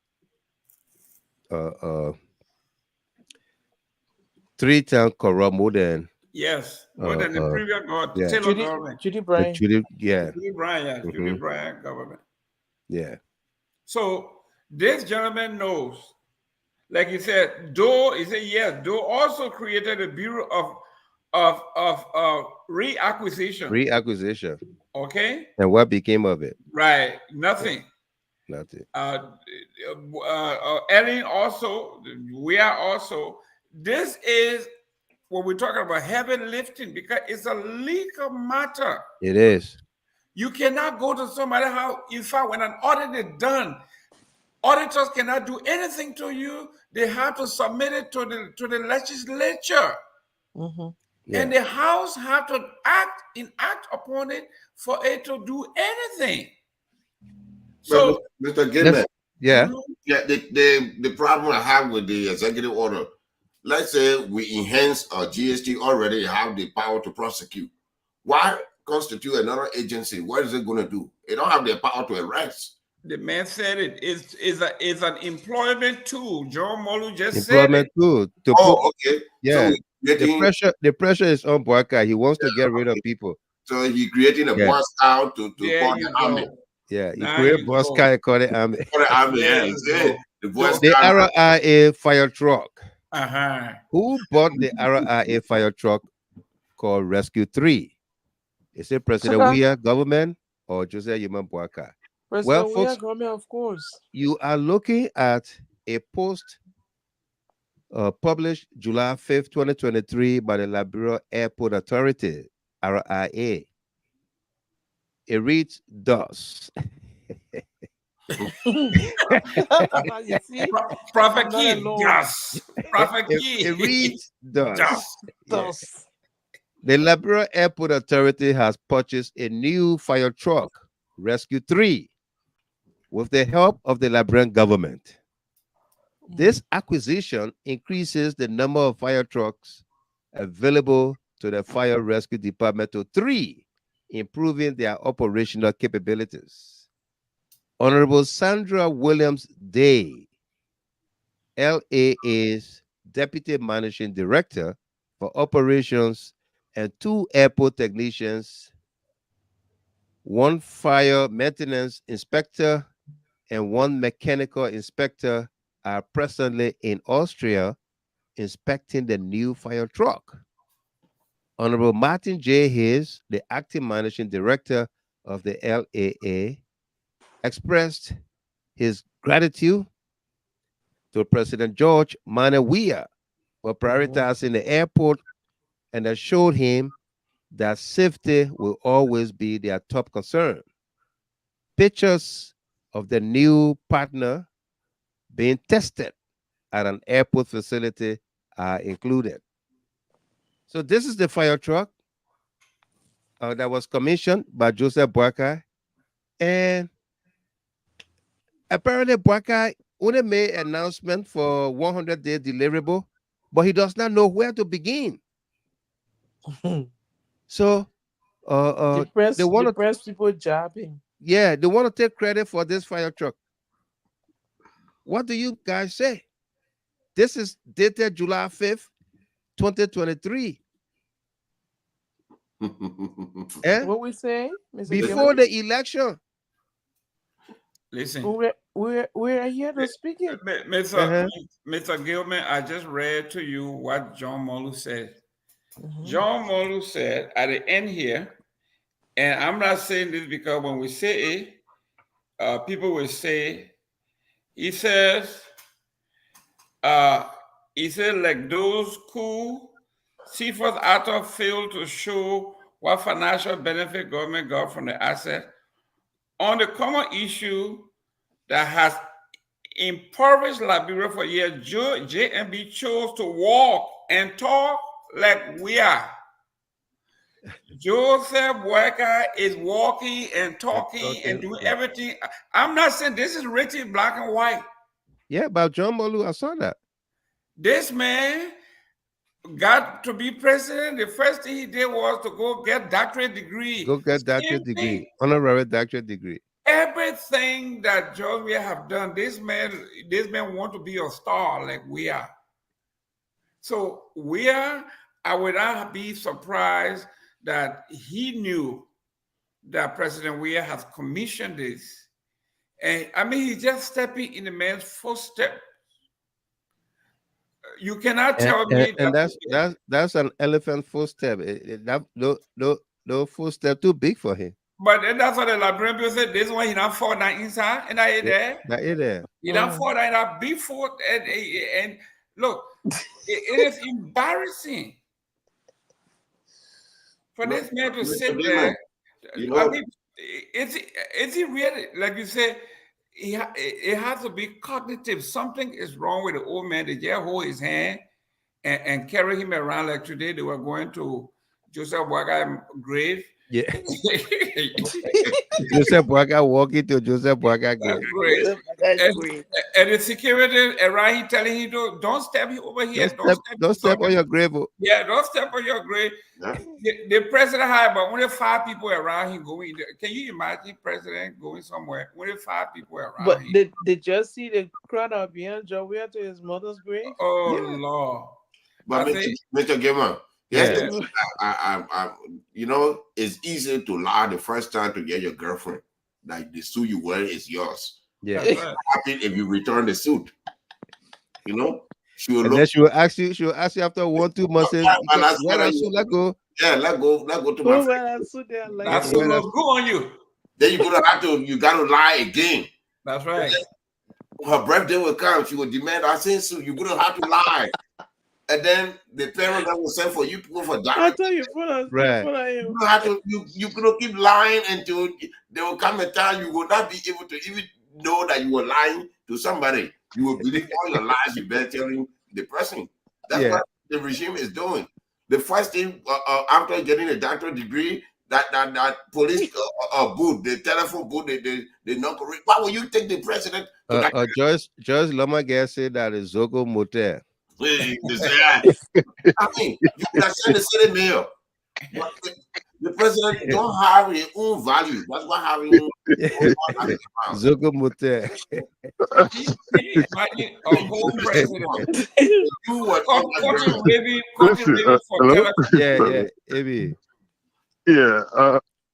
Speaker 1: 3 times corrupt more than
Speaker 11: the previous government.
Speaker 10: Judy Bryan.
Speaker 11: Judy Bryan government.
Speaker 1: Yeah.
Speaker 11: So this gentleman knows, like he said, Doe also created a bureau of reacquisition.
Speaker 1: Reacquisition.
Speaker 11: Okay.
Speaker 1: And what became of it?
Speaker 11: Right. Nothing.
Speaker 1: Nothing.
Speaker 11: Ellen also, we are also. This is what we're talking about, heavy lifting, because it's a legal matter.
Speaker 1: It is.
Speaker 11: You cannot go to somebody's house. In fact, when an audit is done, auditors cannot do anything to you. They have to submit it to the legislature.
Speaker 1: Yeah.
Speaker 11: And the House have to act upon it for it to do anything. So,
Speaker 9: Mr. Gilman,
Speaker 1: the
Speaker 9: problem I have with the executive order, let's say we enhance our GST already, have the power to prosecute. Why constitute another agency? What is it going to do? They don't have the power to arrest.
Speaker 11: The man said it is an employment tool. John Molu just
Speaker 1: employment
Speaker 11: said it.
Speaker 1: tool.
Speaker 9: Okay.
Speaker 1: Yeah.
Speaker 9: So
Speaker 1: the pressure is on Boakai. He wants to get rid of people.
Speaker 9: So he's creating a Boy Scout to call the army.
Speaker 1: Yeah, he created Boy Scout and call the army.
Speaker 9: The
Speaker 1: RIA fire truck.
Speaker 11: Uh-huh.
Speaker 1: Who bought the RIA fire truck called Rescue 3? Is it President
Speaker 10: Okay.
Speaker 1: Weah government or Joseph Nyumah Boakai?
Speaker 10: President
Speaker 1: folks,
Speaker 10: Weah government, of course.
Speaker 1: you are looking at a post published July 5th, 2023 by the Liberia Airport Authority, RIA. It reads thus.
Speaker 10: You see?
Speaker 11: Prophet
Speaker 10: I'm not
Speaker 11: Key,
Speaker 10: alone.
Speaker 11: yes. Prophet Key.
Speaker 1: It reads thus.
Speaker 11: Yes.
Speaker 10: Thus.
Speaker 1: The Liberia Airport Authority has purchased a new fire truck, Rescue 3, with the help of the Liberian government. This acquisition increases the number of fire trucks available to the fire rescue department to 3, improving their operational capabilities. Honorable Sandra Williams Day, LAA's Deputy Managing Director for Operations, and 2 airport technicians, 1 fire maintenance inspector, and 1 mechanical inspector are presently in Austria inspecting the new fire truck. Honorable Martin J. Hayes, the acting managing director of the LAA, expressed his gratitude to President George Nyumah Weah for prioritizing the airport and assured him that safety will always be their top concern. Pictures of the new partner being tested at an airport facility are included. So this is the fire truck that was commissioned by Joseph Boakai, and apparently Boakai only made an announcement for 100-day deliverable, but he does not know where to begin. So
Speaker 10: the press people jabbing.
Speaker 1: Yeah, they want to take credit for this fire truck. What do you guys say? This is dated July 5th, 2023.
Speaker 10: What we say? Mr.
Speaker 1: Before
Speaker 10: Gilman?
Speaker 1: the election.
Speaker 11: Listen.
Speaker 10: We're here to speak it.
Speaker 11: Mr. Gilman, I just read to you what John Molu said. John Molu said at the end here, and I'm not saying this because when we say it, people will say, he says, like those who Seaforth Arthur failed to show what financial benefit government got from the asset on the common issue that has impoverished Liberia for years. JNB chose to walk and talk like we are. Joseph Boakai is walking and talking and doing everything. I'm not saying this is written black and white.
Speaker 1: Yeah, about John Molu, I saw that.
Speaker 11: This man got to be president. The first thing he did was to go get doctorate degree.
Speaker 1: Go get doctorate degree, honorary doctorate degree.
Speaker 11: Everything that George Weah have done, this man want to be a star like we are. So I would not be surprised that he knew that President Weah has commissioned this. And I mean, he's just stepping in the man's footsteps. You cannot tell me
Speaker 1: that that's an elephant footstep. No footstep too big for him.
Speaker 11: But then that's what the Liberian people said. This one he not fall down inside, and I there.
Speaker 1: That is there.
Speaker 11: He not fall down that big foot, and look, it is embarrassing for this man to sit there. I mean, is he really, like you said? It has to be cognitive. Something is wrong with the old man. They just hold his hand and carry him around. Like today, they were going to Joseph Boakai grave.
Speaker 1: Yeah. Joseph Boakai walking to Joseph Boakai grave.
Speaker 11: And the security around him telling him, don't step over here.
Speaker 1: Don't step on your grave.
Speaker 11: Yeah, don't step on your grave. Yeah. The president had but only 5 people around him going. Can you imagine president going somewhere? Only 5 people around
Speaker 10: but
Speaker 11: him.
Speaker 10: Did they just see the crowd of behind Joe Weah to his mother's grave?
Speaker 11: Oh, yeah. Lord.
Speaker 9: But Mr. Gamer, yes, you know, it's easy to lie the first time to get your girlfriend. Like the suit you wear is yours.
Speaker 1: Yeah.
Speaker 9: What happens if you return the suit? You know? She will
Speaker 1: ask you after 1-2 months. Where I should let go?
Speaker 9: Yeah, let's go to my
Speaker 10: Oh,
Speaker 9: friend.
Speaker 10: well, I stood there like
Speaker 11: That's so good on you.
Speaker 9: Then you gotta lie again.
Speaker 11: That's right.
Speaker 9: Her birthday will come, she will demand, I say, so you're gonna have to lie. And then the parent that will send for you people for
Speaker 10: I
Speaker 9: direct.
Speaker 10: tell you, for
Speaker 9: You have to you gonna keep lying until there will come a time you will not be able to even know that you were lying to somebody. You will believe all your lies you been telling the person. That's what the regime is doing. The first thing after getting a doctorate degree, that police booth, the telephone booth, they knock. Why would you take the president to that?
Speaker 1: Judge Lama said that is Zogo Motel.
Speaker 9: I mean, you could have sent the city mayor. But the president don't have his own value. That's what having
Speaker 1: Zogo Motel.
Speaker 11: Imagine a whole president.
Speaker 9: You were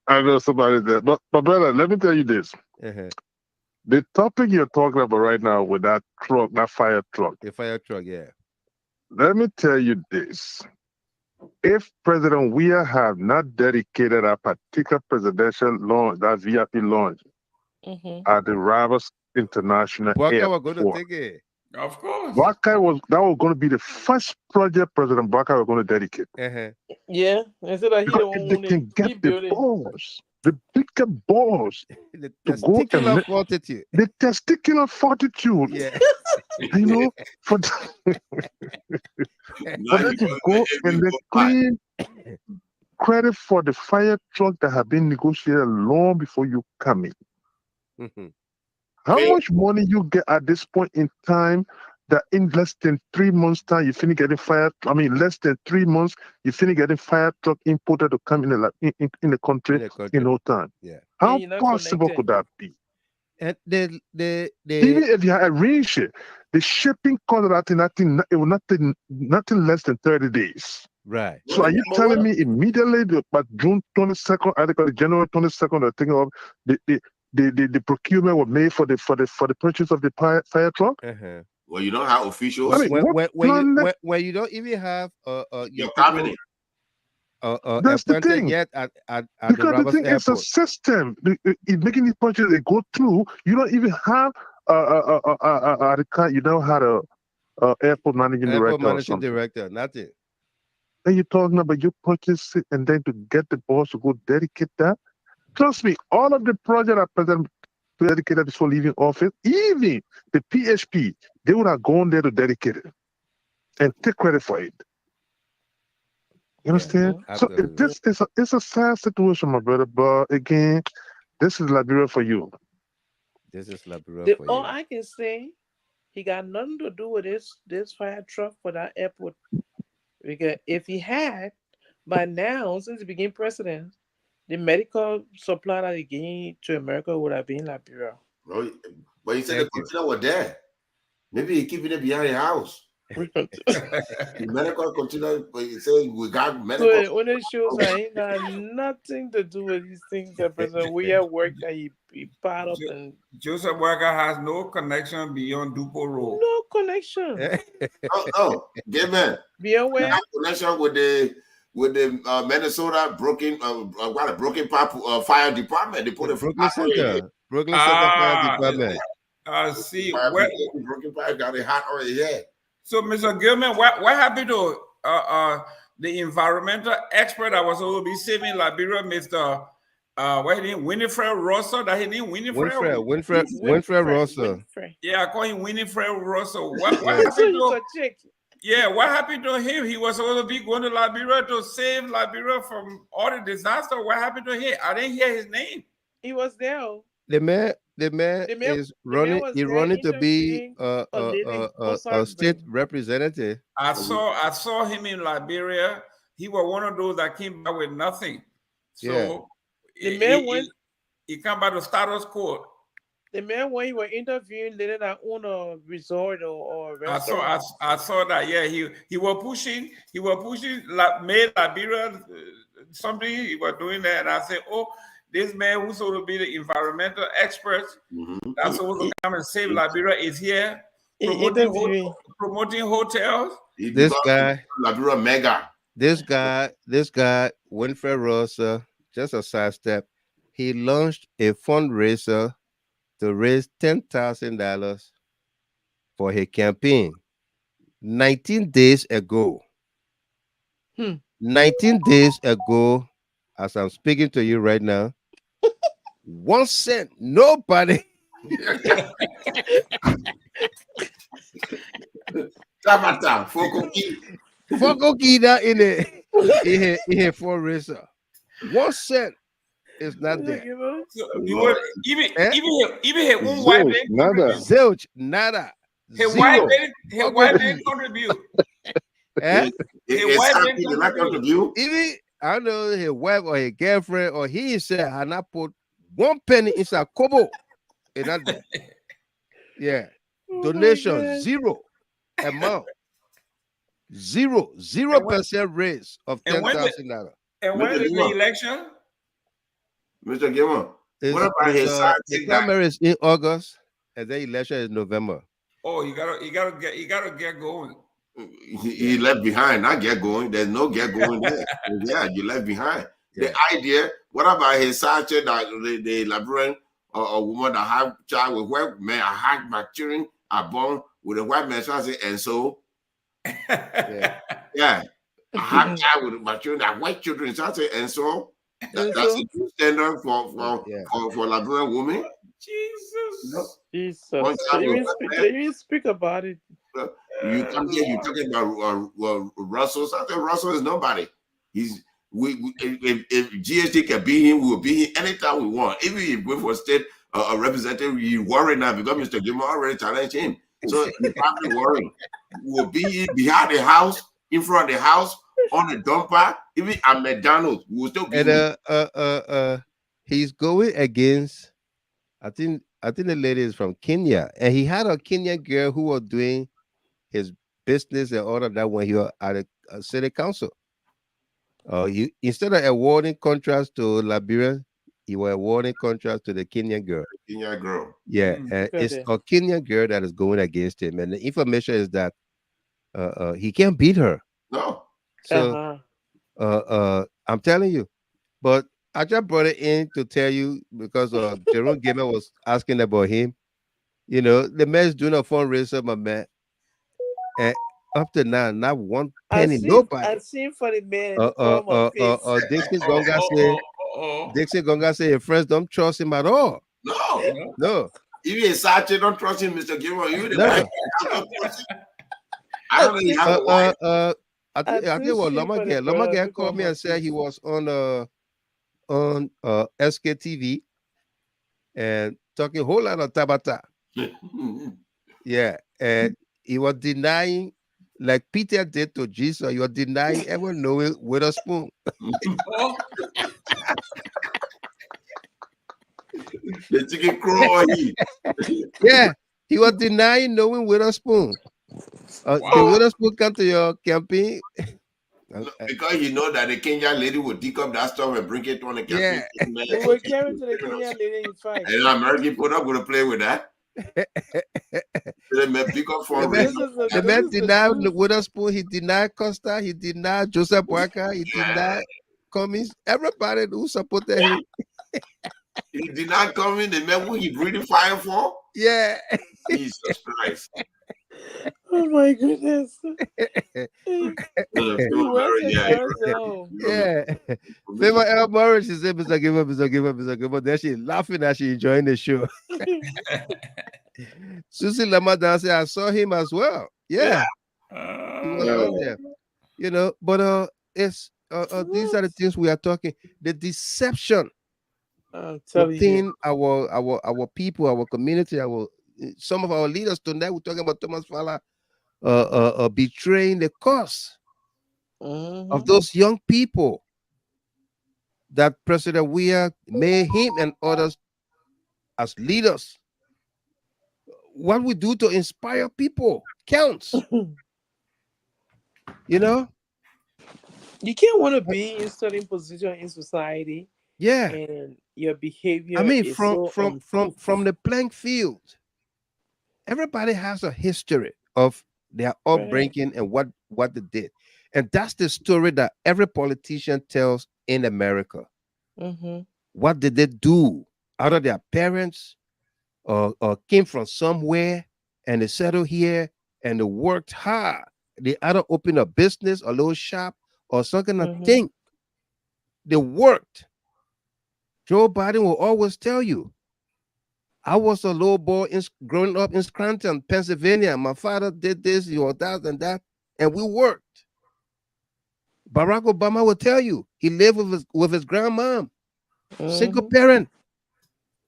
Speaker 13: I know somebody there. But brother, let me tell you this. The topic you're talking about right now with that truck, that fire truck.
Speaker 1: The fire truck, yeah.
Speaker 13: Let me tell you this. If President Weah had not dedicated a particular presidential launch, that VIP launch, at the Rivers International
Speaker 1: Boakai was
Speaker 13: Airport,
Speaker 1: going to take it.
Speaker 11: Of course.
Speaker 13: that was going to be the first project President Boakai was going to dedicate.
Speaker 10: Yeah, instead of
Speaker 13: If they can get the balls, the bigger balls,
Speaker 1: the
Speaker 13: to go
Speaker 1: testicular fortitude.
Speaker 13: The testicular fortitude.
Speaker 1: Yeah.
Speaker 13: You know, for them to go and they claim credit for the fire truck that have been negotiated long before you come in. How much money you get at this point in time that in less than 3 months time you finish getting less than 3 months you finish getting fire truck imported to come in the country in no time.
Speaker 1: Yeah.
Speaker 13: How possible could that be?
Speaker 1: And
Speaker 13: even if you had arranged it, the shipping cost of that thing, it was nothing less than 30 days.
Speaker 1: Right.
Speaker 13: So are you telling me immediately by June 22nd, article January 22nd, I think of the procurement was made for the purchase of the fire truck?
Speaker 9: Well, you don't have officials.
Speaker 13: I mean,
Speaker 1: when you don't even have
Speaker 9: your cabinet.
Speaker 13: That's the thing.
Speaker 1: Yet at
Speaker 13: because the thing is a system. Making these purchases they go through, you don't even have you don't have a airport managing director.
Speaker 1: Nothing.
Speaker 13: Then you're talking about you purchase it and then to get the boss to go dedicate that. Trust me, all of the projects that President dedicated before leaving office, even the PHP, they would have gone there to dedicate it and take credit for it. You understand? So this is it's a sad situation, my brother. But again, this is Liberia for you.
Speaker 1: This is Liberia for you.
Speaker 10: All I can say, he got nothing to do with this fire truck for that airport. Because if he had, by now, since he became president, the medical supply that he gave to America would have been Liberia.
Speaker 9: Well, but he said the container was there. Maybe he keeping it behind the house. The medical container, but he said we got medical.
Speaker 10: So when it shows that he got nothing to do with these things that President Weah worked that he part up and
Speaker 11: Joseph Boakai has no connection beyond Dupo Road.
Speaker 10: no connection.
Speaker 9: Oh, good man.
Speaker 10: Beyond where?
Speaker 9: Connection with the Minnesota broken fire department. They put a
Speaker 1: Brooklyn Center Fire Department.
Speaker 11: See,
Speaker 9: broken fire got a hot on his head.
Speaker 11: So, Mr. Gilman, what happened to the environmental expert that was supposed to be saving Liberia, Mr. What his name? Winifred Russell? That his name?
Speaker 1: Winifred Russell.
Speaker 11: Yeah, I call him Winifred Russell. What happened to? Yeah, what happened to him? He was supposed to be going to Liberia to save Liberia from all the disaster. What happened to him? I didn't hear his name.
Speaker 10: He was there.
Speaker 1: The man is running. He's running to be a state representative.
Speaker 11: I saw him in Liberia. He was one of those that came back with nothing. So
Speaker 10: the man went.
Speaker 11: He came back to status quo.
Speaker 10: The man when he was interviewing later that own a resort or restaurant.
Speaker 11: I saw that. Yeah, he was pushing. Made Liberia something. He was doing that, and I said, oh. This man who's supposed to be the environmental expert, that's supposed to come and save Liberia, is here promoting hotels.
Speaker 1: This guy,
Speaker 9: Liberia mega.
Speaker 1: This guy, Winfred Rosa, just a sidestep. He launched a fundraiser to raise $10,000 for his campaign 19 days ago.
Speaker 10: Hmm.
Speaker 1: 19 days ago, as I'm speaking to you right now, 1 cent, nobody.
Speaker 9: Tabata, Fokoki.
Speaker 1: Fokokida in a fundraiser. 1 cent is not there.
Speaker 11: You would even
Speaker 1: Eh?
Speaker 11: even his own wife
Speaker 13: Zilch,
Speaker 11: didn't
Speaker 13: nada.
Speaker 11: contribute.
Speaker 1: Zilch, nada.
Speaker 11: His
Speaker 1: Zero.
Speaker 11: wife didn't contribute.
Speaker 1: Eh?
Speaker 11: His wife didn't
Speaker 9: Did not
Speaker 11: contribute.
Speaker 9: contribute.
Speaker 1: Even I don't know his wife or his girlfriend or he said had not put 1 penny inside Kobo. And not there. Yeah. Donation
Speaker 10: God.
Speaker 1: zero amount. 0% raise of
Speaker 11: And when
Speaker 1: $10,000.
Speaker 11: And when
Speaker 9: Mr.
Speaker 11: is the
Speaker 9: Gilmore.
Speaker 11: election?
Speaker 9: Mr. Gilmore,
Speaker 1: It's,
Speaker 9: what about his side
Speaker 1: the
Speaker 9: chick that
Speaker 1: primary is in August and the election is November.
Speaker 11: Oh, you gotta get going.
Speaker 9: he left behind? Not get going. There's no get going there. Yeah, you left behind.
Speaker 1: Yeah.
Speaker 9: The idea, what about his side chick that the Liberian or a woman that have child with white man, I had my children are born with a white man, so I say, and so
Speaker 1: Yeah.
Speaker 9: yeah, I have child with my children, are white children, so I say, and so that's a good standard for Liberian women.
Speaker 11: Jesus.
Speaker 10: Jesus.
Speaker 9: One
Speaker 10: Can
Speaker 9: child
Speaker 10: you
Speaker 9: with
Speaker 10: even
Speaker 9: white
Speaker 10: speak,
Speaker 9: man.
Speaker 10: can you even speak about it?
Speaker 9: You come here, you talking about Russell. So I think Russell is nobody. He's if GST can beat him, we will beat him anytime we want. Even if we for state a representative, you worry now because Mr. Gilmore already challenged him. So he's probably worrying. We'll be behind the house, in front of the house, on the dumper, even at McDonald's. We will still be
Speaker 1: And he's going against I think the lady is from Kenya, and he had a Kenyan girl who was doing his business and all of that when he was at a city council. He instead of awarding contracts to Liberia, he was awarding contracts to the Kenyan girl.
Speaker 9: Kenya girl.
Speaker 1: Yeah, and it's a Kenyan girl that is going against him, and the information is that he can't beat her.
Speaker 9: No.
Speaker 1: So I'm telling you, but I just brought it in to tell you because Jerome Gamer was asking about him. You know, the man's doing a fundraiser, my man, and up to now, not 1 penny, nobody.
Speaker 10: I've seen funny men in the form of face.
Speaker 1: Dixon Gonga said, Dixon Gonga said, your friends don't trust him at all. No.
Speaker 9: Even a Sachi don't trust him, Mr. Gilmore. You the
Speaker 1: No.
Speaker 9: guy. I don't really have a wife.
Speaker 1: I think what Lama called me and said he was on SKTV and talking a whole lot of tabata. Yeah, and he was denying, like Peter did to Jesus, he was denying ever knowing with a spoon.
Speaker 9: The chicken crow.
Speaker 1: Yeah, he was denying knowing with a spoon. The with a spoon come to your campaign.
Speaker 9: Because you know that the Kenyan lady will dig up that stuff and bring it on the campaign.
Speaker 10: Yeah. We will carry it to the Kenyan lady in fight.
Speaker 9: And American people not going to play with that.
Speaker 1: The man denied Witherspoon, he denied Costa, he denied Joseph Boakai, he denied Cummings, everybody who supported him.
Speaker 9: He did not come in, the man who he breathing fire for?
Speaker 1: Yeah.
Speaker 9: Jesus Christ.
Speaker 10: Oh my goodness.
Speaker 1: Yeah. Favor L. Morris, she said, Mr. Giver. Then she laughing as she enjoying the show. Susie Lamadan said, I saw him as well. Yeah. He was on there. You know, but it's these are the things we are talking. The deception within our people, our community, some of our leaders tonight. We're talking about Thomas Fallah betraying the cause of those young people that President Weah made him and others as leaders. What we do to inspire people counts. You know?
Speaker 10: You can't want to be in certain position in society.
Speaker 1: Yeah.
Speaker 10: And your behavior.
Speaker 1: I mean,
Speaker 10: is
Speaker 1: from
Speaker 10: so
Speaker 1: the playing field, everybody has a history of their upbringing and what they did. And that's the story that every politician tells in America. What did they do? Either their parents or came from somewhere and they settled here and they worked hard. They either opened a business, a little shop, or some kind of thing. They worked. Joe Biden will always tell you, I was a little boy growing up in Scranton, Pennsylvania. My father did this, that, and that, and we worked. Barack Obama will tell you he lived with his grandmom, single parent,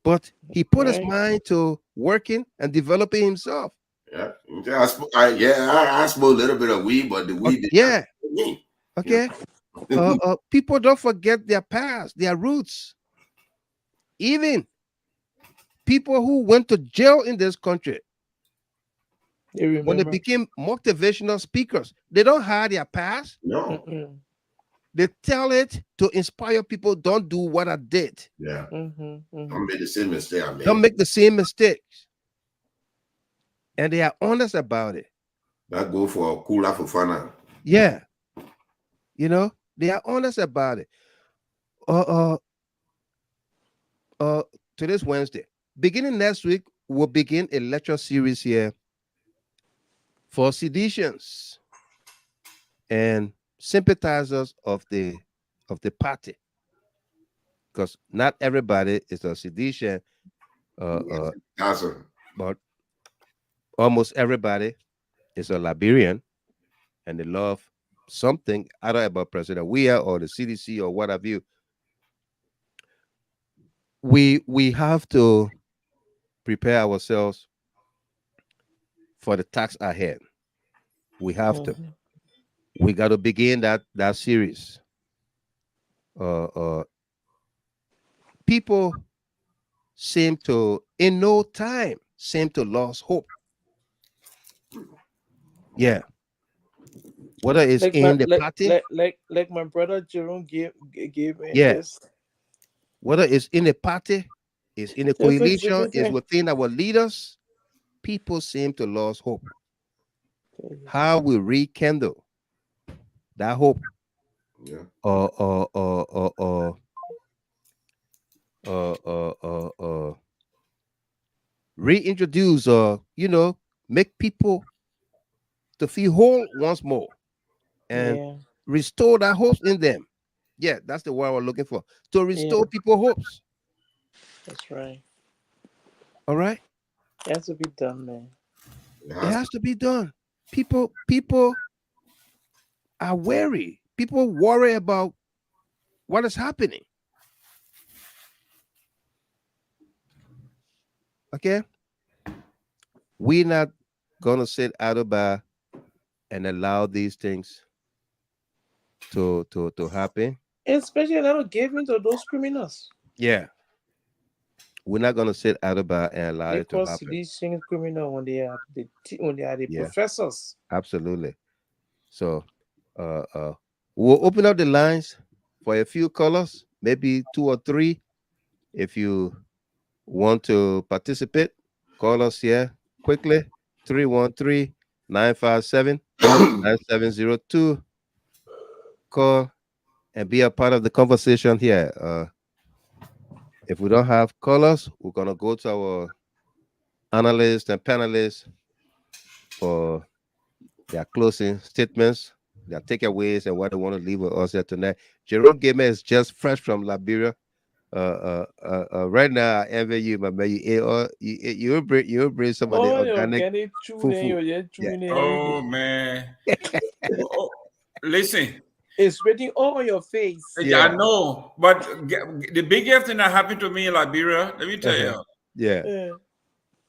Speaker 1: but he put his mind to working and developing himself.
Speaker 9: Yeah, I smoked a little bit of weed, but the weed.
Speaker 1: Yeah. Okay. People don't forget their past, their roots. Even people who went to jail in this country, when they became motivational speakers, they don't hide their past.
Speaker 9: No.
Speaker 1: They tell it to inspire people. Don't do what I did.
Speaker 9: Yeah. Don't make the same mistake I made.
Speaker 1: Don't make the same mistakes. And they are honest about it.
Speaker 9: That go for Kula Fofana.
Speaker 1: Yeah. You know, they are honest about it. Today's Wednesday. Beginning next week, we'll begin a lecture series here for seditions and sympathizers of the party, because not everybody is a sedition, but almost everybody is a Liberian, and they love something either about President Weah or the CDC or what have you. We have to prepare ourselves for the task ahead. We have to. We got to begin that series. People seem to, in no time, lose hope. Yeah. Whether it's
Speaker 10: like
Speaker 1: in the party,
Speaker 10: like my brother Jerome gave me.
Speaker 1: Yeah.
Speaker 10: This.
Speaker 1: Whether it's in the party, it's in the coalition, it's within our leaders, people seem to lose hope. How we rekindle that hope?
Speaker 9: Yeah.
Speaker 1: Reintroduce, make people to feel whole once more and restore that hope in them. Yeah, that's the word we're looking for. To restore people hopes.
Speaker 10: That's right.
Speaker 1: All right.
Speaker 10: It has to be done, man.
Speaker 1: It has to be done. People are wary. People worry about what is happening. Okay. We're not gonna sit out by and allow these things to happen.
Speaker 10: Especially not giving to those criminals.
Speaker 1: Yeah. We're not gonna sit out by and allow it to happen.
Speaker 10: These things criminal when they are the professors.
Speaker 1: Absolutely. So we'll open up the lines for a few callers, maybe 2 or 3. If you want to participate, call us here quickly. 313-957-9702. Call and be a part of the conversation here. If we don't have callers, we're gonna go to our analysts and panelists for their closing statements, their takeaways, and what they want to leave with us here tonight. Jerome Gamer is just fresh from Liberia. Right now, I envy you, my man. You bring some of the organic fufu.
Speaker 11: Yeah. Oh man! Listen,
Speaker 10: it's written all on your face.
Speaker 11: Yeah, I know. But the biggest thing that happened to me in Liberia, let me tell you.
Speaker 1: Yeah.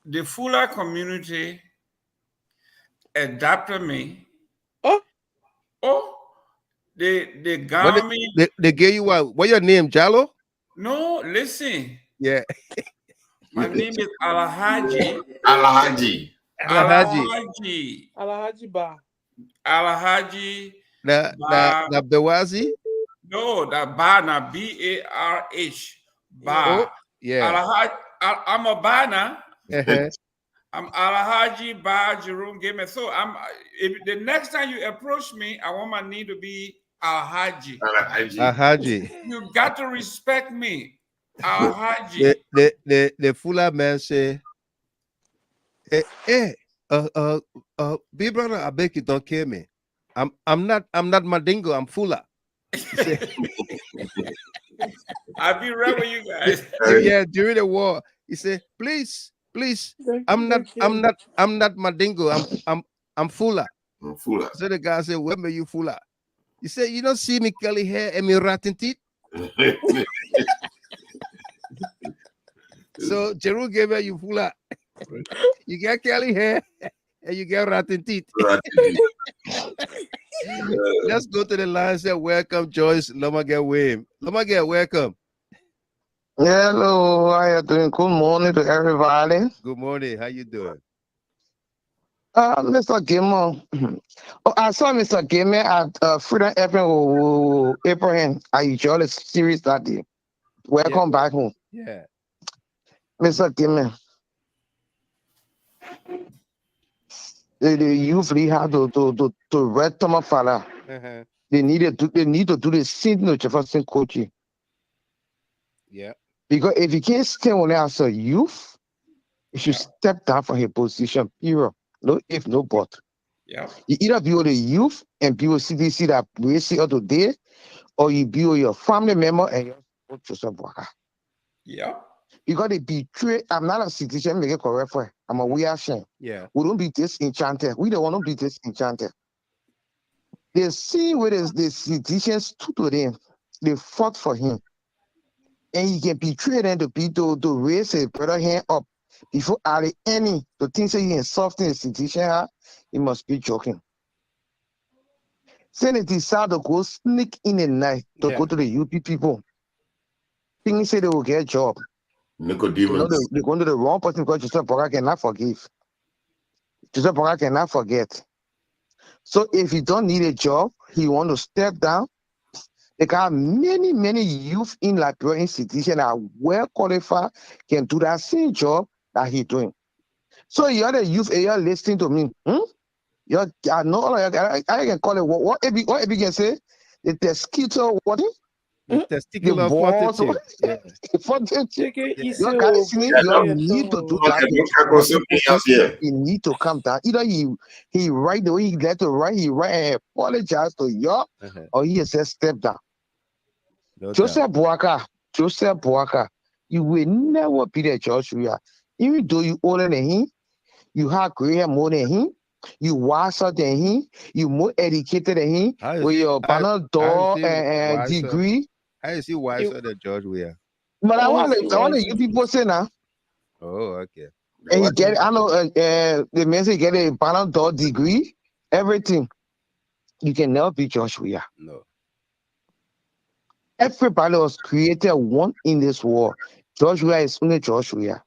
Speaker 11: The Fallah community adopted me. They got me.
Speaker 1: They gave you what your name, Jalo?
Speaker 11: No, listen.
Speaker 1: Yeah.
Speaker 11: My name is Alhaji.
Speaker 9: Alhaji.
Speaker 10: Ba.
Speaker 11: Alhaji.
Speaker 1: The Bewazi?
Speaker 11: No, the Bana, B-A-R-H. Ba.
Speaker 1: Oh, yeah.
Speaker 11: I'm a Bana. I'm Alhaji Ba Jerome Gamer. So if the next time you approach me, I want my name to be Alhaji.
Speaker 1: Alhaji.
Speaker 11: You got to respect me. Alhaji.
Speaker 1: The Fallah man say, big brother, I beg you don't kill me. I'm not Mandingo, I'm Fallah.
Speaker 11: I'll be right with you guys.
Speaker 1: Yeah, during the war, he said, please, I'm not Mandingo, I'm Fallah. So the guy said, where may you Fallah? He said, you don't see me curly hair and me rotten teeth. So Jeru gave her you Fallah. You get curly hair and you get rotten teeth. Let's go to the line and say, welcome, Joyce. Loma get William. Loma get welcome.
Speaker 14: Hello, how you doing? Good morning to everybody.
Speaker 1: Good morning. How you doing?
Speaker 14: Mr. Gamer. Oh, I saw Mr. Gamer at Freedom FM with Abraham. I enjoyed the series that day. Welcome back home.
Speaker 1: Yeah.
Speaker 14: Mr. Gamer. The youth really have to read Thomas Fallah. They need to do the same thing to Jefferson Kochi.
Speaker 1: Yeah.
Speaker 14: Because if you can't stand on there as a youth, you should step down from his position, period. No if, no but.
Speaker 11: Yeah.
Speaker 14: You either be with the youth and be with CDC that we see out today, or you be with your family member and your Joseph Boakai.
Speaker 11: Yeah.
Speaker 14: Because they betray, I'm not a citizen, make it correct for it. I'm a weird shame.
Speaker 1: Yeah.
Speaker 14: We don't be disenchanted. We don't want to be disenchanted. They see where the citizens stood to them. They fought for him. And he can betray them to raise his brother hand up before any to think that he can soften the situation. He must be joking. Then they decide to go sneak in the night to go to the UP people. Thinking say they will get a job.
Speaker 9: Nicodemus.
Speaker 14: They're going to the wrong person because Joseph Boakai cannot forgive. Joseph Boakai cannot forget. So if he don't need a job, he want to step down. They got many youth in Liberia institution that are well qualified, can do that same job that he's doing. So you're the youth and you're listening to me. I know I can call it what Ebi can say? The mosquito what?
Speaker 1: The testicular fortitude.
Speaker 14: You need to do that. You need to come down. Either he write the way he got to write, he write and apologize to you, or he says step down.
Speaker 1: No
Speaker 14: Joseph Boakai, you will never be the judge we are. Even though you older than him, you have gray hair more than him, you wiser than him, you more educated than him, with your Panadol and degree.
Speaker 1: How is he wiser than George Weah?
Speaker 14: But I want you people say now.
Speaker 1: Oh, okay.
Speaker 14: And he get, I know the man say get a Panadol degree, everything. You can never be George Weah.
Speaker 1: No.
Speaker 14: Everybody was created one in this war. George Weah is only George Weah.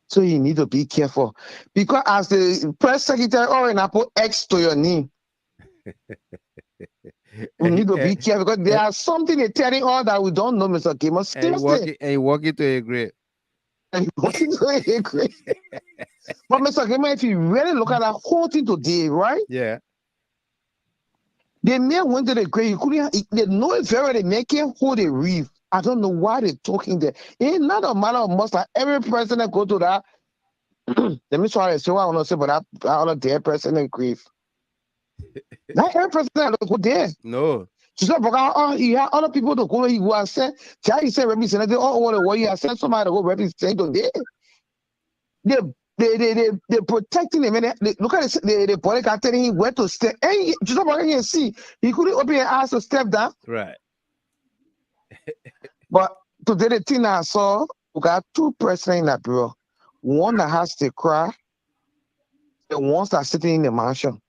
Speaker 14: So you need to be careful. Because as the press secretary, I put X to your name. We need to be careful because there are something they're telling all that we don't know, Mr. Gamer.
Speaker 1: And you walk into a grave.
Speaker 14: And you walk into a grave. But Mr. Gamer, if you really look at that whole thing today, right?
Speaker 1: Yeah.
Speaker 14: The man went to the grave. You couldn't. They know it very well. They make it hold a reef. I don't know why they're talking there. It's not a matter of must. Like every person that go to that. Let me try to say what I want to say, but I want a dead person in grave. Not every person that go there.
Speaker 1: No.
Speaker 14: She said, you have other people to go. He was said, he said, representative all over the world. You have sent somebody to go represent them there. They're protecting them. Look at the bodyguard telling him where to step. And just can see he couldn't open his eyes to step down.
Speaker 1: Right.
Speaker 14: But today the thing I saw, we got two presidents in that bureau. One that has to cry, and one that's sitting in the mansion.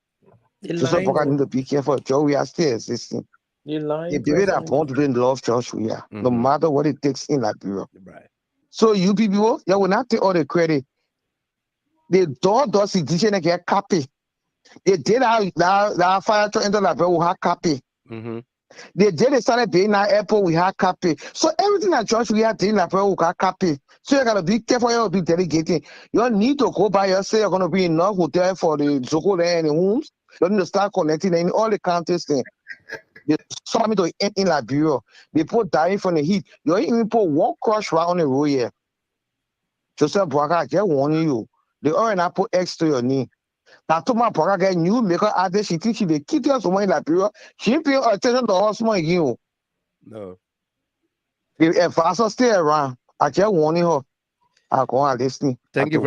Speaker 14: Just need to be careful. George Weah still existing. The people that born today love George Weah, no matter what it takes in that bureau.
Speaker 1: Right.
Speaker 14: So you people, you will not take all the credit. The door does decision and get copy. They did that fire to enter that will have copy. The day they started paying our airport, we had cap pay. So everything at church we had doing Liberia, we got cap pay. So you gotta be careful, you gotta be delegating. You don't need to go by yourself, you're gonna be enough hotel for the Zoko there and the homes. You need to start connecting in all the counties thing. They saw me to in Liberia. They put dying from the heat. You don't even put one crush right on the road here. Joseph Boakai, I just warning you. They already not put X to your knee. Now, to my Boakai get new maker out there, she thinks she they keep her someone in Liberia. She ain't paying attention to us more again.
Speaker 1: No.
Speaker 14: If Faso stay around, I just warning her. I go on listening.
Speaker 1: Thank you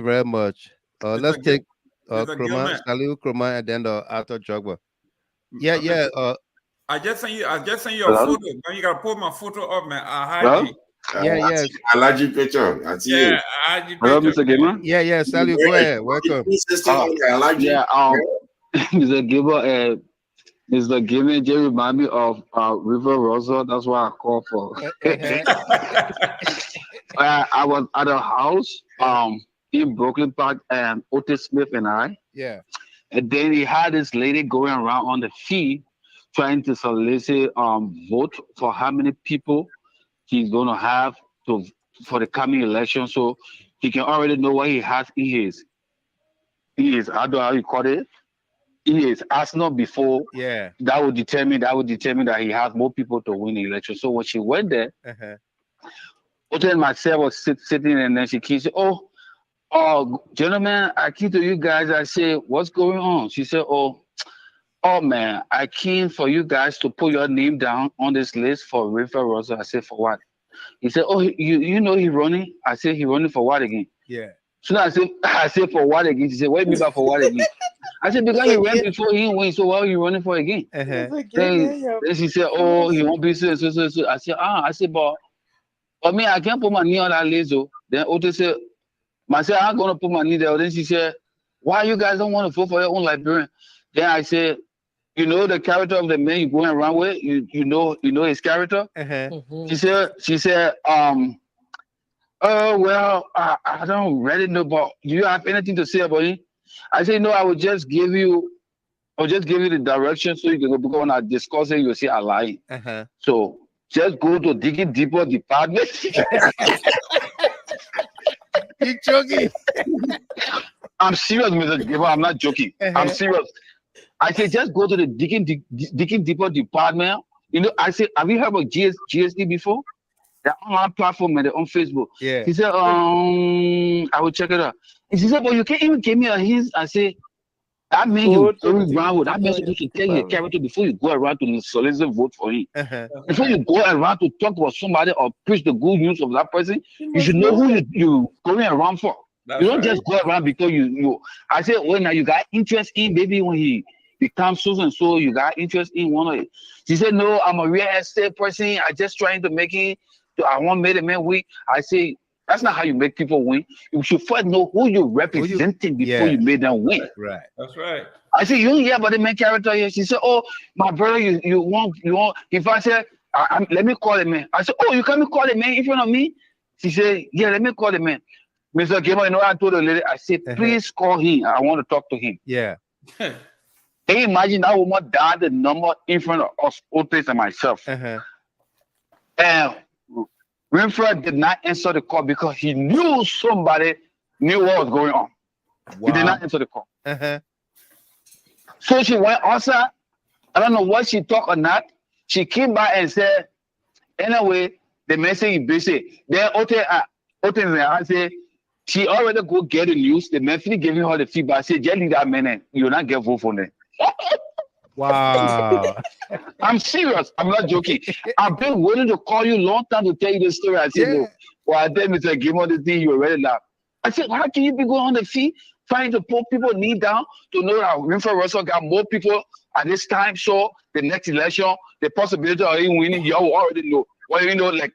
Speaker 1: very much. Let's take
Speaker 11: Mr.
Speaker 1: Kroma,
Speaker 11: Gilman.
Speaker 1: Saliu Kroma, and then Arthur Jogba. Yeah.
Speaker 11: I just sent you a
Speaker 9: Hello?
Speaker 11: photo. Now you gotta put my photo up, man. I'll hide
Speaker 9: Well,
Speaker 11: you.
Speaker 9: I like your picture. I see
Speaker 11: Yeah,
Speaker 9: it.
Speaker 11: I hide your
Speaker 15: Hello,
Speaker 11: picture.
Speaker 15: Mr. Gamer.
Speaker 1: Yeah, Saliu, go ahead. Welcome.
Speaker 9: I like you.
Speaker 15: Yeah, Mr. Gamer, Mr. Gamer just remind me of River Rosa. That's why I called for. I was at a house in Brooklyn Park, and Otis Smith and I.
Speaker 1: Yeah.
Speaker 15: And then he had this lady going around on the feed trying to solicit vote for how many people he's gonna have for the coming election, so he can already know what he has in his I don't know how you call it. In his arsenal before.
Speaker 1: Yeah.
Speaker 15: That would determine that he has more people to win the election. So when she went there, Otis and myself was sitting, and then she came and said, Oh, gentlemen, I came to you guys. I said, what's going on? She said, oh man, I came for you guys to put your name down on this list for River Rosa. I said, for what? He said, oh, you know he running? I said, he running for what again?
Speaker 1: Yeah.
Speaker 15: So I said, for what again? She said, what do you mean by for what again? I said, because he ran before he win, so what are you running for again? Then she said, oh, he won't be so. I said, but me, I can't put my knee on that list, though. Then Otis said, myself, I'm going to put my knee there. Then she said, why you guys don't want to vote for your own Liberian? Then I said, you know the character of the man you're going around with? You know his character? She said, oh, well, I don't really know, but do you have anything to say about him? I said, no, I will just give you the direction so you can go, because when I discuss it, you'll see I lie. So just go to Digging Deeper department.
Speaker 1: You joking?
Speaker 15: I'm serious, Mr. Giver. I'm not joking. I'm serious. I said, just go to the Digging Deeper department. You know, I said, have you heard of GSD before? They're online platform and they're on Facebook.
Speaker 1: Yeah.
Speaker 15: He said, I will check it out. And she said, but you can't even give me a hint. I said, that means you go around with that means supposed to tell your character before you go around to solicit vote for him. Before you go around to talk about somebody or preach the good news of that person, you should know who you going around for. You don't just go around because you I said, well, now you got interest in maybe when he becomes so and so, you got interest in one of it. She said, no, I'm a real estate person. I just trying to make it. I want to make a man win. I say, that's not how you make people win. You should first know who you're representing before you make them win.
Speaker 1: Right.
Speaker 11: That's right.
Speaker 15: I said, you don't hear about the main character here. She said, oh, my brother, you want. If I said, let me call the man. I said, oh, you can't call the man in front of me? She said, yeah, let me call the man. Mr. Gamer, you know, I told the lady, I said, please call him. I want to talk to him.
Speaker 1: Yeah.
Speaker 15: Can you imagine that woman dialed the number in front of us, Otis and myself? And Winfred did not answer the call because he knew somebody knew what was going on. He did not answer the call. So she went outside. I don't know what she talked or not. She came back and said, anyway, the message is busy. Then Otis and I said, she already go get the news. The man giving her the feedback. I said, just leave that man, you'll not get vote for them.
Speaker 1: Wow.
Speaker 15: I'm serious. I'm not joking. I've been waiting to call you a long time to tell you this story. I said, no. Well, I tell Mr. Give me the thing, you already laugh. I said, how can you be going on the feet trying to put people knee down to know that Winfred Russell got more people at this time? So the next election, the possibility of him winning, you already know. Well, you know, like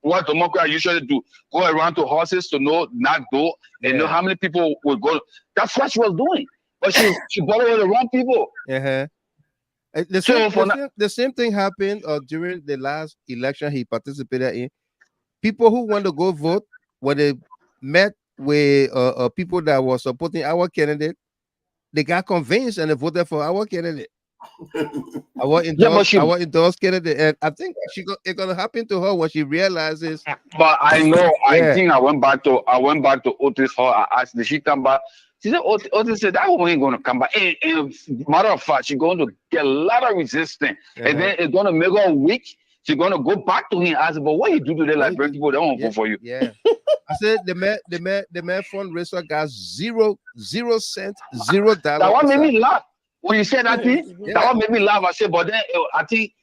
Speaker 15: what Democrats usually do, go around to horses to know, not go, and know how many people will go. That's what she was doing. But she bothered the wrong people.
Speaker 1: The same thing happened during the last election he participated in. People who want to go vote, when they met with people that were supporting our candidate, they got convinced and they voted for our candidate. Our
Speaker 15: Yeah, but
Speaker 1: endorse candidate, and I think it's gonna happen to her when she realizes.
Speaker 15: But I know,
Speaker 1: Yeah.
Speaker 15: I think I went back to Otis Hall. I asked, did she come back? She said, Otis said, that woman ain't going to come back. And matter of fact, she's going to get a lot of resistance. And then it's going to make her weak. She's going to go back to him and ask, but what you do to the Liberian people? They won't vote for you.
Speaker 1: Yeah. I said the man fundraiser got $0, $0.
Speaker 15: That one made me laugh. When you said that thing, that one made me laugh. I said, but then I think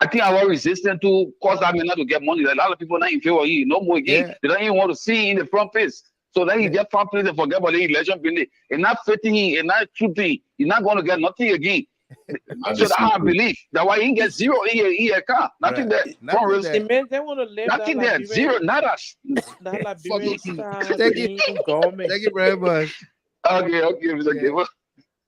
Speaker 15: I was resistant to cause that man not to get money. Like, a lot of people not in favor of you no more again. They don't even want to see him in the front page. So then he get front page and forget about the election. And not fitting him, and not shooting. He's not going to get nothing again. So that I believe. That's why he gets $0 in a car. Nothing there.
Speaker 10: Nothing there. They want to live
Speaker 15: nothing there. $0, nada.
Speaker 10: That Liberian style
Speaker 1: Thank
Speaker 10: being government.
Speaker 1: Thank you very much.
Speaker 15: Okay, Mr. Giver.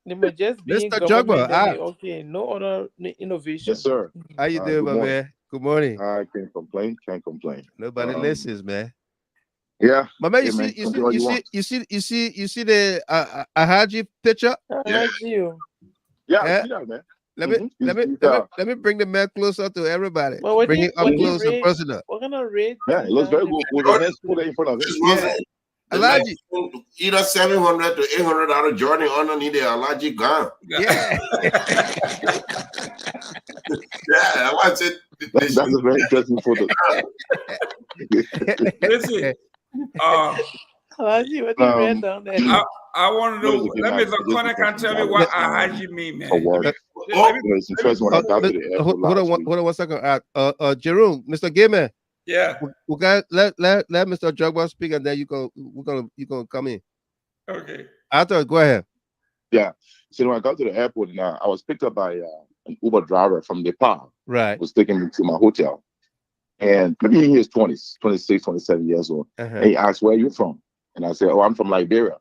Speaker 10: They might just be in
Speaker 1: Mr.
Speaker 10: government.
Speaker 1: Jugba,
Speaker 10: Okay, no other innovation.
Speaker 16: Yes, sir.
Speaker 1: How you doing, my man? Good morning.
Speaker 16: I can't complain. Can't complain.
Speaker 1: Nobody listens, man.
Speaker 16: Yeah.
Speaker 1: My man,
Speaker 16: Yeah, man.
Speaker 1: you see the Ahaji picture?
Speaker 10: I see you.
Speaker 16: Yeah, I see that, man.
Speaker 1: Let me bring the man closer to everybody.
Speaker 10: Well,
Speaker 1: Bring it up close and personal.
Speaker 10: We're gonna rate.
Speaker 16: Yeah, it looks very good with the hands put in front of it.
Speaker 1: Alaji.
Speaker 9: Either $700 to $800 journey underneath the Alaji gun.
Speaker 1: Yeah.
Speaker 9: Yeah, I want it.
Speaker 16: That's a very interesting photo.
Speaker 11: Listen,
Speaker 10: Alaji, what you read down there?
Speaker 11: I want to know. Let me the corner can tell me what Ahaji mean, man.
Speaker 16: It's the first one I got to the airport.
Speaker 1: Hold on 1 second. Jerome, Mr. Gayman.
Speaker 11: Yeah.
Speaker 1: We got let Mr. Jugba speak, and then you gonna come in.
Speaker 11: Okay.
Speaker 1: After, go ahead.
Speaker 16: Yeah. So when I got to the airport, now I was picked up by an Uber driver from Nepal.
Speaker 1: Right.
Speaker 16: Was taking me to my hotel, and maybe he is 26, 27 years old. And he asked, "Where are you from?" And I said, "Oh, I'm from Liberia."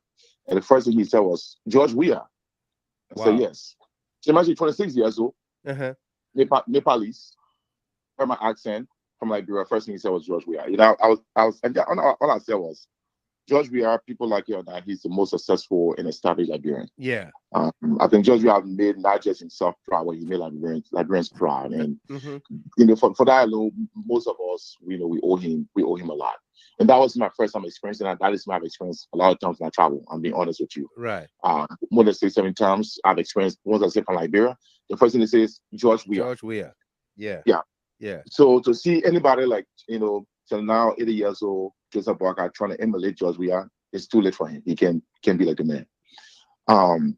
Speaker 16: And the first thing he said was, "George Weah." I said, "Yes." So imagine 26 years old, Nepalese, heard my accent. From Liberia, first thing he said was George Weah. You know, and all I said was, George Weah, people like you and I, he's the most successful and established Liberian.
Speaker 1: Yeah.
Speaker 16: I think George Weah made not just himself proud, but he made Liberians proud. And you know, for that alone, most of us, you know, we owe him a lot. And that was my first time experiencing that. That is my experience a lot of times when I travel. I'm being honest with you.
Speaker 1: Right.
Speaker 16: More than 6-7 times I've experienced. Once I say from Liberia, the first thing they say is George Weah.
Speaker 1: George Weah. Yeah.
Speaker 16: Yeah.
Speaker 1: Yeah.
Speaker 16: So to see anybody like, you know, till now 80 years old, Joseph Boakai trying to emulate George Weah, it's too late for him. He can be like the man.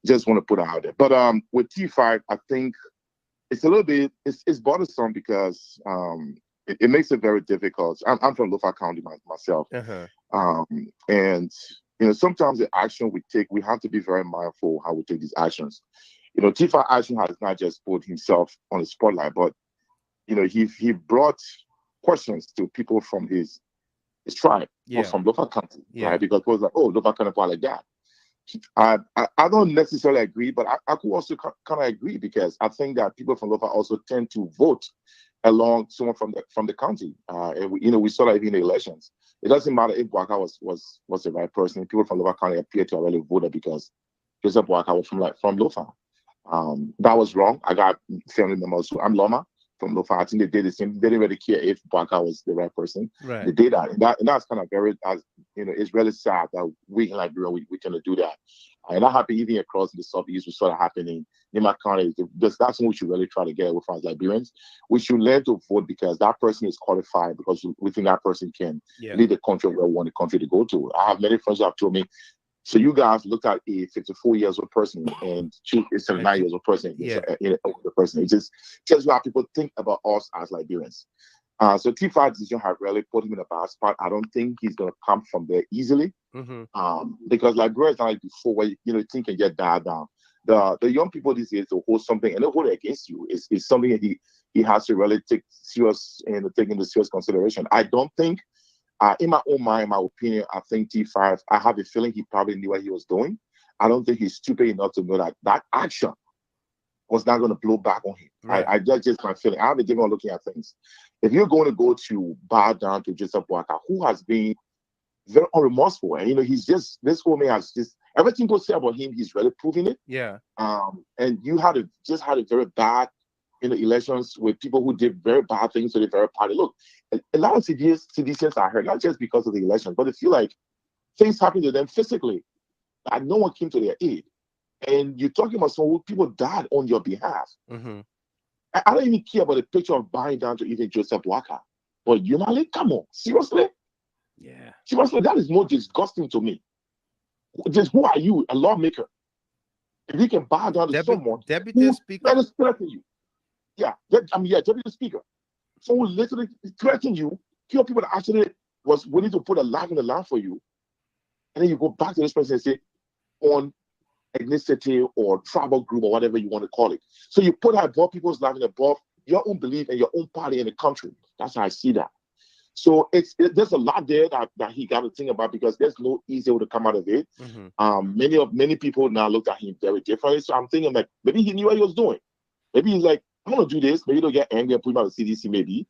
Speaker 16: Just want to put it out there. But with T5, I think it's a little bit it's bothersome because it makes it very difficult. I'm from Lofa County myself. And you know, sometimes the action we take, we have to be very mindful how we take these actions. You know, T5 action has not just put himself on the spotlight, but you know, he brought questions to people from his tribe, or from Lofa County, right? Because it was like, oh, Lofa County like that. I don't necessarily agree, but I could also kind of agree because I think that people from Lofa also tend to vote along someone from the county. And we saw that even in the elections. It doesn't matter if Boakai was the right person. People from Lofa County appear to have really voted because Joseph Boakai was from Lofa. That was wrong. I got family members who I'm Loma from Lofa. I think they did the same. They didn't really care if Boakai was the right person.
Speaker 1: Right.
Speaker 16: They did that. And that's kind of it's really sad that we in Liberia, we cannot do that. And that happened even across the Southeast. We saw that happening in Nyumah County. That's what we should really try to get with as Liberians. We should learn to vote because that person is qualified because we think that person can lead the country where we want the country to go to. I have many friends who have told me, so you guys look at a 54 years old person and choose a 79 years old person. The person. It just tells you how people think about us as Liberians. So T5 decision have really put him in a bad spot. I don't think he's going to come from there easily. Because Liberia is not like before where things can get dialed down. The young people these days to hold something and they hold it against you is something that he has to really take serious and take into serious consideration. I don't think. In my own mind, my opinion, I think T5, I have a feeling he probably knew what he was doing. I don't think he's stupid enough to know that action was not going to blow back on him. Right. I just my feeling. I have a different looking at things. If you're going to go to bow down to Joseph Boakai, who has been very unremorseful, and he's just, this whole man has just, Everything people say about him, he's really proving it.
Speaker 1: Yeah.
Speaker 16: And you just had a very bad elections with people who did very bad things to the very party. Look, a lot of citizens are hurt, not just because of the election, but they feel like things happened to them physically, and no one came to their aid. And you're talking about someone who people died on your behalf.
Speaker 1: Mm-hmm.
Speaker 16: I don't even care about the picture of buying down to even Joseph Boakai. But come on, seriously?
Speaker 1: Yeah.
Speaker 16: Seriously, that is more disgusting to me. Just who are you, a lawmaker? If you can bow down to someone
Speaker 1: Deputy Speaker,
Speaker 16: that is threatening you. Yeah, Deputy Speaker. Someone literally threatened you, kill people that actually was willing to put a life in the line for you. And then you go back to this person and say, on ethnicity or tribal group or whatever you want to call it. So you put above people's life and above your own belief and your own party in the country. That's how I see that. So there's a lot there that he got to think about, because there's no easy way to come out of it.
Speaker 1: Mm-hmm.
Speaker 16: Many people now look at him very differently. So I'm thinking like, maybe he knew what he was doing. Maybe he's like, I'm gonna do this. Maybe they'll get angry and put him out of CDC. Maybe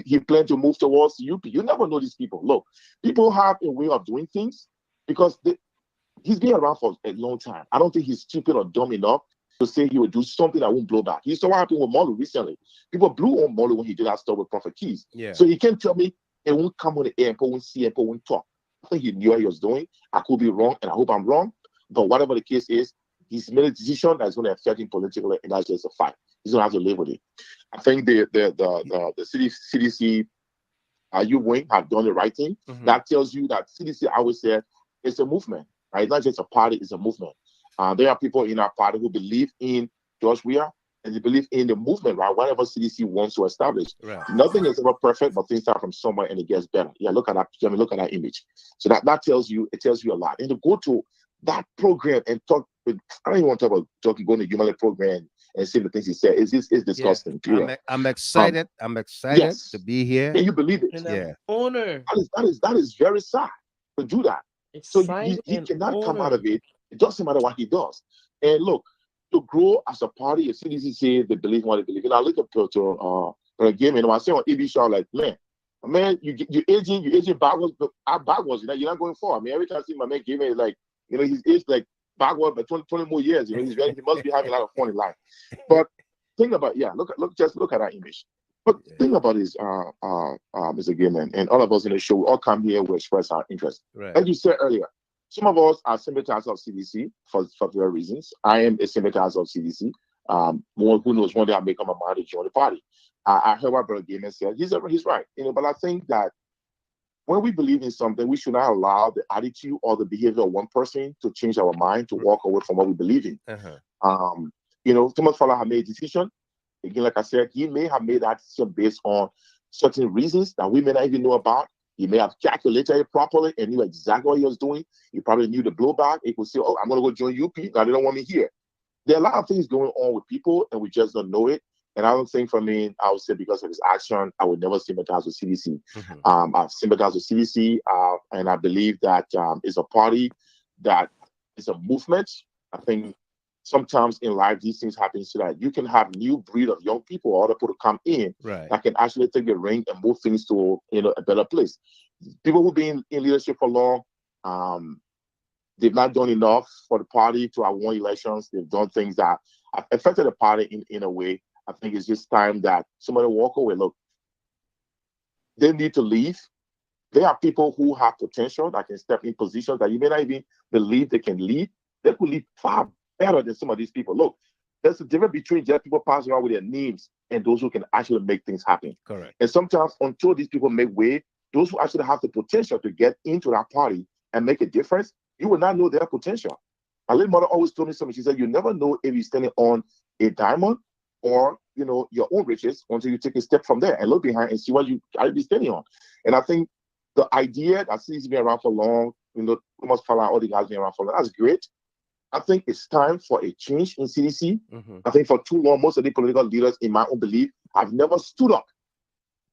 Speaker 16: he planned to move towards UP. You never know these people. Look, people have a way of doing things because he's been around for a long time. I don't think he's stupid or dumb enough to say he would do something that won't blow back. He saw what happened with Molu recently. People blew on Molu when he did that stuff with Prophet Keys.
Speaker 1: Yeah.
Speaker 16: So he can't tell me it won't come on the air and people won't see and people won't talk. I think he knew what he was doing. I could be wrong, and I hope I'm wrong. But whatever the case is, he's made a decision that's going to affect him politically, and that's just a fact. He's going to have to live with it. I think the CDC you wing have done the right thing.
Speaker 1: Mm-hmm.
Speaker 16: That tells you that CDC, I would say, it's a movement, right? It's not just a party, it's a movement. There are people in our party who believe in George Weah, and they believe in the movement, right? Whatever CDC wants to establish.
Speaker 1: Right.
Speaker 16: Nothing is ever perfect, but things start from somewhere and it gets better. Yeah, look at that. I mean, look at that image. So that tells you a lot. And to go to that program and talk with, I don't even want to talk about going to human program and see the things he said. It's disgusting.
Speaker 1: Yeah. I'm excited. I'm excited
Speaker 16: yes.
Speaker 1: to be here.
Speaker 16: Can you believe it?
Speaker 1: Yeah.
Speaker 10: Honor.
Speaker 16: That is very sad to do that. So he cannot come out of it. It doesn't matter what he does. And look, to grow as a party, as CDC say they believe what they believe. And I look up to Game, and I say on EB show, like, man, you're aging backwards, but backwards, you're not going forward. I mean, every time I see my man Game, is like, he's aged like backward by 20 more years. He must be having a lot of fun in life. But think about, just look at that image. But think about this, Mr. Gaiman, and all of us in the show, we all come here, we express our interest.
Speaker 1: Right.
Speaker 16: As you said earlier, some of us are sympathizers of CDC for various reasons. I am a sympathizer of CDC. Who knows, one day I'll make up my mind to join the party. I heard what Brother Gaiman said. He's right. But I think that when we believe in something, we should not allow the attitude or the behavior of one person to change our mind, to walk away from what we believe in. Thomas Fallah had made a decision. Again, like I said, he may have made that decision based on certain reasons that we may not even know about. He may have calculated it properly and knew exactly what he was doing. He probably knew the blowback. He could say, oh, I'm going to go join UP. Now they don't want me here. There are a lot of things going on with people, and we just don't know it. And I don't think, for me, I would say because of his action, I would never sympathize with CDC.
Speaker 1: Mm-hmm.
Speaker 16: I've sympathized with CDC, and I believe that it's a party that is a movement. I think sometimes in life, these things happen so that you can have new breed of young people or other people to come in that can actually take the ring and move things to a better place. People who've been in leadership for long, they've not done enough for the party to have won elections. They've done things that have affected the party in a way. I think it's just time that somebody walk away. Look, they need to leave. There are people who have potential that can step in positions that you may not even believe they can lead. They could lead far better than some of these people. Look, there's a difference between just people passing around with their names and those who can actually make things happen.
Speaker 1: Correct.
Speaker 16: And sometimes until these people make way, those who actually have the potential to get into that party and make a difference, you will not know their potential. My little mother always told me something. She said, you never know if you're standing on a diamond or, your own riches until you take a step from there and look behind and see what you are standing on. And I think the idea that CDC been around for long, Thomas Fallah, all the guys been around for long, that's great. I think it's time for a change in CDC.
Speaker 1: Mm-hmm.
Speaker 16: I think for too long, most of the political leaders, in my own belief, have never stood up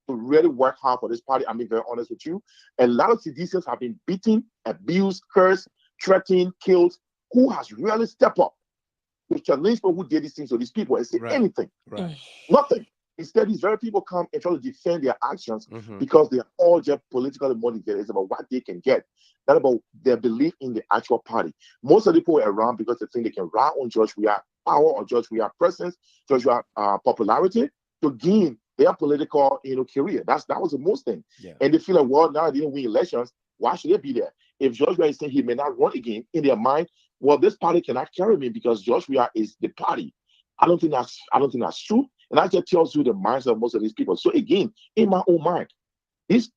Speaker 16: to really work hard for this party. I'm being very honest with you. A lot of CDCs have been beaten, abused, cursed, threatened, killed. Who has really stepped up to challenge people who did these things to these people and say anything?
Speaker 1: Right.
Speaker 16: Nothing. Instead, these very people come and try to defend their actions
Speaker 1: Mm-hmm.
Speaker 16: because they are all just politically motivated. It's about what they can get, not about their belief in the actual party. Most of the people are around because they think they can ride on George Weah power or George Weah presence, George Weah popularity to gain their political career. That was the most thing.
Speaker 1: Yeah.
Speaker 16: And they feel like, well, now they didn't win elections. Why should they be there? If George Weah is saying he may not run again, in their mind, well, this party cannot carry me because George Weah is the party. I don't think that's true. And that just tells you the minds of most of these people. So again, in my own mind, his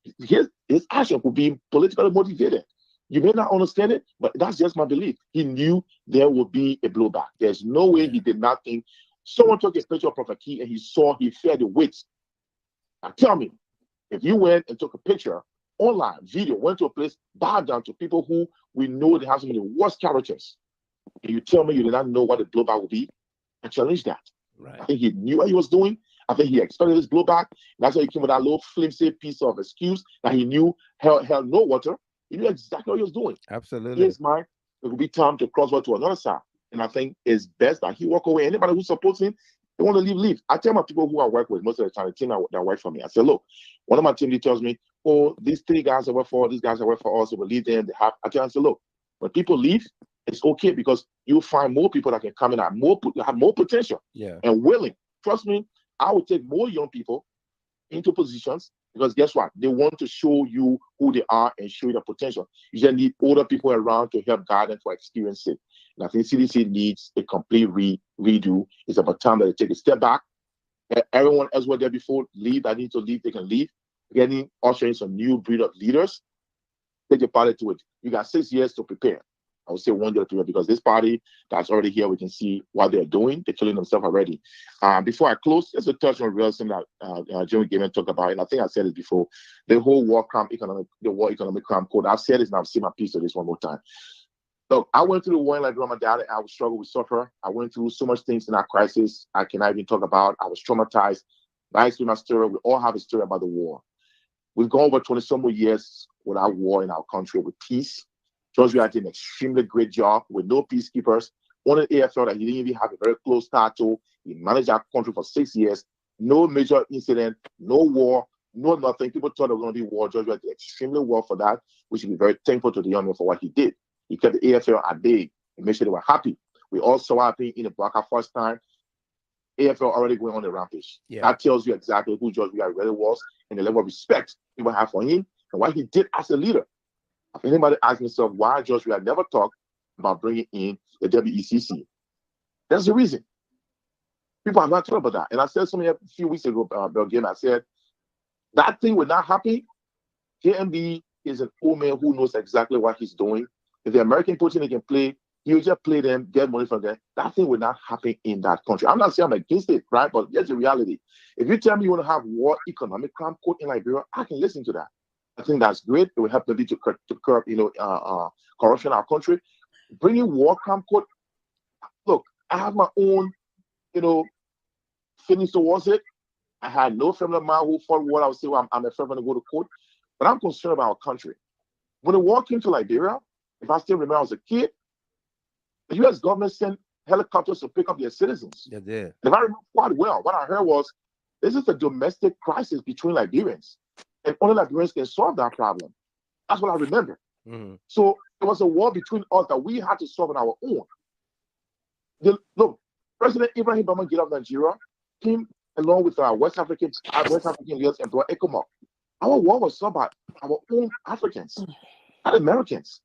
Speaker 16: action could be politically motivated. You may not understand it, but that's just my belief. He knew there would be a blowback. There's no way he did not think. Someone took a picture of Prophet Key and he felt the weight. Now tell me, if you went and took a picture, online, video, went to a place, bowed down to people who we know they have some of the worst characters, and you tell me you did not know what the blowback would be, I challenge that.
Speaker 1: Right.
Speaker 16: I think he knew what he was doing. I think he expected this blowback. That's why he came with that little flimsy piece of excuse that he knew held no water. He knew exactly what he was doing.
Speaker 1: Absolutely.
Speaker 16: His mind, it will be time to cross over to another side. And I think it's best that he walk away. Anybody who supports him, they want to leave. I tell my people who I work with most of the time, the team that work for me, I say, look, one of my team tells me, oh, these three guys I work for, these guys I work for us, we leave them. I tell them, I say, look, when people leave, it's okay because you'll find more people that can come in and have more potential and willing. Trust me, I will take more young people into positions because guess what? They want to show you who they are and show you the potential. You just need older people around to help guide them to experience it. And I think CDC needs a complete redo. It's about time that they take a step back. Everyone else were there before, leave. I need to leave, they can leave. Ushering some new breed of leaders. Take the party to it. You got 6 years to prepare. I would say 1 year to prepare because this party that's already here, we can see what they're doing. They're killing themselves already. Before I close, just a touch on real thing that JNB Government talked about, and I think I said it before. The whole war economic crime code. I've said this and I've seen my piece of this one more time. Look, I went through the war in Liberia. My dad, I was struggling with suffer. I went through so much things in that crisis I cannot even talk about. I was traumatized. My story. We all have a story about the war. We've gone over 20-some more years without war in our country with peace. George Weah did an extremely great job with no peacekeepers. On an AFL that he didn't even have a very close start to. He managed our country for 6 years. No major incident, no war, no nothing. People thought there was going to be war. George Weah did extremely well for that. We should be very thankful to the young man for what he did. He kept the AFL at bay and made sure they were happy. We all saw what happened in the Boakai first time. AFL already going on the rampage. That tells you exactly who George Weah really was and the level of respect people have for him and what he did as a leader. If anybody asks himself why George Weah never talked about bringing in the WECC, that's the reason. People have not talked about that. And I said something a few weeks ago, again, I said, that thing would not happen. JNB is an old man who knows exactly what he's doing. If the American Putin can play, he'll just play them, get money from them. That thing will not happen in that country. I'm not saying I'm against it, right? But here's the reality. If you tell me you want to have war economic crime code in Liberia, I can listen to that. I think that's great. It will help maybe to curb corruption in our country. Bringing war crime code. Look, I have my own, feelings towards it. I had no family of mine who fought war. I would say, well, I'm a friend to go to court. But I'm concerned about our country. When the war came to Liberia, if I still remember, I was a kid, the U.S. government sent helicopters to pick up their citizens.
Speaker 1: Yeah, did.
Speaker 16: If I remember quite well, what I heard was, this is a domestic crisis between Liberians. And only Liberians can solve that problem. That's what I remember.
Speaker 1: Mm-hmm.
Speaker 16: So it was a war between us that we had to solve on our own. Look, President Ibrahim Babangida of Nigeria came along with our West African leaders and brought ECOMOC. Our war was solved by our own Africans, not Americans.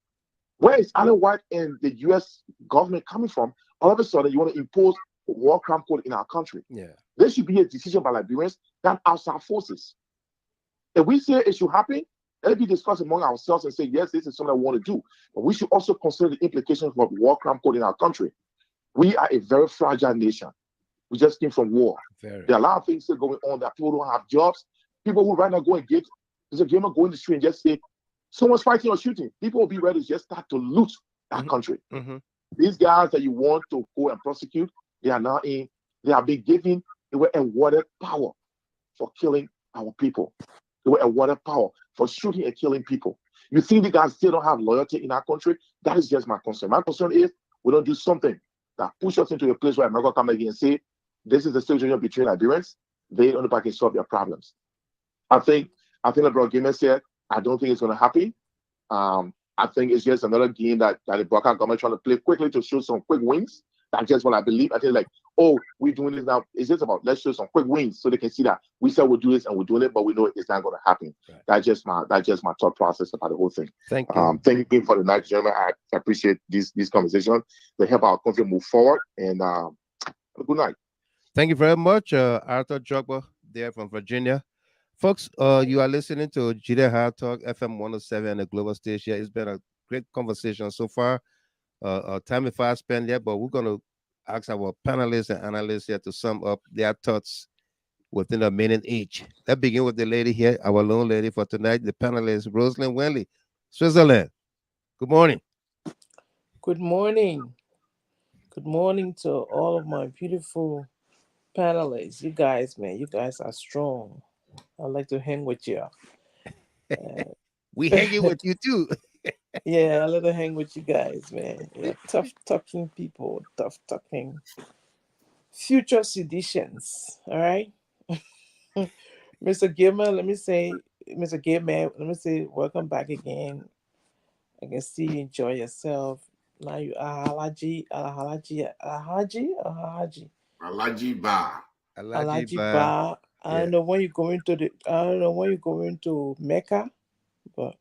Speaker 16: Where is Alan White and the U.S. government coming from? All of a sudden, you want to impose a war crime code in our country.
Speaker 1: Yeah.
Speaker 16: There should be a decision by Liberians, not outside forces. If we say it should happen, let it be discussed among ourselves and say, yes, this is something I want to do. But we should also consider the implications of war crime code in our country. We are a very fragile nation. We just came from war. There are a lot of things still going on that people don't have jobs. People who right now go and there's a gamer go in the street and just say, someone's fighting or shooting. People will be ready to just start to loot that country. Mm-hmm. These guys that you want to go and prosecute, they are being given, they were awarded power for killing our people. They were awarded power for shooting and killing people. You think the guys still don't have loyalty in our country? That is just my concern. My concern is we don't do something that push us into a place where America come again and say, this is the situation between Liberians. they the only part can solve your problems. I think like Bro Gamer said, I don't think it's going to happen. I think it's just another game that the Boakai government trying to play quickly to show some quick wins. That's just what I believe. I think like, oh, we're doing this now. It's just about let's show some quick wins so they can see that we said we'll do this and we're doing it, but we know it's not going to happen. Right. That's just my thought process about the whole thing.
Speaker 1: Thank you.
Speaker 16: Thank you again for the night, gentlemen. I appreciate this conversation. They help our country move forward. And good night.
Speaker 1: Thank you very much, Arthur Jogba, there from Virginia. Folks, you are listening to GD Hard Talk, FM 107 and the Global Station. It's been a great conversation so far. Time if I spend yet, but we're going to ask our panelists and analysts here to sum up their thoughts within a minute each. Let's begin with the lady here, our lone lady for tonight, the panelist, Rosalind Wenley, Switzerland. Good morning.
Speaker 10: Good morning. Good morning to all of my beautiful panelists. You guys, man, you guys are strong. I like to hang with you.
Speaker 1: We hanging with you too.
Speaker 10: Yeah, I like to hang with you guys, man. You're tough talking people, tough talking future seditions. All right. Mr. Gilman, let me say, welcome back again. I can see you enjoy yourself. Now you are Alaji
Speaker 1: Ba.
Speaker 10: I don't know when you're going to Mecca, but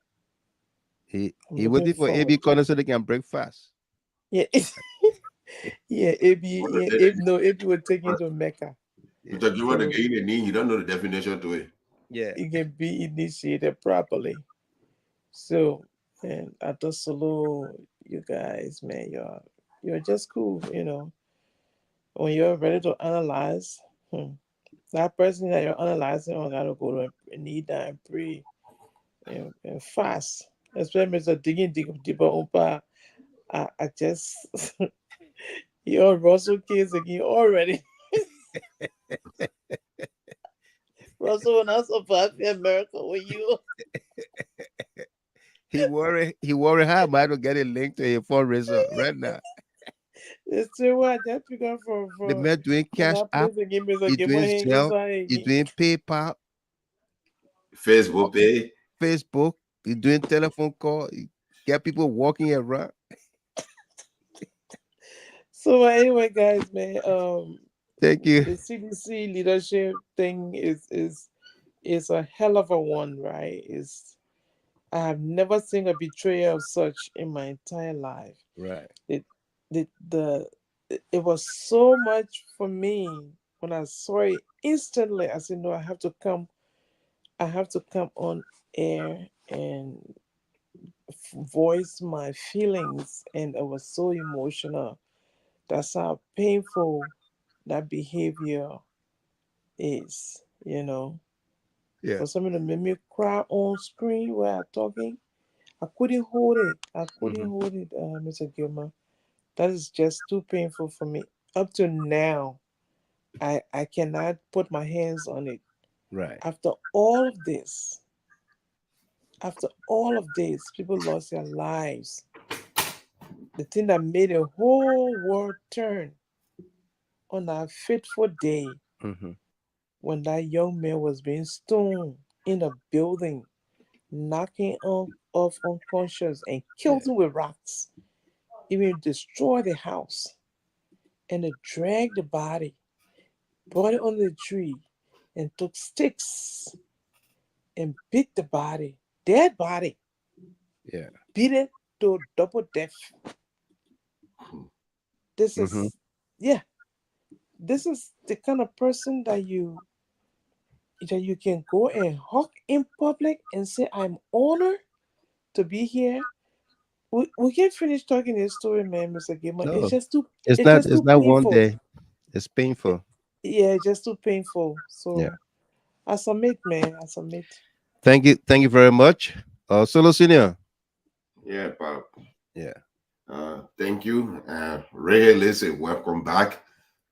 Speaker 1: he waiting for AB Corner so they can break fast.
Speaker 10: Yeah. Yeah, AB will take you to Mecca.
Speaker 9: Because you want to get in the knee, you don't know the definition to it.
Speaker 10: Yeah. It can be initiated properly. So, and I just salute you guys, man. You're just cool, you know. When you're ready to analyze, that person that you're analyzing on gotta go to knee down and pray and fast. Especially Mr. Digging deeper. I just you're Russell kids again already. Russell will not survive in America with you.
Speaker 1: He worry how am I to get a link to a fundraiser right now.
Speaker 10: It's true. What that figure for
Speaker 1: the man doing cash app, he doing Zelle, he doing PayPal,
Speaker 9: Facebook Pay,
Speaker 1: he doing telephone call, he get people walking around.
Speaker 10: So anyway, guys, man,
Speaker 1: thank you.
Speaker 10: The CDC leadership thing is a hell of a one, right? I have never seen a betrayal of such in my entire life.
Speaker 1: Right.
Speaker 10: It was so much for me when I saw it instantly. I said, no, I have to come on air and voice my feelings, and I was so emotional. That's how painful that behavior is, you know.
Speaker 1: Yeah.
Speaker 10: For someone to make me cry on screen while I'm talking, I couldn't hold it. Mr. Gilman. That is just too painful for me. Up to now, I cannot put my hands on it.
Speaker 1: Right.
Speaker 10: After all of this, people lost their lives. The thing that made the whole world turn on that fateful day, when that young man was being stoned in a building, knocking off unconscious and killed him with rocks, even destroyed the house, and they dragged the body, brought it under the tree, and took sticks and beat the body, dead body.
Speaker 1: Yeah.
Speaker 10: Beat it to double death. This is this is the kind of person that you can go and hug in public and say, I'm honored to be here. We can't finish talking this story, man, Mr. Gilman.
Speaker 1: No,
Speaker 10: it's just too
Speaker 1: it's not one day. It's painful.
Speaker 10: Yeah, just too painful. So
Speaker 1: yeah.
Speaker 10: I submit, man. I submit.
Speaker 1: Thank you very much. Solo Senior.
Speaker 9: Yeah, Pop.
Speaker 1: Yeah.
Speaker 9: Thank you. Ray, listen, welcome back.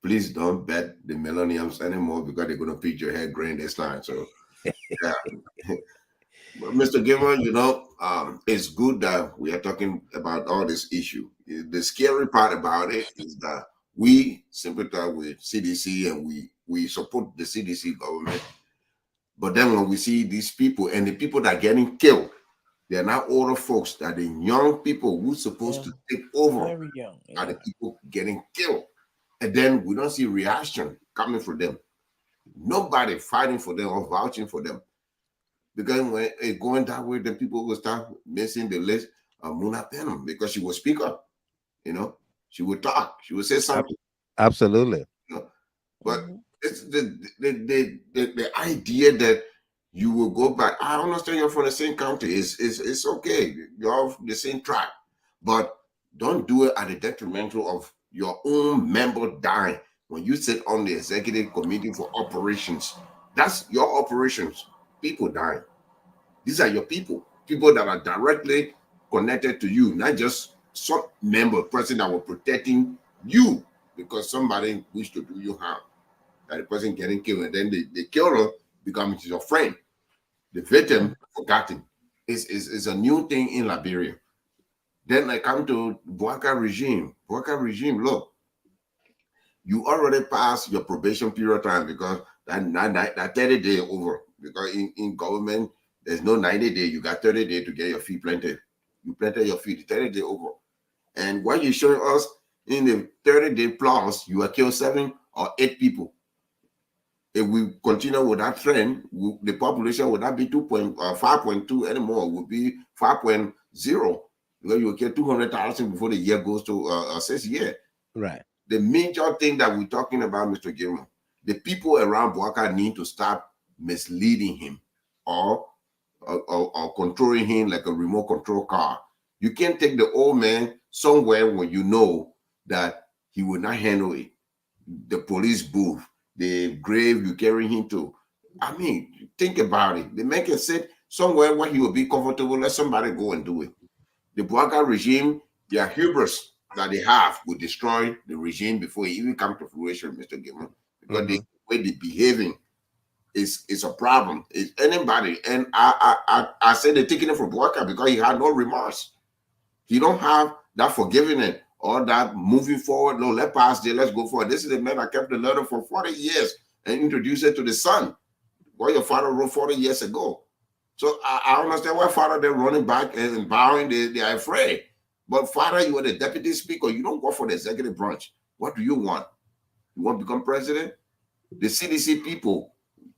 Speaker 9: Please don't bet the millenniums anymore because they're going to pick your head green this time. So, yeah. But Mr. Gilman, you know, it's good that we are talking about all this issue. The scary part about it is that we sympathize with CDC and we support the CDC government. But then when we see these people and the people that are getting killed, they're not older folks, that the young people who's supposed to take over
Speaker 10: Very young.
Speaker 9: are the people getting killed. And then we don't see reaction coming from them. Nobody fighting for them or vouching for them. Because when it's going that way, then people will start missing the list of Muna Penham because she will speak up, you know, she would talk, she would say something.
Speaker 1: Absolutely.
Speaker 9: You know? But it's the idea that you will go back. I understand you're from the same county. It's okay. You're off the same track, but don't do it at the detrimental of your own member dying. When you sit on the executive committee for operations, that's your operations. People dying. These are your people. People that are directly connected to you, not just some member person that was protecting you because somebody wished to do you harm. That the person getting killed, and then the killer becomes your friend. The victim forgotten. It's a new thing in Liberia. Then I come to Boakai regime. Boakai regime, look, you already passed your probation period time because that 30 day over. Because in government, there's no 90 day. You got 30 days to get your feet planted. You planted your feet, 30 day over. And what you're showing us in the 30 day plus, you have killed 7 or 8 people. If we continue with that trend, the population would not be 5.2 anymore. It would be 5.0 because you will get 200,000 before the year goes to 6 years.
Speaker 1: Right.
Speaker 9: The major thing that we're talking about, Mr. Gilman, the people around Boakai need to stop misleading him or controlling him like a remote control car. You can't take the old man somewhere where you know that he will not handle it. The police booth, the grave you carry him to. I mean, think about it. The man can sit somewhere where he will be comfortable. Let somebody go and do it. The Boakai regime, their hubris that they have will destroy the regime before it even comes to fruition, Mr. Gilman. Because the way they're behaving is a problem. It's anybody. And I say they're taking it from Boakai because he had no remorse. He don't have that forgiveness or that moving forward. No, let's pass there, let's go forward. This is the man that kept the letter for 40 years and introduced it to the son. What your father wrote 40 years ago. So I understand why father they're running back and bowing, they are afraid. But father, you are the deputy speaker. You don't go for the executive branch. What do you want? You want to become president? The CDC people,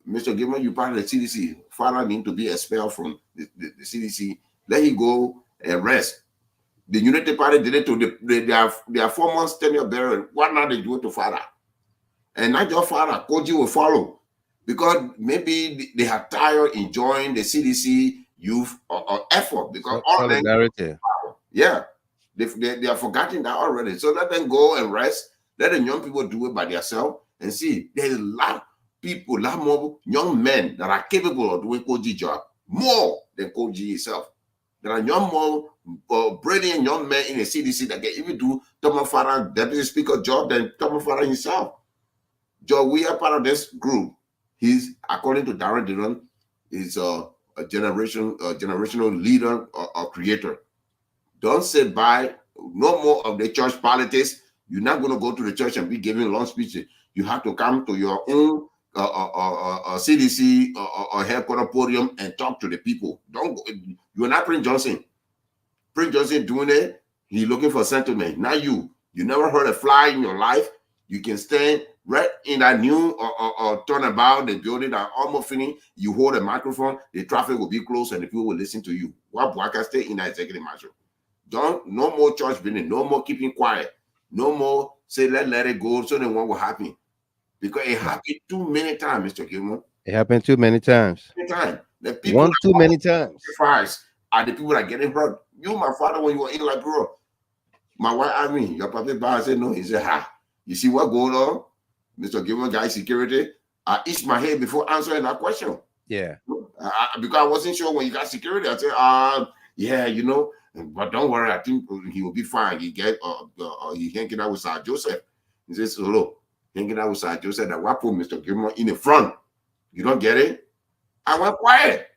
Speaker 9: Mr. Gilman, you part of the CDC. Father need to be expelled from the CDC. Let him go and rest. The Unity Party did it to their 4 months tenure burial. Why not they do it to father? And not your father, Koji will follow. Because maybe they are tired enjoying the CDC youth or effort. Because
Speaker 1: solidarity.
Speaker 9: Yeah, they are forgetting that already. So let them go and rest. Let the young people do it by themselves and see. There's a lot of people, a lot more young men that are capable of doing Koji job more than Koji himself. There are more brilliant young men in the CDC that can even do Thomas Farah deputy speaker job than Thomas Farah himself. Joe, we are part of this group. He's, according to Darren Dillon, is a generational leader or creator. Don't sit by. No more of the church politics. You're not going to go to the church and be giving long speeches. You have to come to your own CDC or headquarter podium and talk to the people. Don't go. You're not Prince Johnson. Prince Johnson doing it. He's looking for sentiment. Not you. You never heard a fly in your life. You can stand right in that new or turnabout, the building that almost finished. You hold a microphone. The traffic will be closed and the people will listen to you. While Boakai stay in that executive marshal. No more church building. No more keeping quiet. No more say let it go so then what will happen. Because it happened too many times, Mr. Gilman.
Speaker 1: It happened too many times.
Speaker 9: The people
Speaker 1: One too many times.
Speaker 9: Are the people that are getting hurt. You, my father, when you were in Liberia, my wife asked me, your papa I said no. He said, you see what going on? Mr. Gilman, guy security. I itched my head before answering that question.
Speaker 1: Yeah.
Speaker 9: Because I wasn't sure when you got security. I said, yeah, you know, but don't worry, I think he will be fine. He hanging out with Sir Joseph. He says, hello, hanging out with Sir Joseph. That what put Mr. Gilman in the front. You don't get it? I went quiet.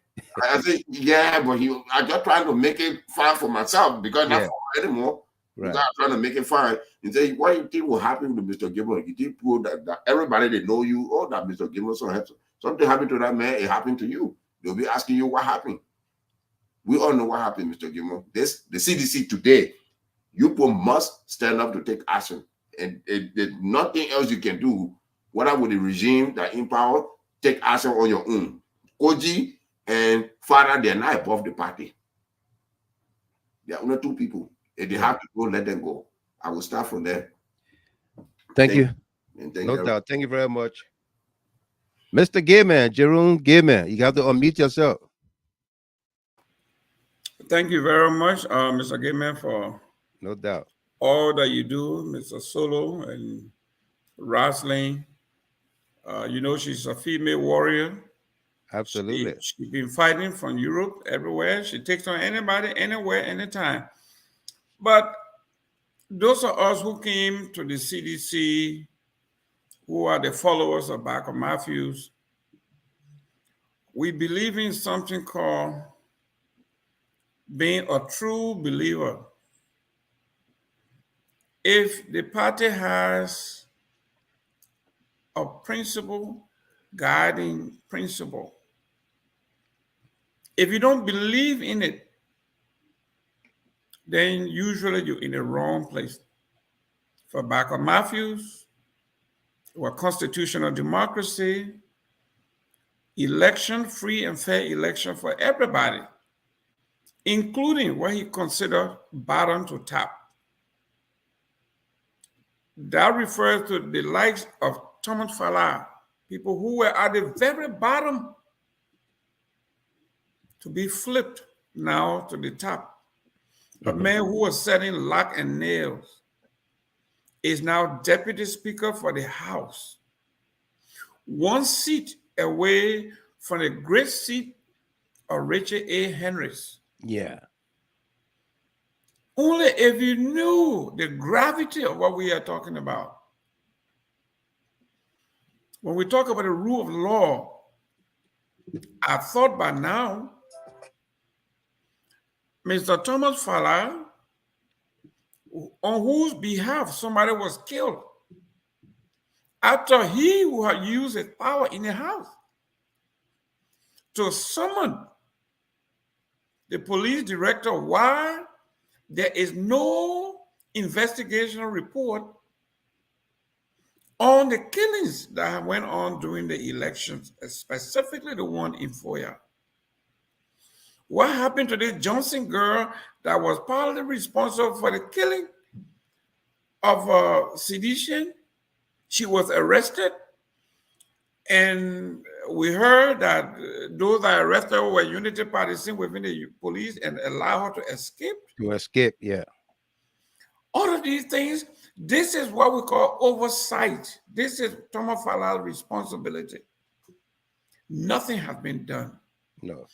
Speaker 9: I said, yeah, but I just trying to make it fine for myself because not for anymore.
Speaker 1: Right.
Speaker 9: Without trying to make it fine. And say, what you think will happen to Mr. Gilmore? You think people that everybody they know you, oh, that Mr. Gilmore something happened to that man, it happened to you. They'll be asking you what happened. We all know what happened, Mr. Gilmore. The CDC today, you people must stand up to take action. And there's nothing else you can do, whether with the regime that in power, take action on your own. Koji and Fallah, they're not above the party. There are only two people. If they have to go, let them go. I will start from there.
Speaker 1: Thank you. No doubt. Thank you very much. Mr. Gayman, Jerome Gayman, you have to unmute yourself.
Speaker 11: Thank you very much, Mr. Gayman, for
Speaker 1: no doubt
Speaker 11: all that you do, Mr. Solo and Rosalind. You know, she's a female warrior.
Speaker 1: Absolutely.
Speaker 11: She's been fighting from Europe everywhere. She takes on anybody, anywhere, anytime. But those of us who came to the CDC, who are the followers of Barker Matthews, we believe in something called being a true believer. If the party has a principle, guiding principle, if you don't believe in it, then usually you're in the wrong place. For Barker Matthews, or constitutional democracy, election, free and fair election for everybody, including what he considered bottom to top. That refers to the likes of Thomas Fallah, people who were at the very bottom to be flipped now to the top. A man who was selling lock and nails is now Deputy Speaker for the House. One seat away from the great seat of Richard A. Henry's.
Speaker 1: Yeah.
Speaker 11: Only if you knew the gravity of what we are talking about. When we talk about the rule of law, I thought by now, Mr. Thomas Fallah, on whose behalf somebody was killed, after he who had used his power in the house to summon the police director why there is no investigation report on the killings that went on during the elections, specifically the one in Foya. What happened to this Johnson girl that was partly responsible for the killing of sedition? She was arrested, and we heard that those that arrested her were unity partisans within the police and allowed her to escape.
Speaker 1: To escape, yeah.
Speaker 11: All of these things, this is what we call oversight. This is Thomas Fallah's responsibility. Nothing has been done.
Speaker 1: No.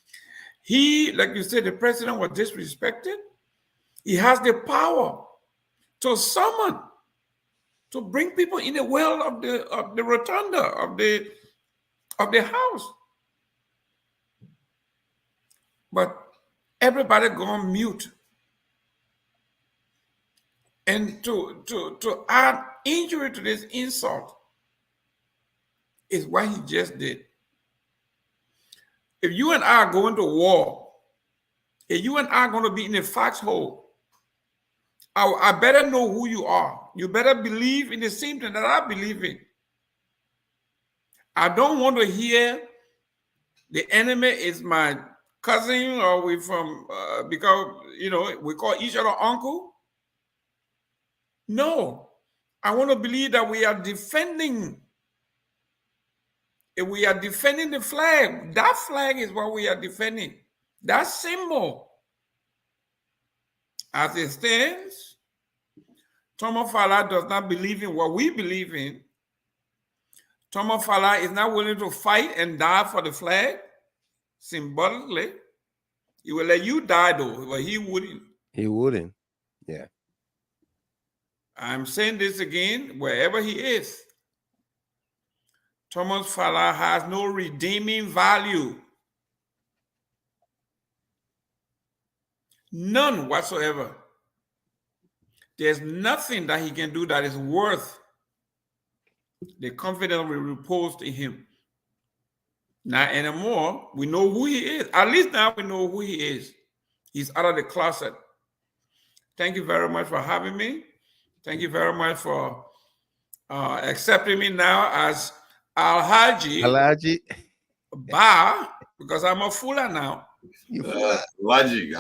Speaker 11: He, like you said, the president was disrespected. He has the power to summon, to bring people in the well of the rotunda of the house. But everybody gone mute. And to add injury to this insult is what he just did. If you and I are going to war, if you and I are going to be in a foxhole, I better know who you are. You better believe in the same thing that I believe in. I don't want to hear the enemy is my cousin or we from, because, you know, we call each other uncle. No, I want to believe that we are defending. If we are defending the flag, that flag is what we are defending. That symbol. As it stands, Thomas Fallah does not believe in what we believe in. Thomas Fallah is not willing to fight and die for the flag, symbolically. He will let you die though, but he wouldn't.
Speaker 1: He wouldn't, yeah.
Speaker 11: I'm saying this again, wherever he is, Thomas Fallah has no redeeming value. None whatsoever. there's nothing that he can do that is worth the confidence we reposed in him. Not anymore. We know who he is. At least now we know who he is. He's out of the closet. Thank you very much for having me. Thank you very much for accepting me now as Alhaji Ba, because I'm a Fallah now.
Speaker 9: Alhaji.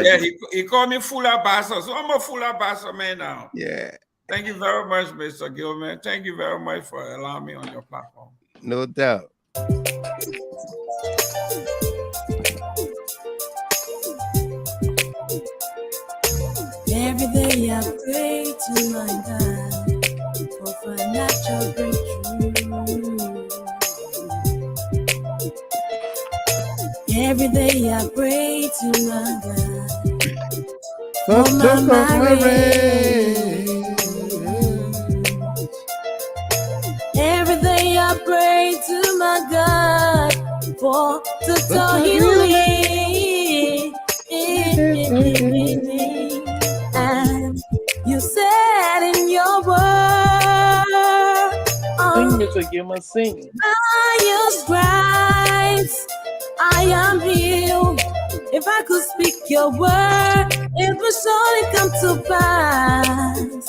Speaker 11: Yeah, he called me Fallah Basa, so I'm a Fallah Basa man now.
Speaker 1: Yeah.
Speaker 11: Thank you very much, Mr. Gilman. Thank you very much for allowing me on your platform.
Speaker 1: No doubt.
Speaker 4: Every day I pray to my God for financial breakthrough. Every day I pray to my God for my marriage. Every day I pray to my God for total healing. And you said in your word,
Speaker 10: Sing, Mr. Gilman, sing.
Speaker 4: by your stripes I am healed. If I could speak your word, it would surely come to pass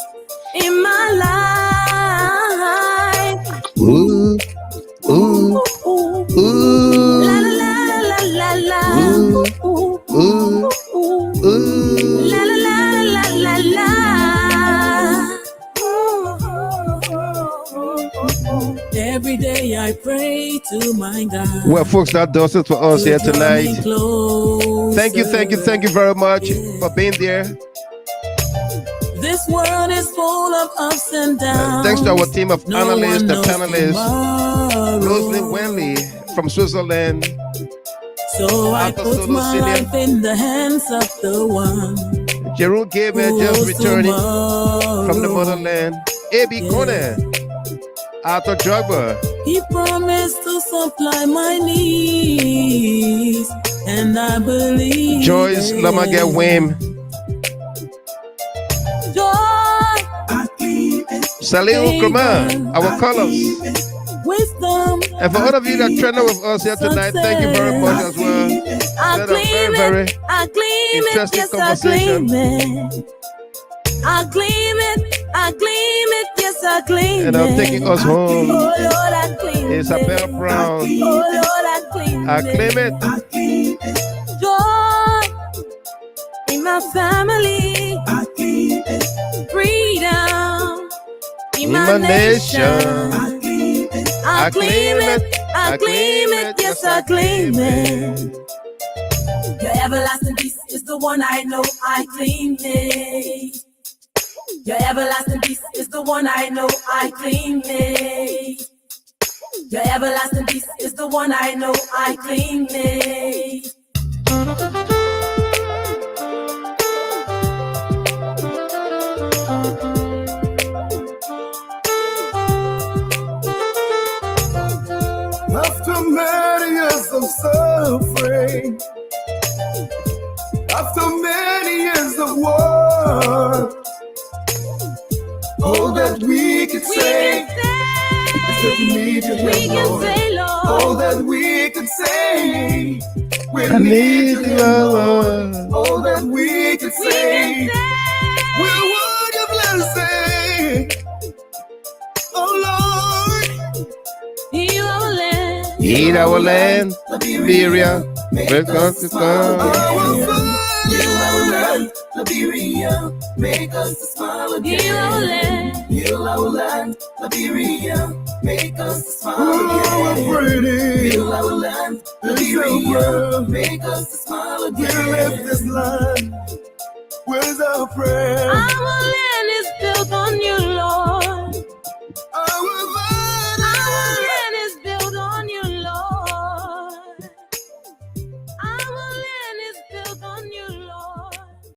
Speaker 4: in my life.
Speaker 1: Ooh, ooh, ooh,
Speaker 4: la la la la la.
Speaker 1: Ooh, ooh, ooh,
Speaker 4: la la la la la. Every day I pray to my God.
Speaker 1: Well, folks, that does it for us here tonight. Thank you very much for being there.
Speaker 4: This world is full of ups and downs.
Speaker 1: Thanks to our team of analysts and panelists. Rosalind Wenley from Switzerland.
Speaker 4: So I put my life in the hands of the one.
Speaker 1: Jerome Gabriel just returning from the motherland. A.B. Conan. Arthur Jogba.
Speaker 4: He promised to supply my needs, and I believe.
Speaker 1: Joyce Lamaga Wim. Salim Nkrumah, our colors.
Speaker 4: Wisdom.
Speaker 1: And for all of you that travel with us here tonight, thank you very much as well.
Speaker 4: I claim it, I claim it, yes, I claim it. I claim it, I claim it, yes, I claim it.
Speaker 1: And I'm taking us home.
Speaker 4: Oh Lord, I claim it.
Speaker 1: Isabel Brown.
Speaker 4: Oh Lord, I claim it.
Speaker 1: I claim it.
Speaker 4: I claim it. Joy in my family. I claim it. Freedom in my nation. I claim it, I claim it, yes, I claim it. Your everlasting peace is the one I know, I claim it. Your everlasting peace is the one I know, I claim it. Your everlasting peace is the one I know, I claim it.
Speaker 17: After many years of suffering, after many years of war, all that we could say is that we need you here, Lord. All that we could say, we need you here, Lord. All that we could say, we want your blessing, oh Lord.
Speaker 1: Heal our land, Liberia, make us to come.
Speaker 17: Heal our land, Liberia, make us to smile again. Heal our land, heal our land, Liberia, make us to smile again. Heal our land, Liberia, make us to smile again. We lift this land with our prayer.